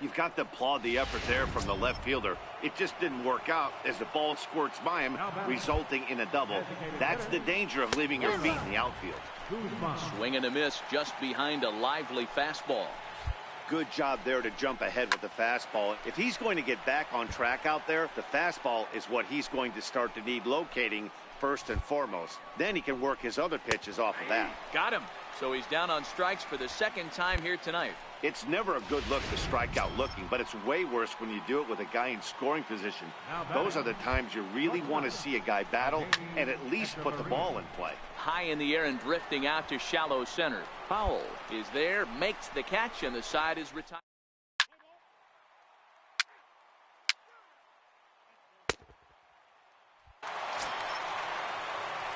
You've got to applaud the effort there from the left fielder. It just didn't work out as the ball squirts by him, resulting in a double. That's the danger of leaving your feet in the outfield. Swing and a miss just behind a lively fastball. Good job there to jump ahead with the fastball. If he's going to get back on track out there, the fastball is what he's going to start to need locating first and foremost. Then he can work his other pitches off of that. Got him. So he's down on strikes for the second time here tonight. It's never a good look to strike out looking, but it's way worse when you do it with a guy in scoring position. Those are the times you really want to see a guy battle and at least put the ball in play. High in the air and drifting out to shallow center. Powell is there, makes the catch, and the side is retired.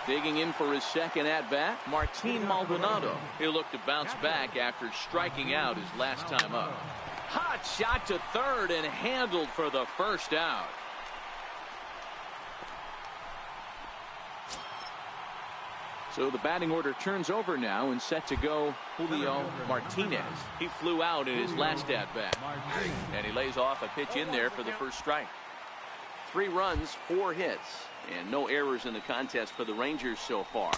Digging in for his second at-bat, Martin Maldonado. He'll look to bounce back after striking out his last time up. Hot shot to third and handled for the first out. So the batting order turns over now and set to go Julio Martinez. He flew out in his last at-bat. And he lays off a pitch in there for the first strike. 3 runs, 4 hits, and no errors in the contest for the Rangers so far.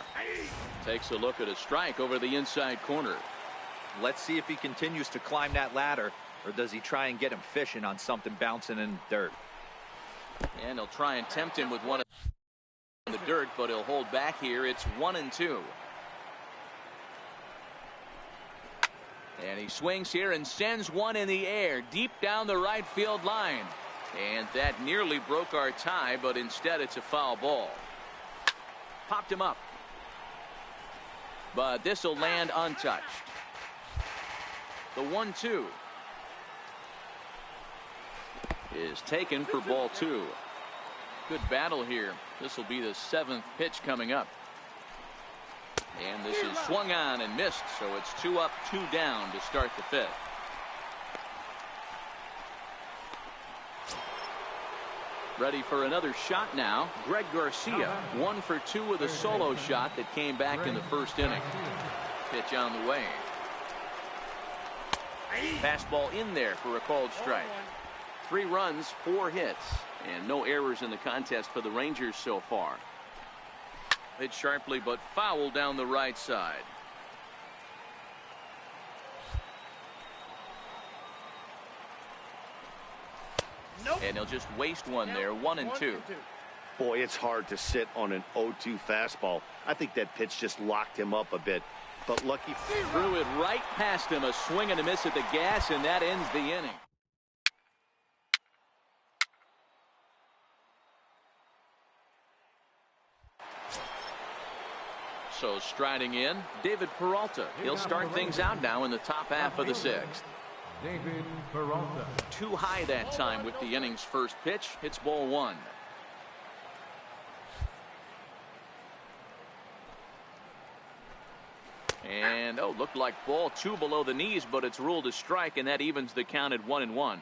Takes a look at a strike over the inside corner. Let's see if he continues to climb that ladder, or does he try and get him fishing on something bouncing in the dirt. And he'll try and tempt him with one in the dirt, but he'll hold back here. It's 1-2. And he swings here and sends one in the air deep down the right field line. And that nearly broke our tie, but instead it's a foul ball. Popped him up. But this will land untouched. The 1-2 is taken for ball 2. Good battle here. This will be the 7th pitch coming up. And this is swung on and missed, so it's 2 up, 2 down to start the 5th. Ready for another shot now. Greg Garcia, 1 for 2 with a solo shot that came back in the 1st inning. Pitch on the way. Fastball in there for a called strike. 3 runs, 4 hits, and no errors in the contest for the Rangers so far. Hit sharply but foul down the right side. And he'll just waste one there. 1-2. Boy, it's hard to sit on an 0-2 fastball. I think that pitch just locked him up a bit. But lucky threw it right past him. A swing and a miss at the gas, and that ends the inning. So striding in, David Peralta. He'll start things out now in the top half of the 6th. David Peralta. Too high that time with the inning's first pitch. It's ball 1. And looked like ball 2 below the knees, but it's ruled a strike, and that evens the count at 1-1.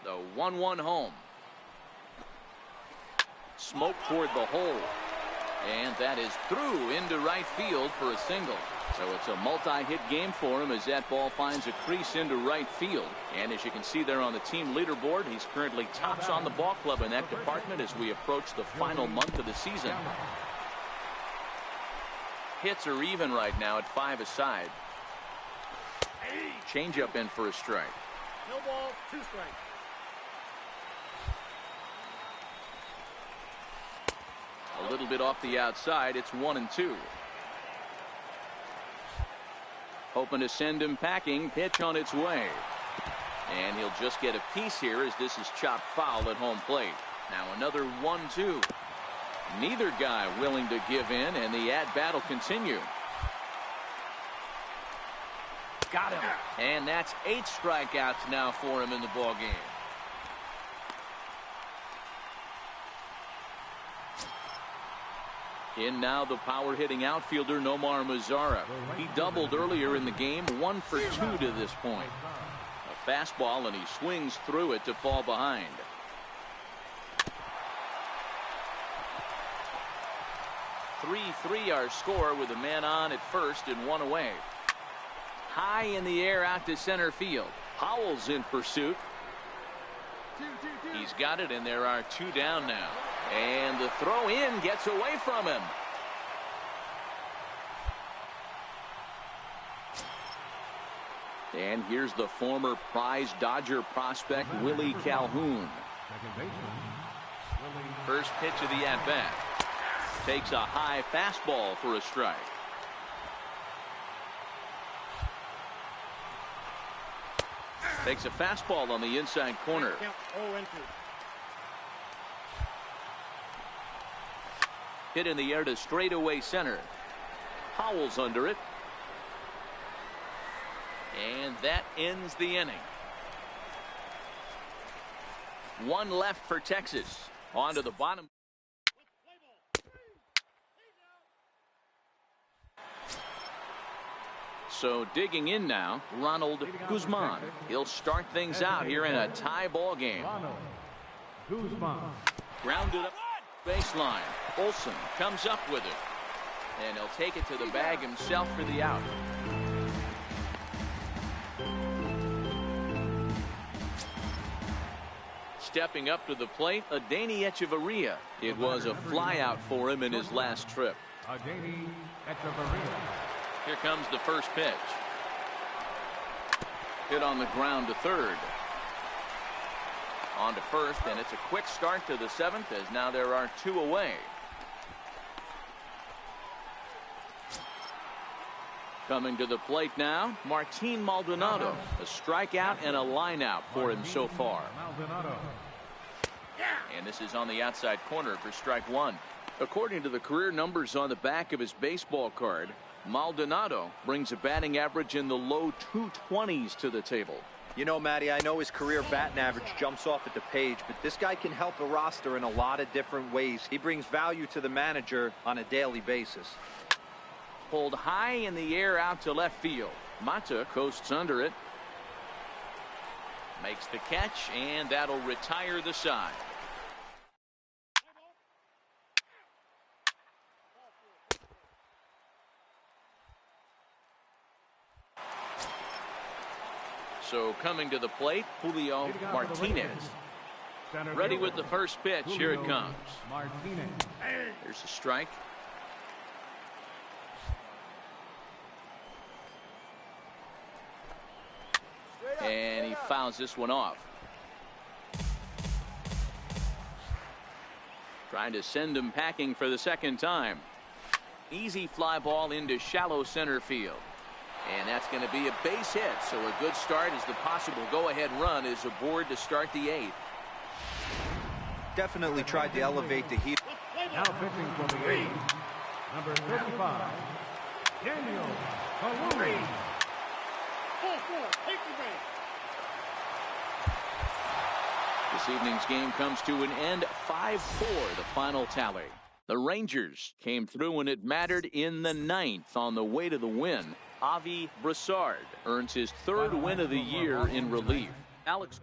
The 1-1 home. Smoke toward the hole. And that is through into right field for a single. So it's a multi-hit game for him as that ball finds a crease into right field. And as you can see there on the team leaderboard, he's currently tops on the ball club in that department as we approach the final month of the season. Hits are even right now at 5 aside. Changeup in for a strike. No ball, 2 strikes. A little bit off the outside. It's 1-2. Hoping to send him packing. Pitch on its way. And he'll just get a piece here as this is chopped foul at home plate. Now another 1-2. Neither guy willing to give in, and the at-bat will continue. Got him. And that's 8 strikeouts now for him in the ball game. In now the power-hitting outfielder Nomar Mazara. He doubled earlier in the game, 1 for 2 to this point. A fastball, and he swings through it to fall behind. Three our score with a man on at first and 1 away. High in the air out to center field. Howell's in pursuit. He's got it, and there are 2 down now. And the throw in gets away from him. And here's the former prize Dodger prospect Willie Calhoun. First pitch of the at-bat. Takes a high fastball for a strike. Takes a fastball on the inside corner. Hit in the air to straightaway center. Howell's under it. And that ends the inning. 1 left for Texas. On to the bottom. So digging in now, Ronald Guzman. He'll start things out here in a tie ball game. Grounded up baseline. Olsen comes up with it. And he'll take it to the bag himself for the out. Stepping up to the plate, Adeiny Echeverria. It was a flyout for him in his last trip. Adeiny Echeverria. Here comes the first pitch. Hit on the ground to third. On to first, and it's a quick start to the 7th as now there are 2 away. Coming to the plate now, Martin Maldonado. A strikeout and a lineout for him so far. And this is on the outside corner for strike 1. According to the career numbers on the back of his baseball card, Maldonado brings a batting average in the low 220s to the table. You know, Matty, I know his career batting average jumps off at the page, but this guy can help a roster in a lot of different ways. He brings value to the manager on a daily basis. Pulled high in the air out to left field. Mata coasts under it. Makes the catch, and that'll retire the side. So coming to the plate, Julio Martinez. Ready with the first pitch. Here it comes. There's a strike. And he fouls this one off. Trying to send him packing for the second time. Easy fly ball into shallow center field. And that's going to be a base hit. So a good start as the possible go-ahead run is aboard to start the 8th. Definitely tried to elevate the heat. Now pitching from the 8th, number 35, Daniel Kaluri. This evening's game comes to an end, 5-4, the final tally. The Rangers came through when it mattered in the 9th on the way to the win. Avi Broussard earns his 3rd win of the year in relief. Alex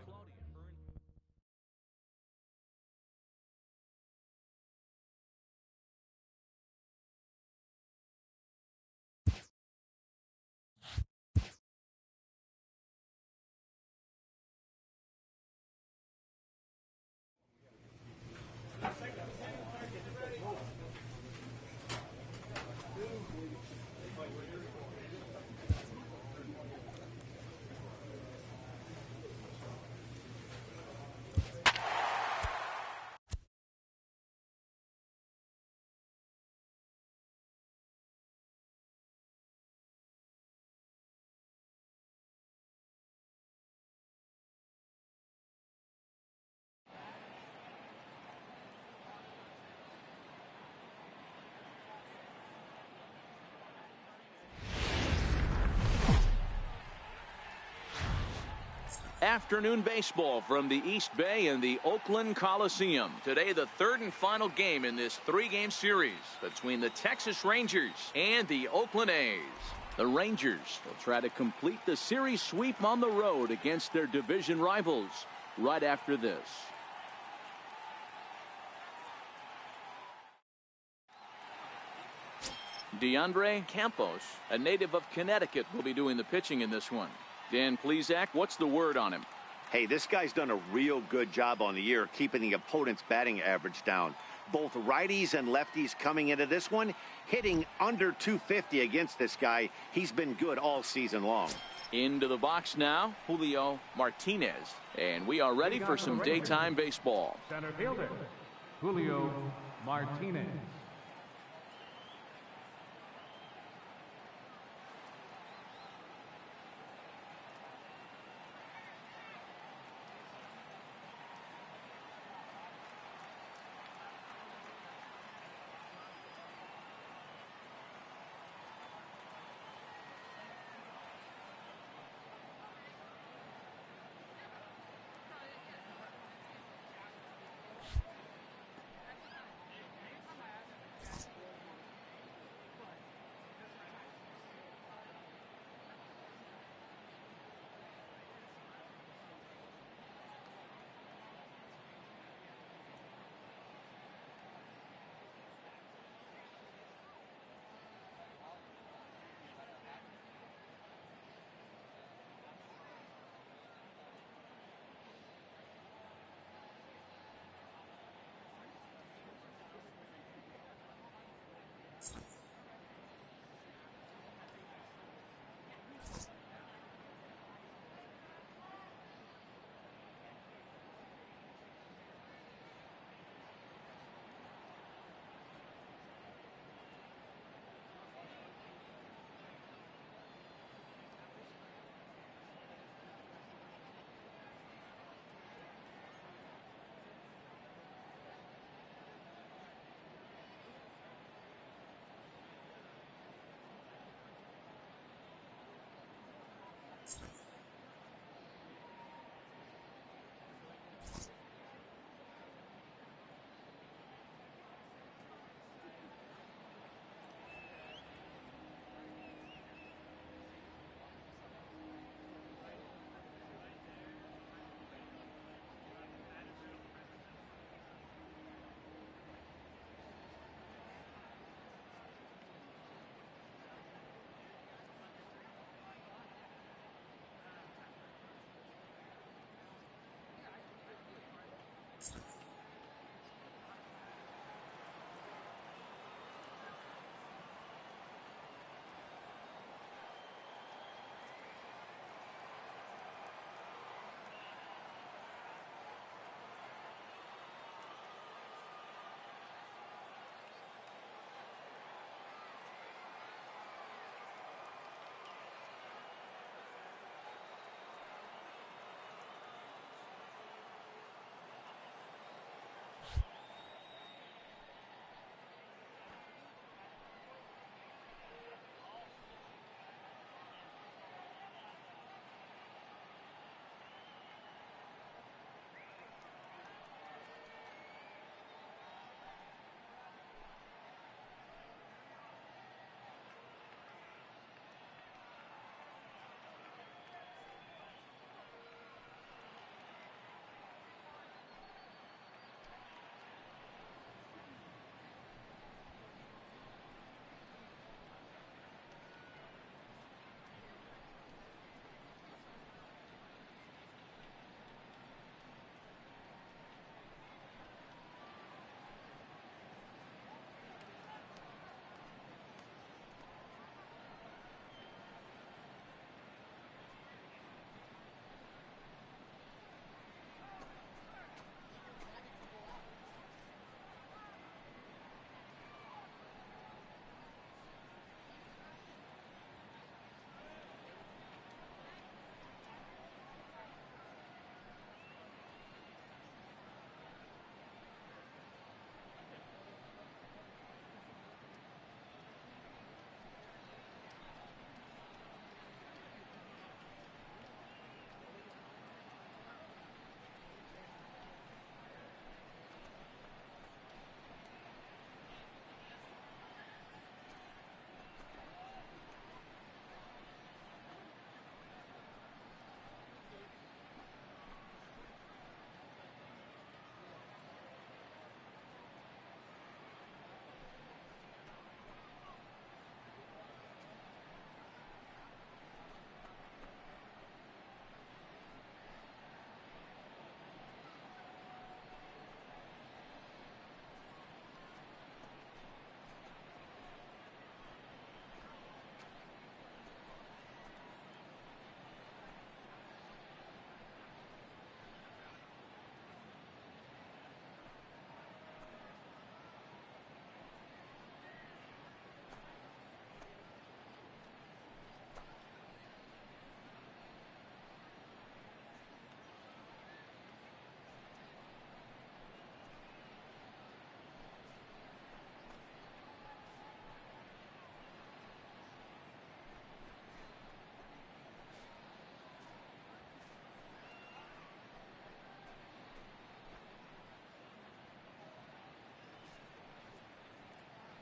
Afternoon baseball from the East Bay and the Oakland Coliseum. Today, the 3rd and final game in this 3-game series between the Texas Rangers and the Oakland A's. The Rangers will try to complete the series sweep on the road against their division rivals right after this. DeAndre Campos, a native of Connecticut, will be doing the pitching in this one. Dan Plesac, what's the word on him? Hey, this guy's done a real good job on the year keeping the opponent's batting average down. Both righties and lefties coming into this one, hitting under 250 against this guy. He's been good all season long. Into the box now, Julio Martinez. And we are ready for some daytime baseball. Center fielder, Julio Martinez.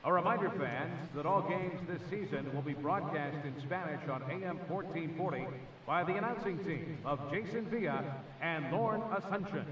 A reminder, fans, that all games this season will be broadcast in Spanish on AM 1440 by the announcing team of Jason Villa and Lorne Asuncion.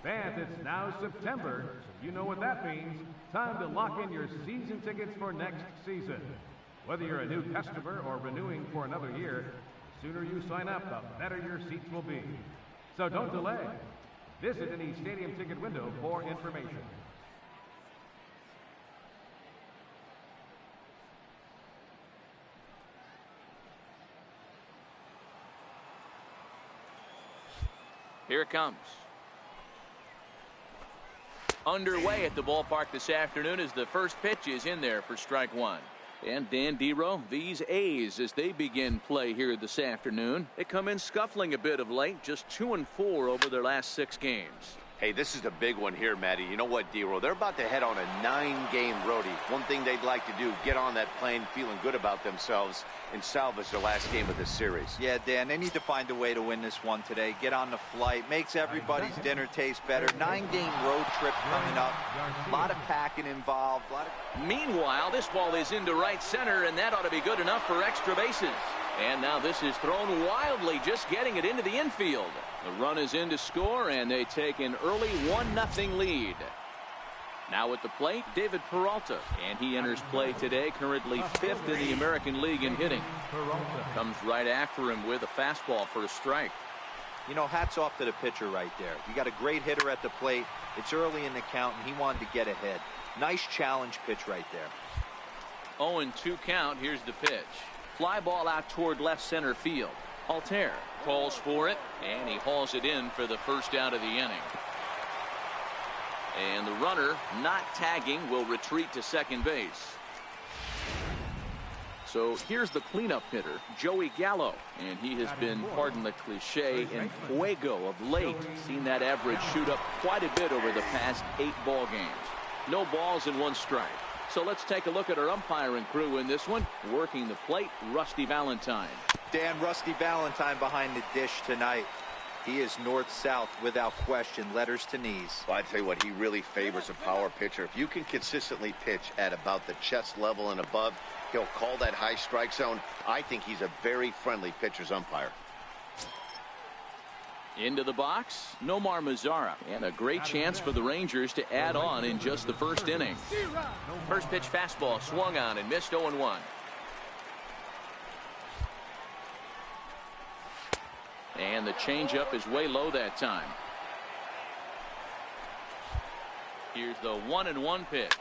Fans, it's now September, so you know what that means. Time to lock in your season tickets for next season. Whether you're a new customer or renewing for another year, the sooner you sign up, the better your seats will be. So don't delay. Visit any stadium ticket window for information. Here it comes. Underway at the ballpark this afternoon as the first pitch is in there for strike one. And Dan Dero, these A's, as they begin play here this afternoon, they come in scuffling a bit of late, just 2-4 over their last 6 games. Hey, this is a big one here, Matty. You know what, Dero? They're about to head on a 9-game roadie. One thing they'd like to do, get on that plane feeling good about themselves and salvage their last game of this series. Yeah, Dan, they need to find a way to win this one today. Get on the flight. Makes everybody's dinner taste better. 9-game road trip coming up. A lot of packing involved. Meanwhile, this ball is into right center, and that ought to be good enough for extra bases. And now this is thrown wildly, just getting it into the infield. The run is in to score, and they take an early 1-0 lead. Now at the plate, David Peralta, and he enters play today, currently 5th in the American League in hitting. Comes right after him with a fastball for a strike. You know, hats off to the pitcher right there. You got a great hitter at the plate. It's early in the count, and he wanted to get ahead. Nice challenge pitch right there. 0-2 count. Here's the pitch. Fly ball out toward left center field. Altair calls for it, and he hauls it in for the first out of the inning. And the runner, not tagging, will retreat to second base. So here's the cleanup hitter, Joey Gallo, and he has been, pardon the cliche, in fuego of late. Seen that average shoot up quite a bit over the past 8 ball games. No balls and 1 strike. So let's take a look at our umpiring crew in this one. Working the plate, Rusty Valentine. Dan, Rusty Valentine behind the dish tonight. He is north-south without question, letters to knees. Well, I tell you what, he really favors a power pitcher. If you can consistently pitch at about the chest level and above, he'll call that high strike zone. I think he's a very friendly pitcher's umpire. Into the box, Nomar Mazara, and a great chance for the Rangers to add on in just the first inning. First pitch fastball swung on and missed 0-1. And the changeup is way low that time. Here's the 1-1 pitch.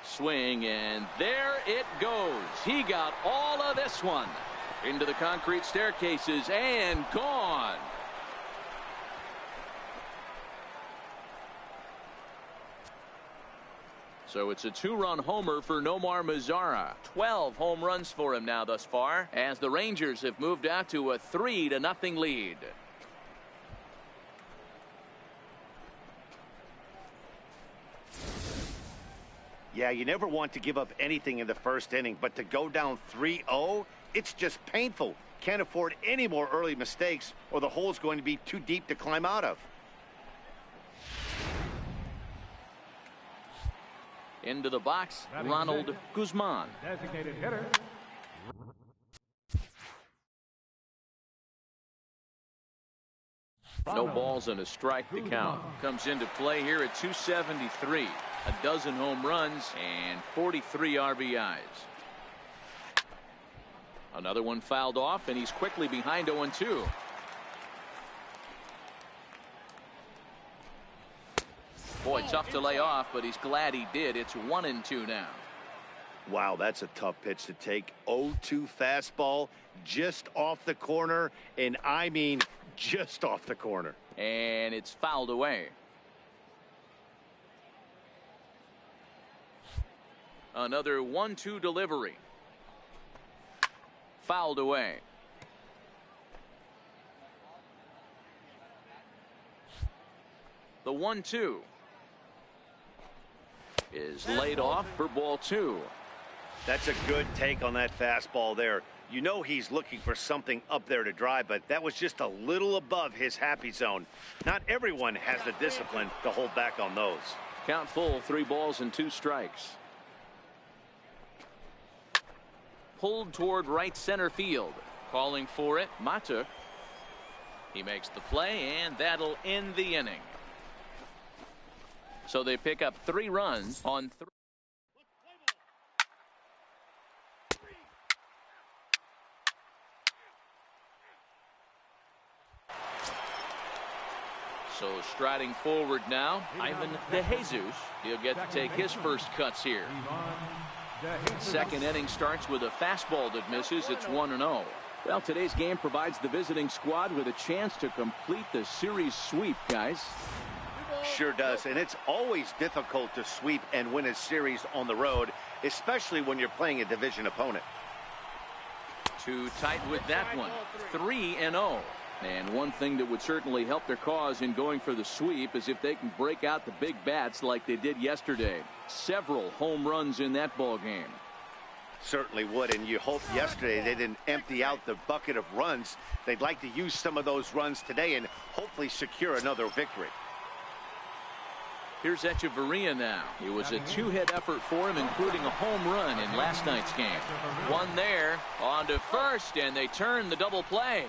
Swing, and there it goes. He got all of this one. Into the concrete staircases and gone. So it's a 2-run homer for Nomar Mazara. 12 home runs for him now thus far, as the Rangers have moved out to a 3-0 lead. Yeah, you never want to give up anything in the first inning, but to go down 3-0, it's just painful. Can't afford any more early mistakes, or the hole's going to be too deep to climb out of. Into the box, Ronald Guzman. Designated hitter. No balls and a strike to count. Comes into play here at 273. A dozen home runs and 43 RBIs. Another one fouled off, and he's quickly behind 0-2. Boy, tough to lay off, but he's glad he did. It's 1-2 now. Wow, that's a tough pitch to take. 0-2 fastball, just off the corner, and I mean just off the corner. And it's fouled away. Another 1-2 delivery. Fouled away. The 1-2 is laid off for ball 2. That's a good take on that fastball there. You know he's looking for something up there to drive, but that was just a little above his happy zone. Not everyone has the discipline to hold back on those. Count full, 3 balls and 2 strikes. Pulled toward right center field. Calling for it, Matuk. He makes the play, and that'll end the inning. So they pick up 3 runs on 3. So striding forward now, Ivan DeJesus. He'll get to take his first cuts here. Second inning starts with a fastball that misses. It's 1-0. Well, today's game provides the visiting squad with a chance to complete the series sweep, guys. Sure does, and it's always difficult to sweep and win a series on the road, especially when you're playing a division opponent. Too tight with that one. 3-0. And one thing that would certainly help their cause in going for the sweep is if they can break out the big bats like they did yesterday. Several home runs in that ball game. Certainly would, and you hope yesterday they didn't empty out the bucket of runs. They'd like to use some of those runs today and hopefully secure another victory. Here's Echeverria now. It was a 2-hit effort for him, including a home run in last night's game. One there, on to first, and they turn the double play.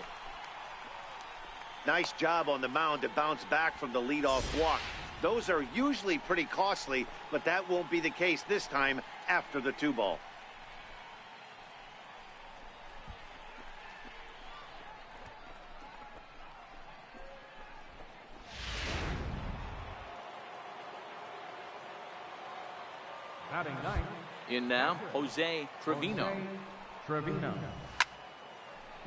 Nice job on the mound to bounce back from the leadoff walk. Those are usually pretty costly, but that won't be the case this time after the 2-ball. Batting ninth. In now, Jose Trevino. Trevino.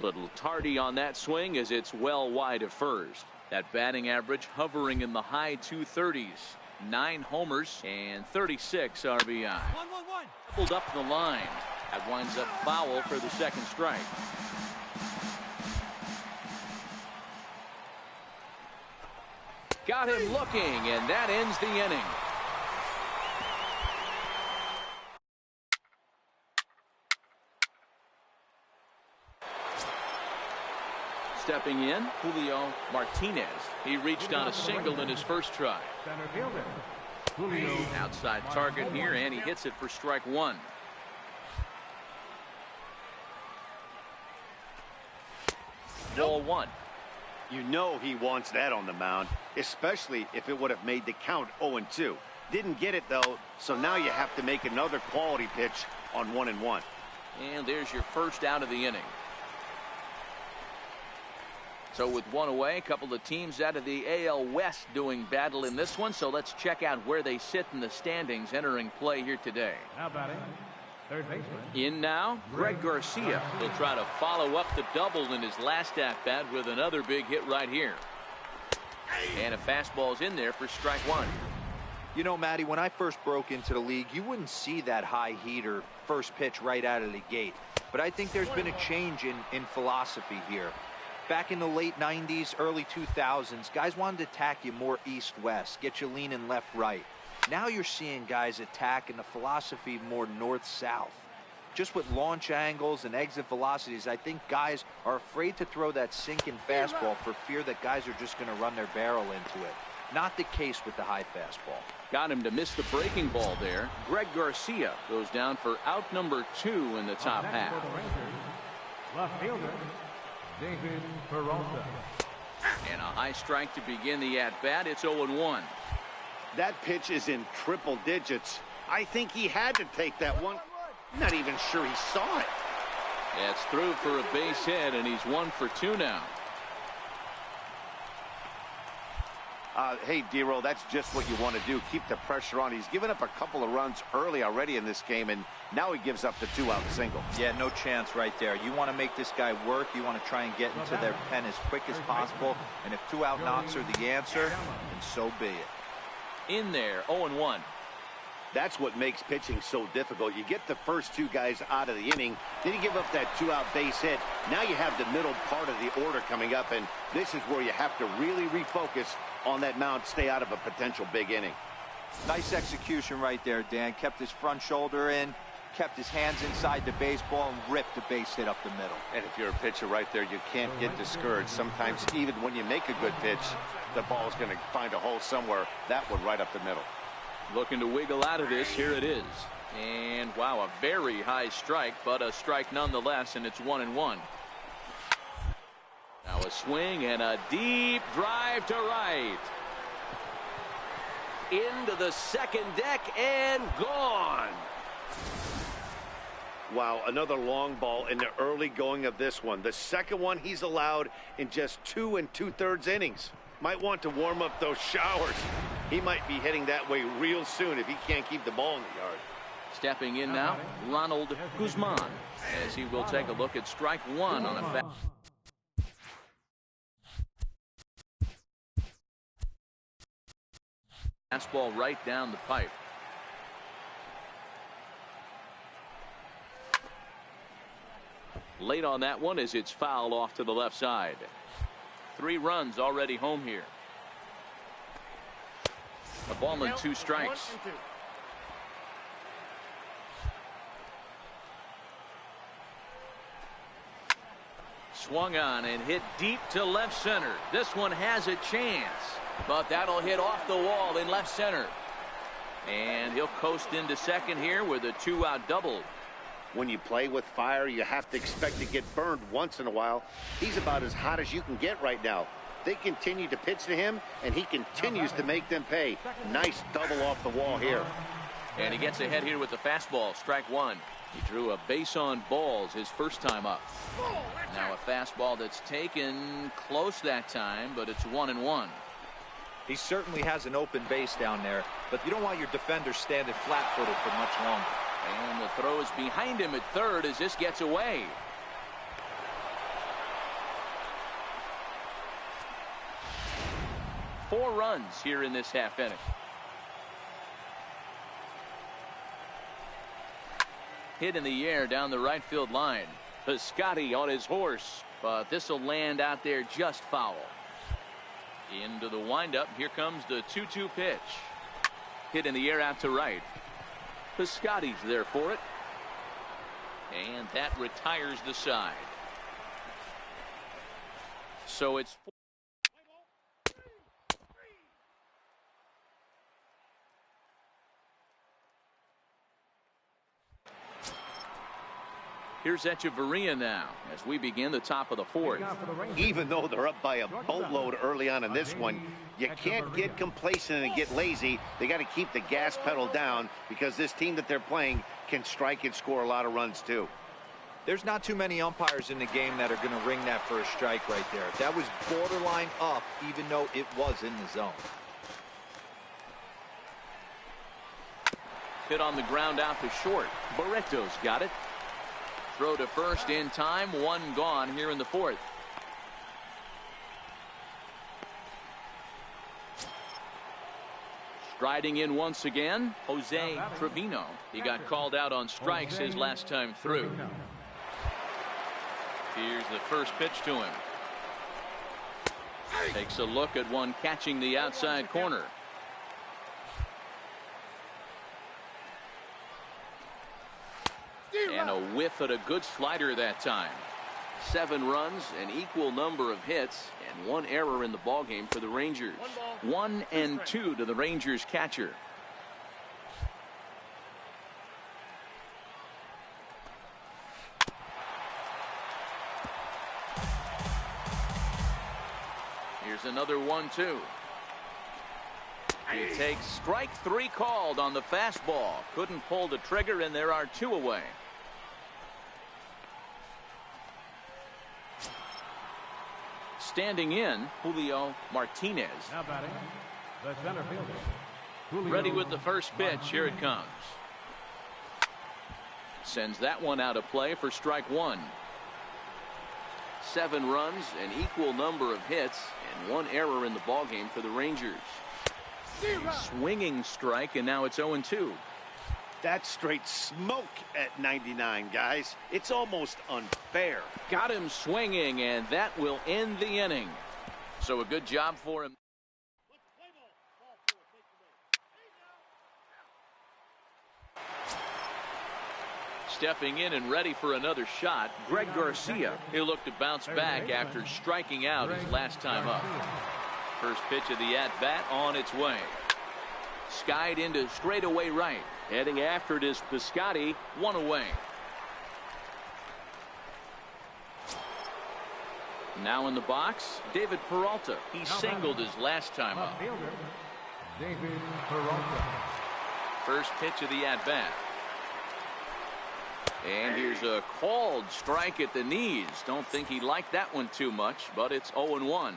Little tardy on that swing as it's well wide of first. That batting average hovering in the high 230s. 9 homers and 36 RBI. Pulled up the line. That winds up foul for the second strike. Got him looking, and that ends the inning. Stepping in, Julio Martinez. He reached on a single in his first try. Center fielder. Julio. Outside target here, and he hits it for strike 1. Ball 1. You know he wants that on the mound, especially if it would have made the count 0-2. Didn't get it, though, so now you have to make another quality pitch on 1-1. And there's your first out of the inning. So with one away, a couple of teams out of the AL West doing battle in this one. So let's check out where they sit in the standings entering play here today. Now batting, third baseman. In now, Greg Garcia. He'll try to follow up the double in his last at-bat with another big hit right here. And a fastball's in there for strike 1. You know, Matty, when I first broke into the league, you wouldn't see that high heater first pitch right out of the gate. But I think there's been a change in philosophy here. Back in the late 90s, early 2000s, guys wanted to attack you more east-west, get you leaning left-right. Now you're seeing guys attack in the philosophy more north-south. Just with launch angles and exit velocities, I think guys are afraid to throw that sinking fastball for fear that guys are just going to run their barrel into it. Not the case with the high fastball. Got him to miss the breaking ball there. Greg Garcia goes down for out number 2 in the top half. Left fielder, David Peralta. And a high strike to begin the at-bat. It's 0-1. That pitch is in triple digits. I think he had to take that one. I'm not even sure he saw it. It's through for a base hit, and he's 1 for 2 now. Hey, D-Roll, that's just what you want to do. Keep the pressure on. He's given up a couple of runs early already in this game, and now he gives up the 2-out single. Yeah, no chance right there. You want to make this guy work. You want to try and get into their pen as quick as possible. And if 2-out knocks are the answer, then so be it. In there, 0-1. That's what makes pitching so difficult. You get the first 2 guys out of the inning, then you give up that 2-out base hit. Now you have the middle part of the order coming up, and this is where you have to really refocus on that mound, stay out of a potential big inning. Nice execution right there, Dan. Kept his front shoulder in, kept his hands inside the baseball, and ripped the base hit up the middle. And if you're a pitcher right there, you can't get discouraged. Sometimes even when you make a good pitch, the ball's going to find a hole somewhere. That one right up the middle. Looking to wiggle out of this. Here it is. And wow, a very high strike, but a strike nonetheless, and it's 1-1. Now a swing and a deep drive to right. into the second deck and gone. Wow, another long ball in the early going of this one. The second one he's allowed in just 2 2/3 innings. Might want to warm up those showers. He might be heading that way real soon if he can't keep the ball in the yard. Stepping in now, Ronald Guzman, as he will take a look at strike one on a fastball right down the pipe. Late on that one as it's fouled off to the left side. 3 runs already home here. A ball and 2 strikes. Swung on and hit deep to left center. This one has a chance, but that'll hit off the wall in left center. And he'll coast into second here with a 2-out double. When you play with fire, you have to expect to get burned once in a while. He's about as hot as you can get right now. They continue to pitch to him, and he continues to make them pay. Nice double off the wall here. And he gets ahead here with the fastball, strike one. He drew a base on balls his first time up. Now a fastball that's taken close that time, but it's 1-1. He certainly has an open base down there, but you don't want your defender standing flat-footed for much longer. And the throw is behind him at third as this gets away. Four runs here in this half inning. Hit in the air down the right field line. Piscotty on his horse, but this will land out there just foul. Into the windup. Here comes the 2-2 pitch. Hit in the air out to right. Piscotty's there for it. And that retires the side. So it's here's Echeverria now as we begin the top of the fourth. Even though they're up by a boatload early on in this one, you can't get complacent and get lazy. They got to keep the gas pedal down because this team that they're playing can strike and score a lot of runs too. There's not too many umpires in the game that are going to ring that for a strike right there. That was borderline up, even though it was in the zone. Hit on the ground out to short. Barreto's got it. Throw to first in time. One gone here in the fourth. Striding in once again, Jose Trevino. He got called out on strikes his last time through. Here's the first pitch to him. Takes a look at one catching the outside corner. And a whiff at a good slider that time. 7 runs, an equal number of hits, and 1 error in the ballgame for the Rangers. 1-2 to the Rangers catcher. Here's another 1-2. He takes strike 3 called on the fastball. Couldn't pull the trigger, and there are 2 away. Standing in, Julio Martinez. Now batting, the center fielder. Julio. Ready with the first pitch. Here it comes. Sends that one out of play for strike 1. 7 runs, an equal number of hits, and 1 error in the ballgame for the Rangers. Swinging strike, and now it's 0-2. That's straight smoke at 99, guys. It's almost unfair. Got him swinging, and that will end the inning. So a good job for him. Stepping in and ready for another shot, Greg Garcia. He'll look to bounce back after striking out his last time up. First pitch of the at-bat on its way. Skied into straightaway right. Heading after it is Piscotty. 1 away. Now in the box, David Peralta. He singled his last time up. David Peralta. First pitch of the at-bat. And here's a called strike at the knees. Don't think he liked that one too much, but it's 0-1.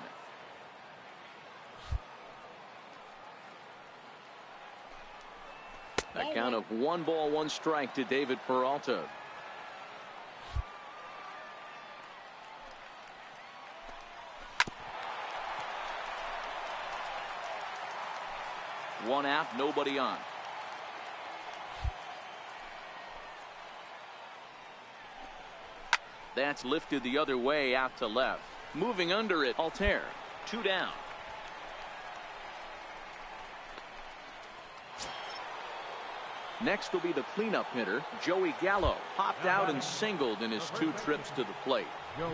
A count of 1 ball, 1 strike to David Peralta. One out, nobody on. That's lifted the other way out to left. Moving under it, Altair. 2 down. Next will be the cleanup hitter, Joey Gallo. Popped out and singled in his 2 trips to the plate. Joey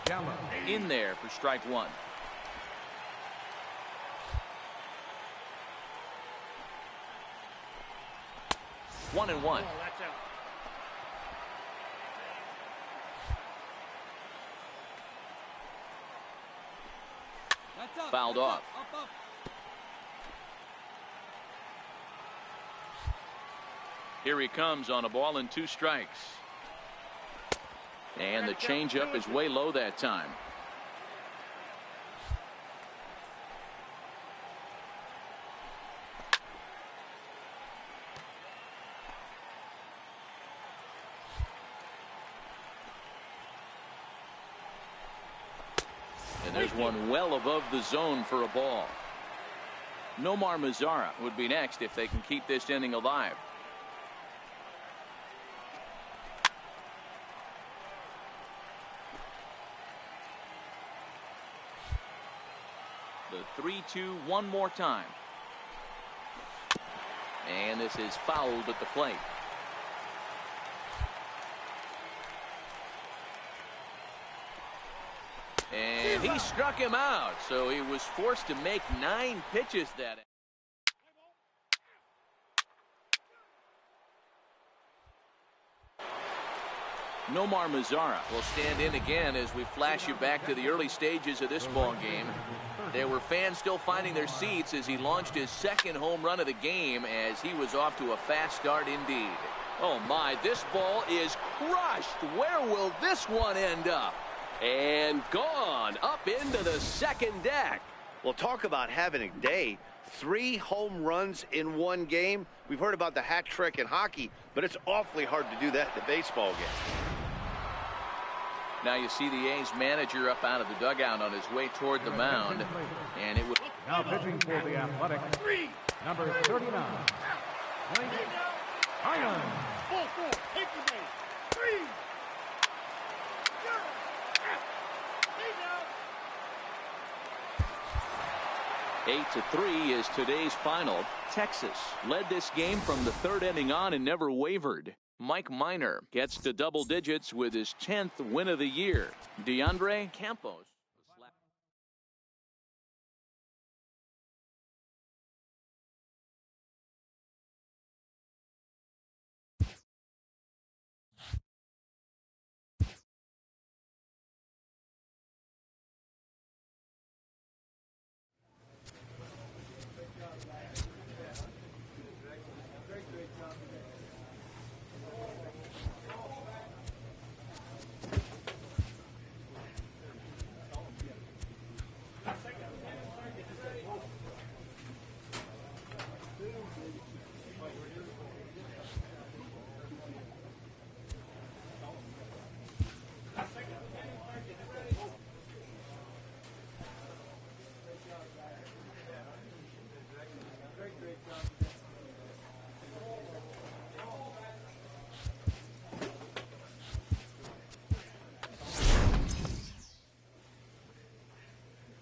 Gallo. In there for strike 1. One and one. Fouled off. Here he comes on a ball and 2 strikes. And the changeup is way low that time. And there's one well above the zone for a ball. Nomar Mazara would be next if they can keep this inning alive. The 3-2 one more time. And this is fouled at the plate. And he struck him out, so he was forced to make 9 pitches that. Nomar Mazara will stand in again as we flash you back to the early stages of this ball game. There were fans still finding their seats as he launched his 2nd home run of the game as he was off to a fast start indeed. Oh my, this ball is crushed. Where will this one end up? And gone up into the 2nd deck. Well, talk about having a day. 3 home runs in 1 game. We've heard about the hat trick in hockey, but it's awfully hard to do that in a baseball game. Now you see the A's manager up out of the dugout on his way toward the mound, and it would. Now pitching for the Athletics, number 39, Blake Iron. 4-4, take the base. 3. 8-3 is today's final. Texas led this game from the 3rd inning on and never wavered. Mike Minor gets to double digits with his 10th win of the year. DeAndre Campos.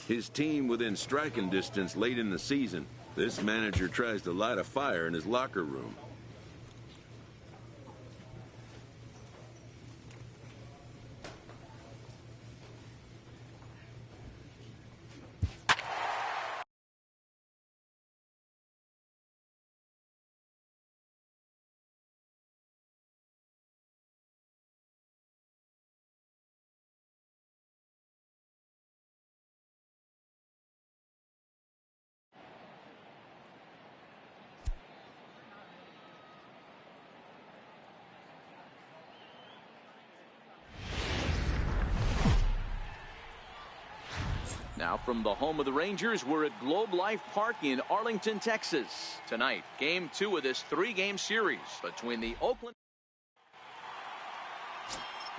His team within striking distance late in the season. This manager tries to light a fire in his locker room. Now from the home of the Rangers, we're at Globe Life Park in Arlington, Texas. Tonight, Game 2 of this 3-game series between the Oakland...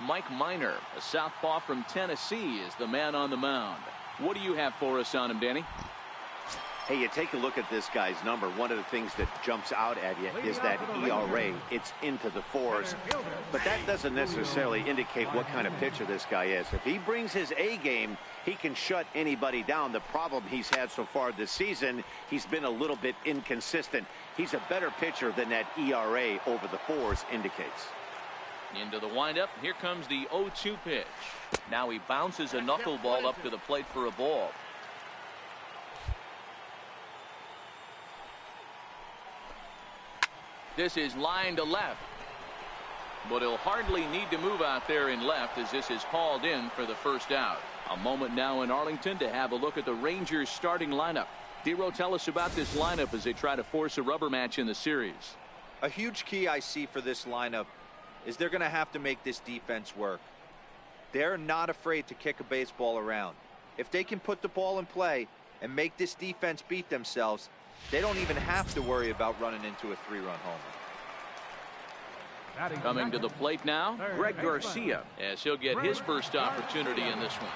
Mike Minor, a southpaw from Tennessee, is the man on the mound. What do you have for us on him, Danny? Hey, you take a look at this guy's number. One of the things that jumps out at you is that ERA. It's into the 4s. But that doesn't necessarily indicate what kind of pitcher this guy is. If he brings his A game, he can shut anybody down. The problem he's had so far this season, he's been a little bit inconsistent. He's a better pitcher than that ERA over the 4s indicates. Into the windup. Here comes the 0-2 pitch. Now he bounces a knuckleball up to the plate for a ball. This is line to left. But he'll hardly need to move out there in left as this is hauled in for the first out. A moment now in Arlington to have a look at the Rangers starting lineup. Dero, tell us about this lineup as they try to force a rubber match in the series. A huge key I see for this lineup is they're going to have to make this defense work. They're not afraid to kick a baseball around. If they can put the ball in play and make this defense beat themselves, they don't even have to worry about running into a 3-run homer. Coming to the plate now, Greg Garcia, as he'll get his first opportunity in this one.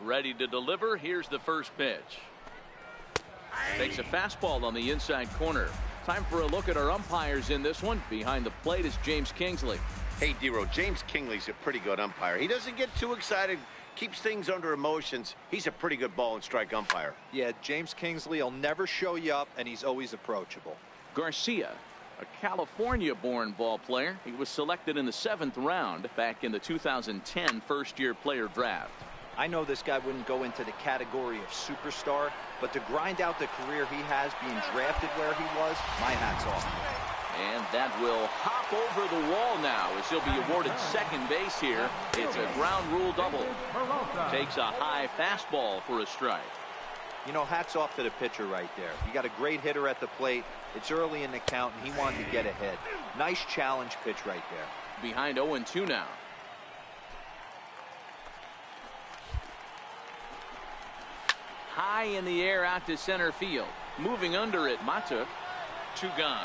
Ready to deliver. Here's the first pitch. Takes a fastball on the inside corner. Time for a look at our umpires in this one. Behind the plate is James Kingsley. Hey, Dero, James Kingsley's a pretty good umpire. He doesn't get too excited, keeps things under emotions. He's a pretty good ball and strike umpire. Yeah, James Kingsley will never show you up, and he's always approachable. Garcia, a California-born ball player. He was selected in the 7th round back in the 2010 first-year player draft. I know this guy wouldn't go into the category of superstar, but to grind out the career he has being drafted where he was, my hat's off. And that will hop over the wall now as he'll be awarded second base here. It's a ground rule double. Takes a high fastball for a strike. You know, hats off to the pitcher right there. You got a great hitter at the plate. It's early in the count, and he wanted to get ahead. Nice challenge pitch right there. Behind 0-2 now. High in the air out to center field. Moving under it, Mata. 2 gone.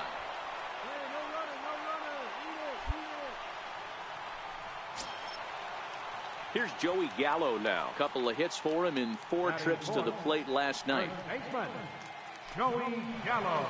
Here's Joey Gallo now. Couple of hits for him in 4 trips to the plate last night. Joey Gallo.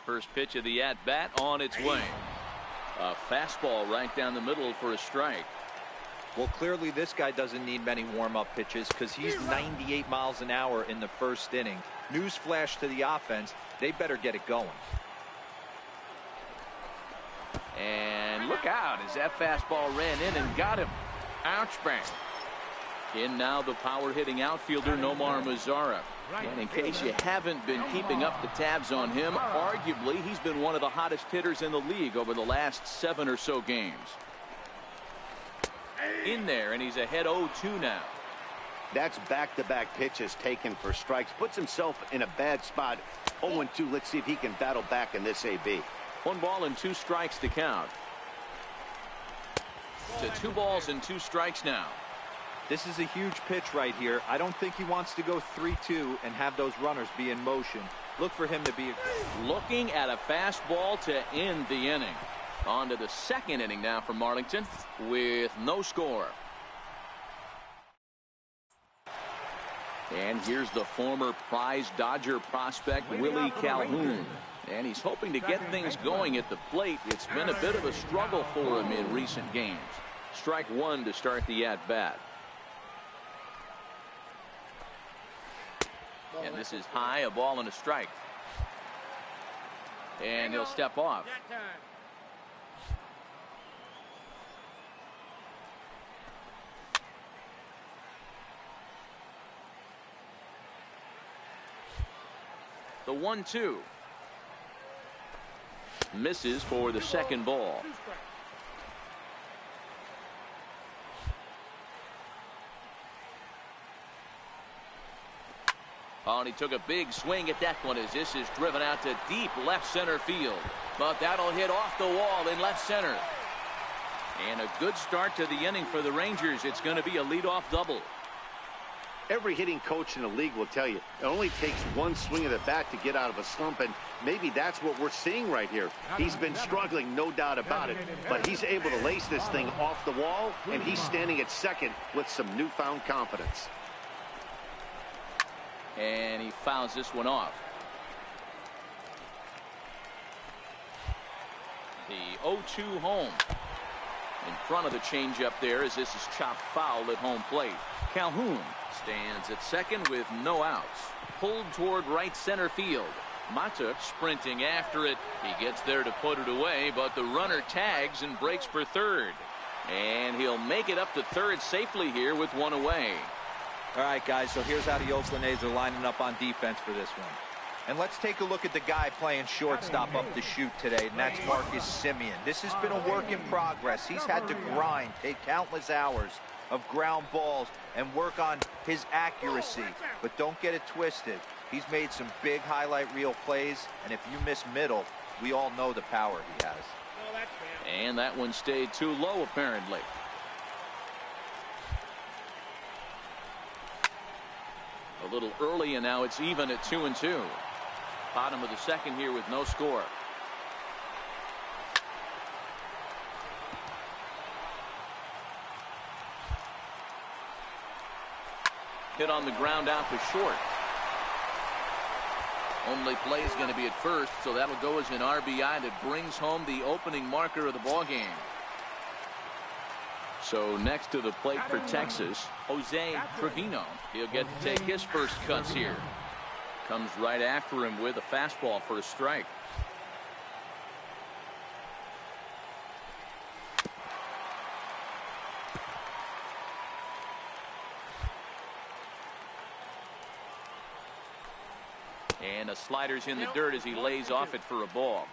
First pitch of the at-bat on its way. A fastball right down the middle for a strike. Well, clearly this guy doesn't need many warm-up pitches because he's 98 miles an hour in the first inning. Newsflash to the offense, they better get it going. And look out as that fastball ran in and got him. Ouch bang. In now the power-hitting outfielder Nomar Mazara. And in case you haven't been keeping up the tabs on him, arguably he's been one of the hottest hitters in the league over the last 7 or so games. In there, and he's ahead 0-2 now. That's back-to-back pitches taken for strikes. Puts himself in a bad spot. 0-2. Let's see if he can battle back in this AB. 1 ball and 2 strikes to count. To 2 balls and 2 strikes now. This is a huge pitch right here. I don't think he wants to go 3-2 and have those runners be in motion. Look for him to be looking at a fastball to end the inning. On to the 2nd inning now for Marlington with no score. And here's the former prize Dodger prospect Willie Calhoun. And he's hoping to get things going at the plate. It's been a bit of a struggle for him in recent games. Strike 1 to start the at-bat. And this is high, a ball and a strike. And he'll step off. The 1-2. Misses for the 2nd ball. Oh, and he took a big swing at that one as this is driven out to deep left center field. But that'll hit off the wall in left center. And a good start to the inning for the Rangers. It's going to be a leadoff double. Every hitting coach in the league will tell you it only takes 1 swing of the bat to get out of a slump, and maybe that's what we're seeing right here. He's been struggling, no doubt about it, but he's able to lace this thing off the wall, and he's standing at second with some newfound confidence. And he fouls this one off. The 0-2 home. In front of the changeup there as this is chopped foul at home plate. Calhoun stands at second with no outs. Pulled toward right center field. Mata sprinting after it. He gets there to put it away, but the runner tags and breaks for third. And he'll make it up to third safely here with 1 away. All right, guys, so here's how the Oakland A's are lining up on defense for this one. And let's take a look at the guy playing shortstop up the chute today, and that's Marcus Semien. This has been a work in progress. He's had to grind, take countless hours of ground balls, and work on his accuracy. But don't get it twisted. He's made some big highlight reel plays, and if you miss middle, we all know the power he has. And that one stayed too low, apparently. A little early, and now it's even at 2-2. Bottom of the 2nd here with no score. Hit on the ground out to short. Only play is going to be at first, so that'll go as an RBI that brings home the opening marker of the ball game. So next to the plate for Texas, Jose Trevino. He'll get to take his first cuts here. Comes right after him with a fastball for a strike. And a slider's in the dirt as he lays off it for a ball.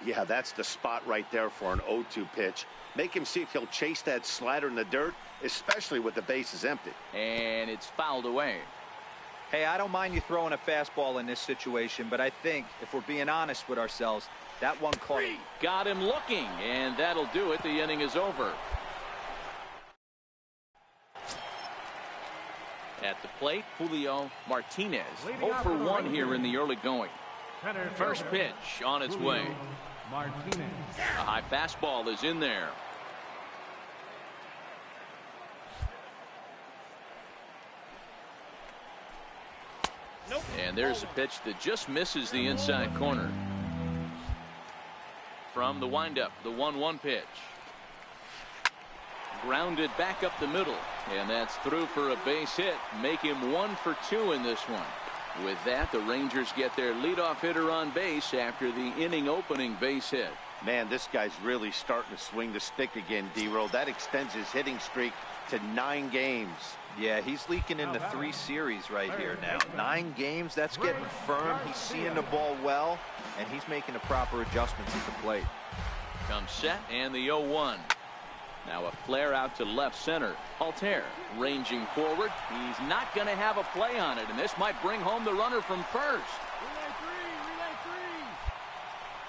Yeah, that's the spot right there for an 0-2 pitch. Make him see if he'll chase that slider in the dirt, especially with the bases empty. And it's fouled away. Hey, I don't mind you throwing a fastball in this situation, but I think if we're being honest with ourselves, that one caught. Got him looking, and that'll do it. The inning is over. At the plate, Julio Martinez. 0 for 1 here in the early going. First pitch on its way. A high fastball is in there. And there's a pitch that just misses the inside corner. From the windup, the 1-1 pitch. Grounded back up the middle, and that's through for a base hit. Make him 1 for 2 in this one. With that, the Rangers get their leadoff hitter on base after the inning opening base hit. Man, this guy's really starting to swing the stick again, D-Roll. That extends his hitting streak to 9 games. Yeah, he's leaking into 3 series right here now. 9 games, that's getting firm. He's seeing the ball well, and he's making the proper adjustments at the plate. Comes set and the 0-1. Now a flare out to left center. Altair ranging forward. He's not going to have a play on it, and this might bring home the runner from first.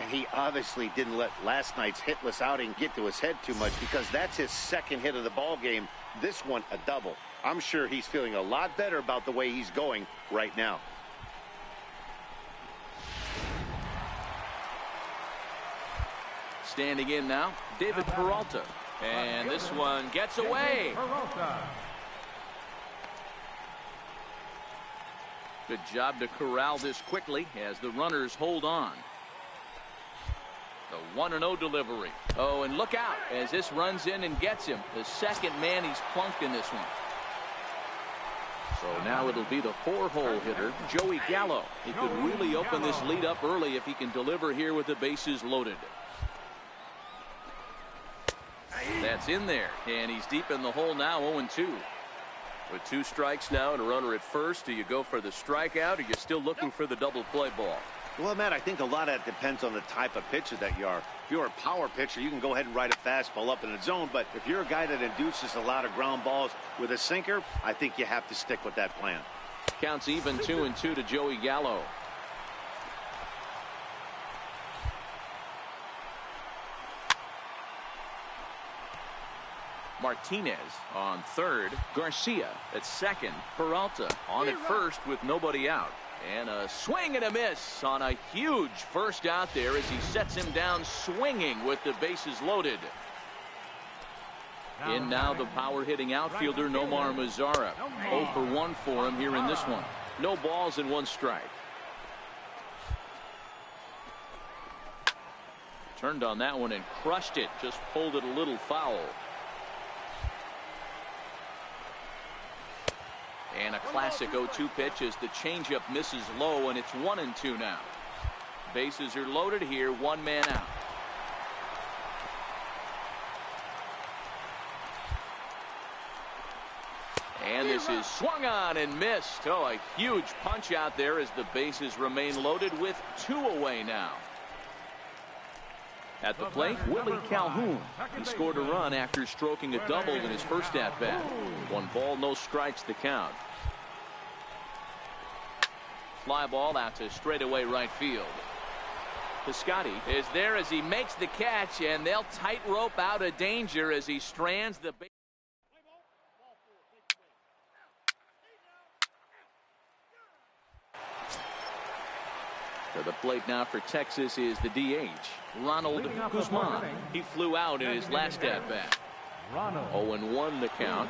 And he obviously didn't let last night's hitless outing get to his head too much, because that's his 2nd hit of the ball game. This one a double. I'm sure he's feeling a lot better about the way he's going right now. Standing in now, David Peralta. And this one gets away. Good job to corral this quickly as the runners hold on. The 1-0 delivery. Oh, and look out as this runs in and gets him. The 2nd man he's plunked in this one. So now it'll be the 4-hole hitter, Joey Gallo. He could really open this lead up early if he can deliver here with the bases loaded. That's in there, and he's deep in the hole now, 0-2. With 2 strikes now and a runner at first, do you go for the strikeout, or you're still looking for the double play ball? Well, Matt, I think a lot of that depends on the type of pitcher that you are. If you're a power pitcher, you can go ahead and ride a fastball up in the zone. But if you're a guy that induces a lot of ground balls with a sinker, I think you have to stick with that plan. Counts even 2-2 to Joey Gallo. Martinez on third. Garcia at second. Peralta on at first with nobody out. And a swing and a miss on a huge first out there as he sets him down swinging with the bases loaded. In now the power hitting outfielder Nomar Mazara. 0 for 1 for him here in this one. No balls and 1 strike. Turned on that one and crushed it. Just pulled it a little foul. And a classic 0-2 pitch as the changeup misses low, and it's 1-2 now. Bases are loaded here, 1 man out. And this is swung on and missed. Oh, a huge punch out there as the bases remain loaded with 2 away now. At the plate, Willie Calhoun. He scored a run after stroking a double in his first at-bat. 1 ball, no strikes the count. Fly ball out to straightaway right field. Piscotty is there as he makes the catch, and they'll tightrope out of danger as he strands the base. To the plate now for Texas is the DH, Ronald Guzman. He flew out in his last at-bat. 0-1 the count.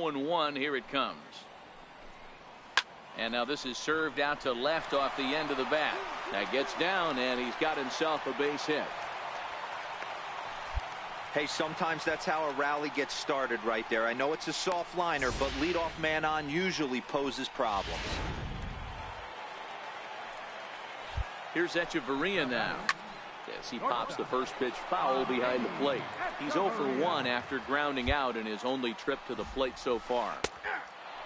And 1, here it comes. And now this is served out to left off the end of the bat. That gets down, and he's got himself a base hit. Hey, sometimes that's how a rally gets started right there. I know it's a soft liner, but leadoff man on usually poses problems. Here's Echeverria now. As he pops the first pitch foul behind the plate. He's 0 for 1 after grounding out in his only trip to the plate so far.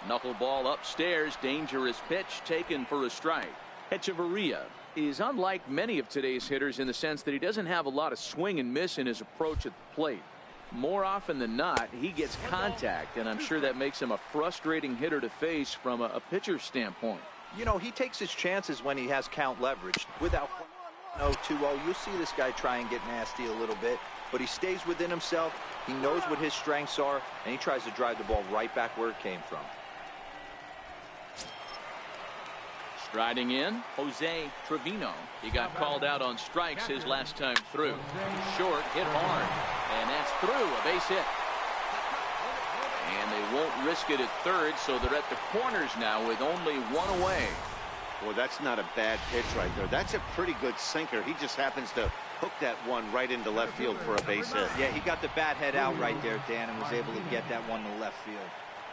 Knuckleball upstairs, dangerous pitch taken for a strike. Echeverria is unlike many of today's hitters in the sense that he doesn't have a lot of swing and miss in his approach at the plate. More often than not, he gets contact, and I'm sure that makes him a frustrating hitter to face from a pitcher's standpoint. You know, he takes his chances when he has count leverage. Without 0-2-0, you'll see this guy try and get nasty a little bit, but he stays within himself. He knows what his strengths are, and he tries to drive the ball right back where it came from. Striding in, Jose Trevino. He got called out on strikes his last time through. Short, hit hard, and that's through, a base hit. And they won't risk it at third, so they're at the corners now with only one away. Boy, that's not a bad pitch right there. That's a pretty good sinker. He just happens to hook that one right into left field for a base hit. Yeah, he got the bat head out right there, Dan, and was able to get that one to left field.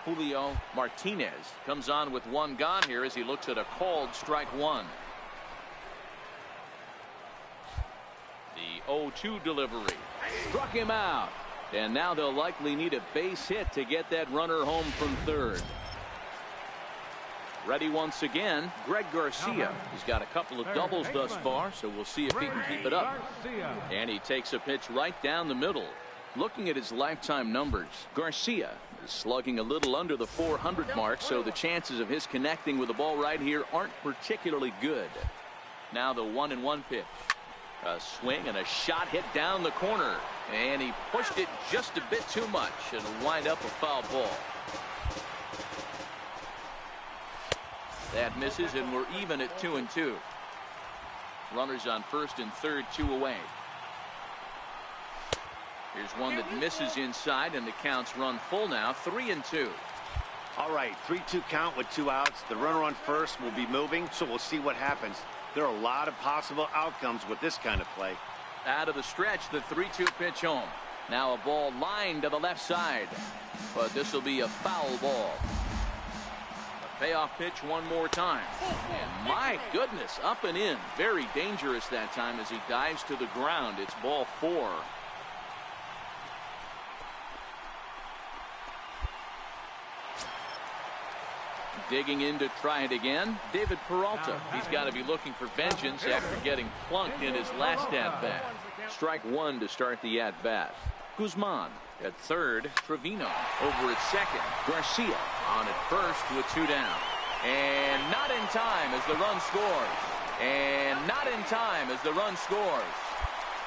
Julio Martinez comes on with one gone here as he looks at a called strike one. The 0-2 delivery struck him out, and now they'll likely need a base hit to get that runner home from third. Ready once again, Greg Garcia. He's got a couple of doubles thus far, so we'll see if he can keep it up. And he takes a pitch right down the middle. Looking at his lifetime numbers, Garcia is slugging a little under the 400 mark, so the chances of his connecting with the ball right here aren't particularly good. Now the 1-1 pitch. A swing and a shot hit down the corner, and he pushed it just a bit too much. It'll wind up a foul ball. That misses, and we're even at 2-2. Runners on first and third, 2 away. Here's one that misses inside, and the count's run full now, 3-2. All right, 3-2 count with 2 outs. The runner on first will be moving, so we'll see what happens. There are a lot of possible outcomes with this kind of play. Out of the stretch, the 3-2 pitch home. Now a ball lined to the left side, but this will be a foul ball. A payoff pitch one more time, and my goodness, up and in. Very dangerous that time as he dives to the ground. It's ball 4. Digging in to try it again, David Peralta. He's got to be looking for vengeance after getting plunked in his last at-bat. Strike one to start the at-bat. Guzman at third, Trevino over at second, Garcia on at first with 2 down. And not in time as the run scores. And not in time as the run scores.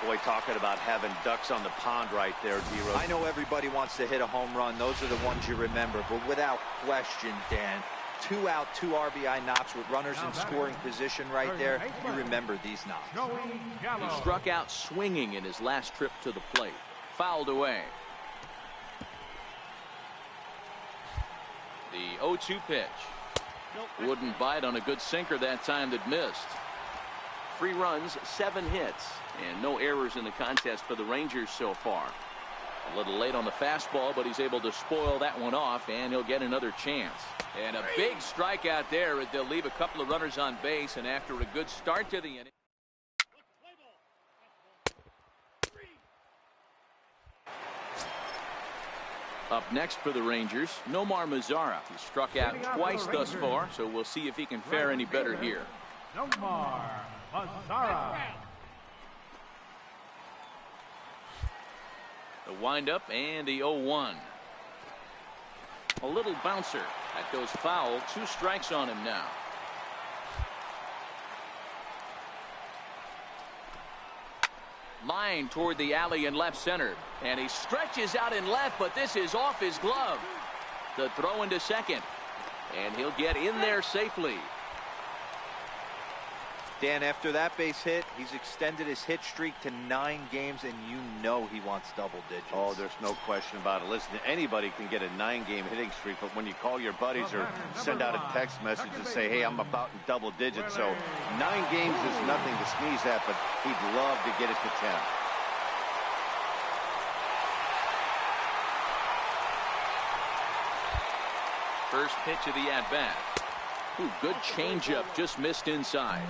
Boy, talking about having ducks on the pond right there, D-Rose. I know everybody wants to hit a home run. Those are the ones you remember. But without question, Dan, 2 out, 2 RBI knocks with runners in scoring position right there. You remember these knocks. He struck out swinging in his last trip to the plate. Fouled away. The 0-2 pitch. Wouldn't bite on a good sinker that time that missed. 3 runs, 7 hits, and no errors in the contest for the Rangers so far. A little late on the fastball, but he's able to spoil that one off, and he'll get another chance. And a big strikeout there as they'll leave a couple of runners on base, and after a good start to the inning. Up next for the Rangers, Nomar Mazara. He struck out twice thus far, so we'll see if he can fare any better here. Nomar Mazara. The windup and the 0-1. A little bouncer. That goes foul. 2 strikes on him now. Line toward the alley in left center. And he stretches out in left, but this is off his glove. The throw into second. And he'll get in there safely. Dan, after that base hit, he's extended his hit streak to 9 games, and you know he wants double digits. Oh, there's no question about it. Listen, anybody can get a 9-game hitting streak, but when you call your buddies or send out a text message and say, hey, I'm about in double digits, so 9 games is nothing to sneeze at, but he'd love to get it to 10. First pitch of the at-bat. Ooh, good changeup, just missed inside.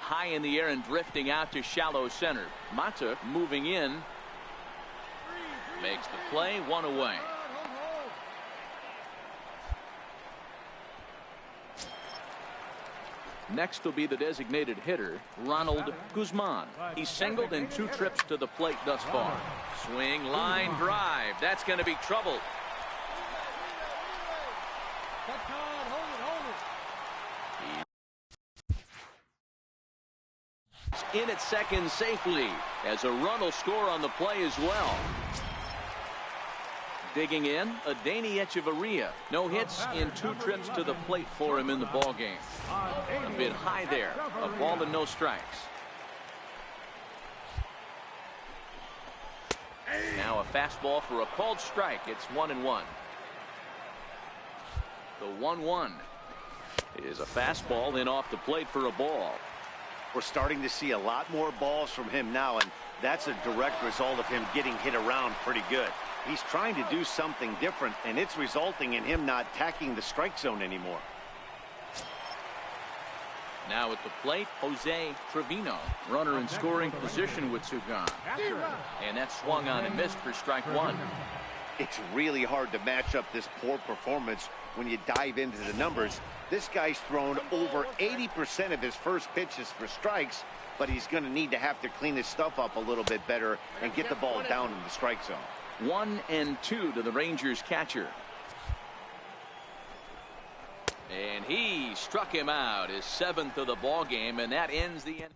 High in the air and drifting out to shallow center. Mata moving in. Makes the play, 1 away. Next will be the designated hitter, Ronald Guzman. He's singled in 2 trips to the plate thus far. Swing, line, drive. That's going to be trouble. In at second safely as a run will score on the play as well. Digging in, Adani Echeverria. No hits in 2 trips to the plate for him in the ball game. A bit high there. A ball and no strikes. Now a fastball for a called strike. It's 1-1. The 1-1 is a fastball in off the plate for a ball. We're starting to see a lot more balls from him now, and that's a direct result of him getting hit around pretty good. He's trying to do something different, and it's resulting in him not attacking the strike zone anymore. Now at the plate, Jose Trevino. Runner in scoring position with Sugan. And that swung on and missed for strike 1. It's really hard to match up this poor performance when you dive into the numbers. This guy's thrown over 80% of his first pitches for strikes, but he's going to need to have to clean his stuff up a little bit better and get the ball down in the strike zone. 1-2 to the Rangers catcher. And he struck him out, his 7th of the ball game, and that ends the end.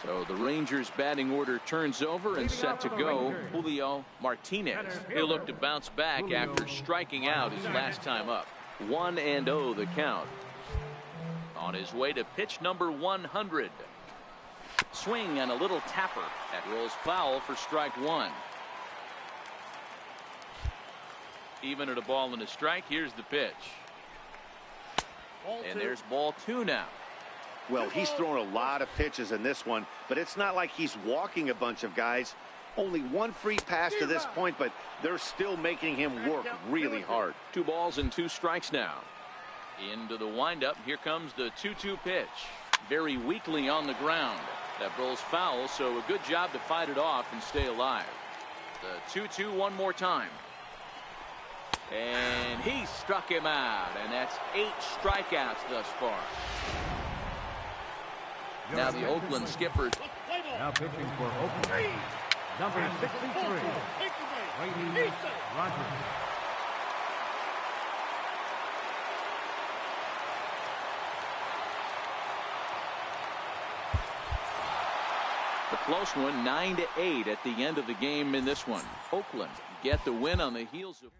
So the Rangers batting order turns over and set to go. Julio Martinez. He'll look to bounce back after striking out his last time up. 1-0 the count. On his way to pitch number 100. Swing and a little tapper. That rolls foul for strike 1. Even at a ball and a strike, here's the pitch. And there's ball 2 now. Well, he's thrown a lot of pitches in this one, but it's not like he's walking a bunch of guys. Only 1 free pass to this point, but they're still making him work really hard. 2 balls and 2 strikes now. Into the windup. Here comes the 2-2 pitch. Very weakly on the ground. That rolls foul, so a good job to fight it off and stay alive. The 2-2 one more time. And he struck him out, and that's 8 strikeouts thus far. Now the Oakland skipper. Now pitching for Oakland, number 63, Brady Rogers. A close one, 9-8 at the end of the game in this one. Oakland get the win on the heels of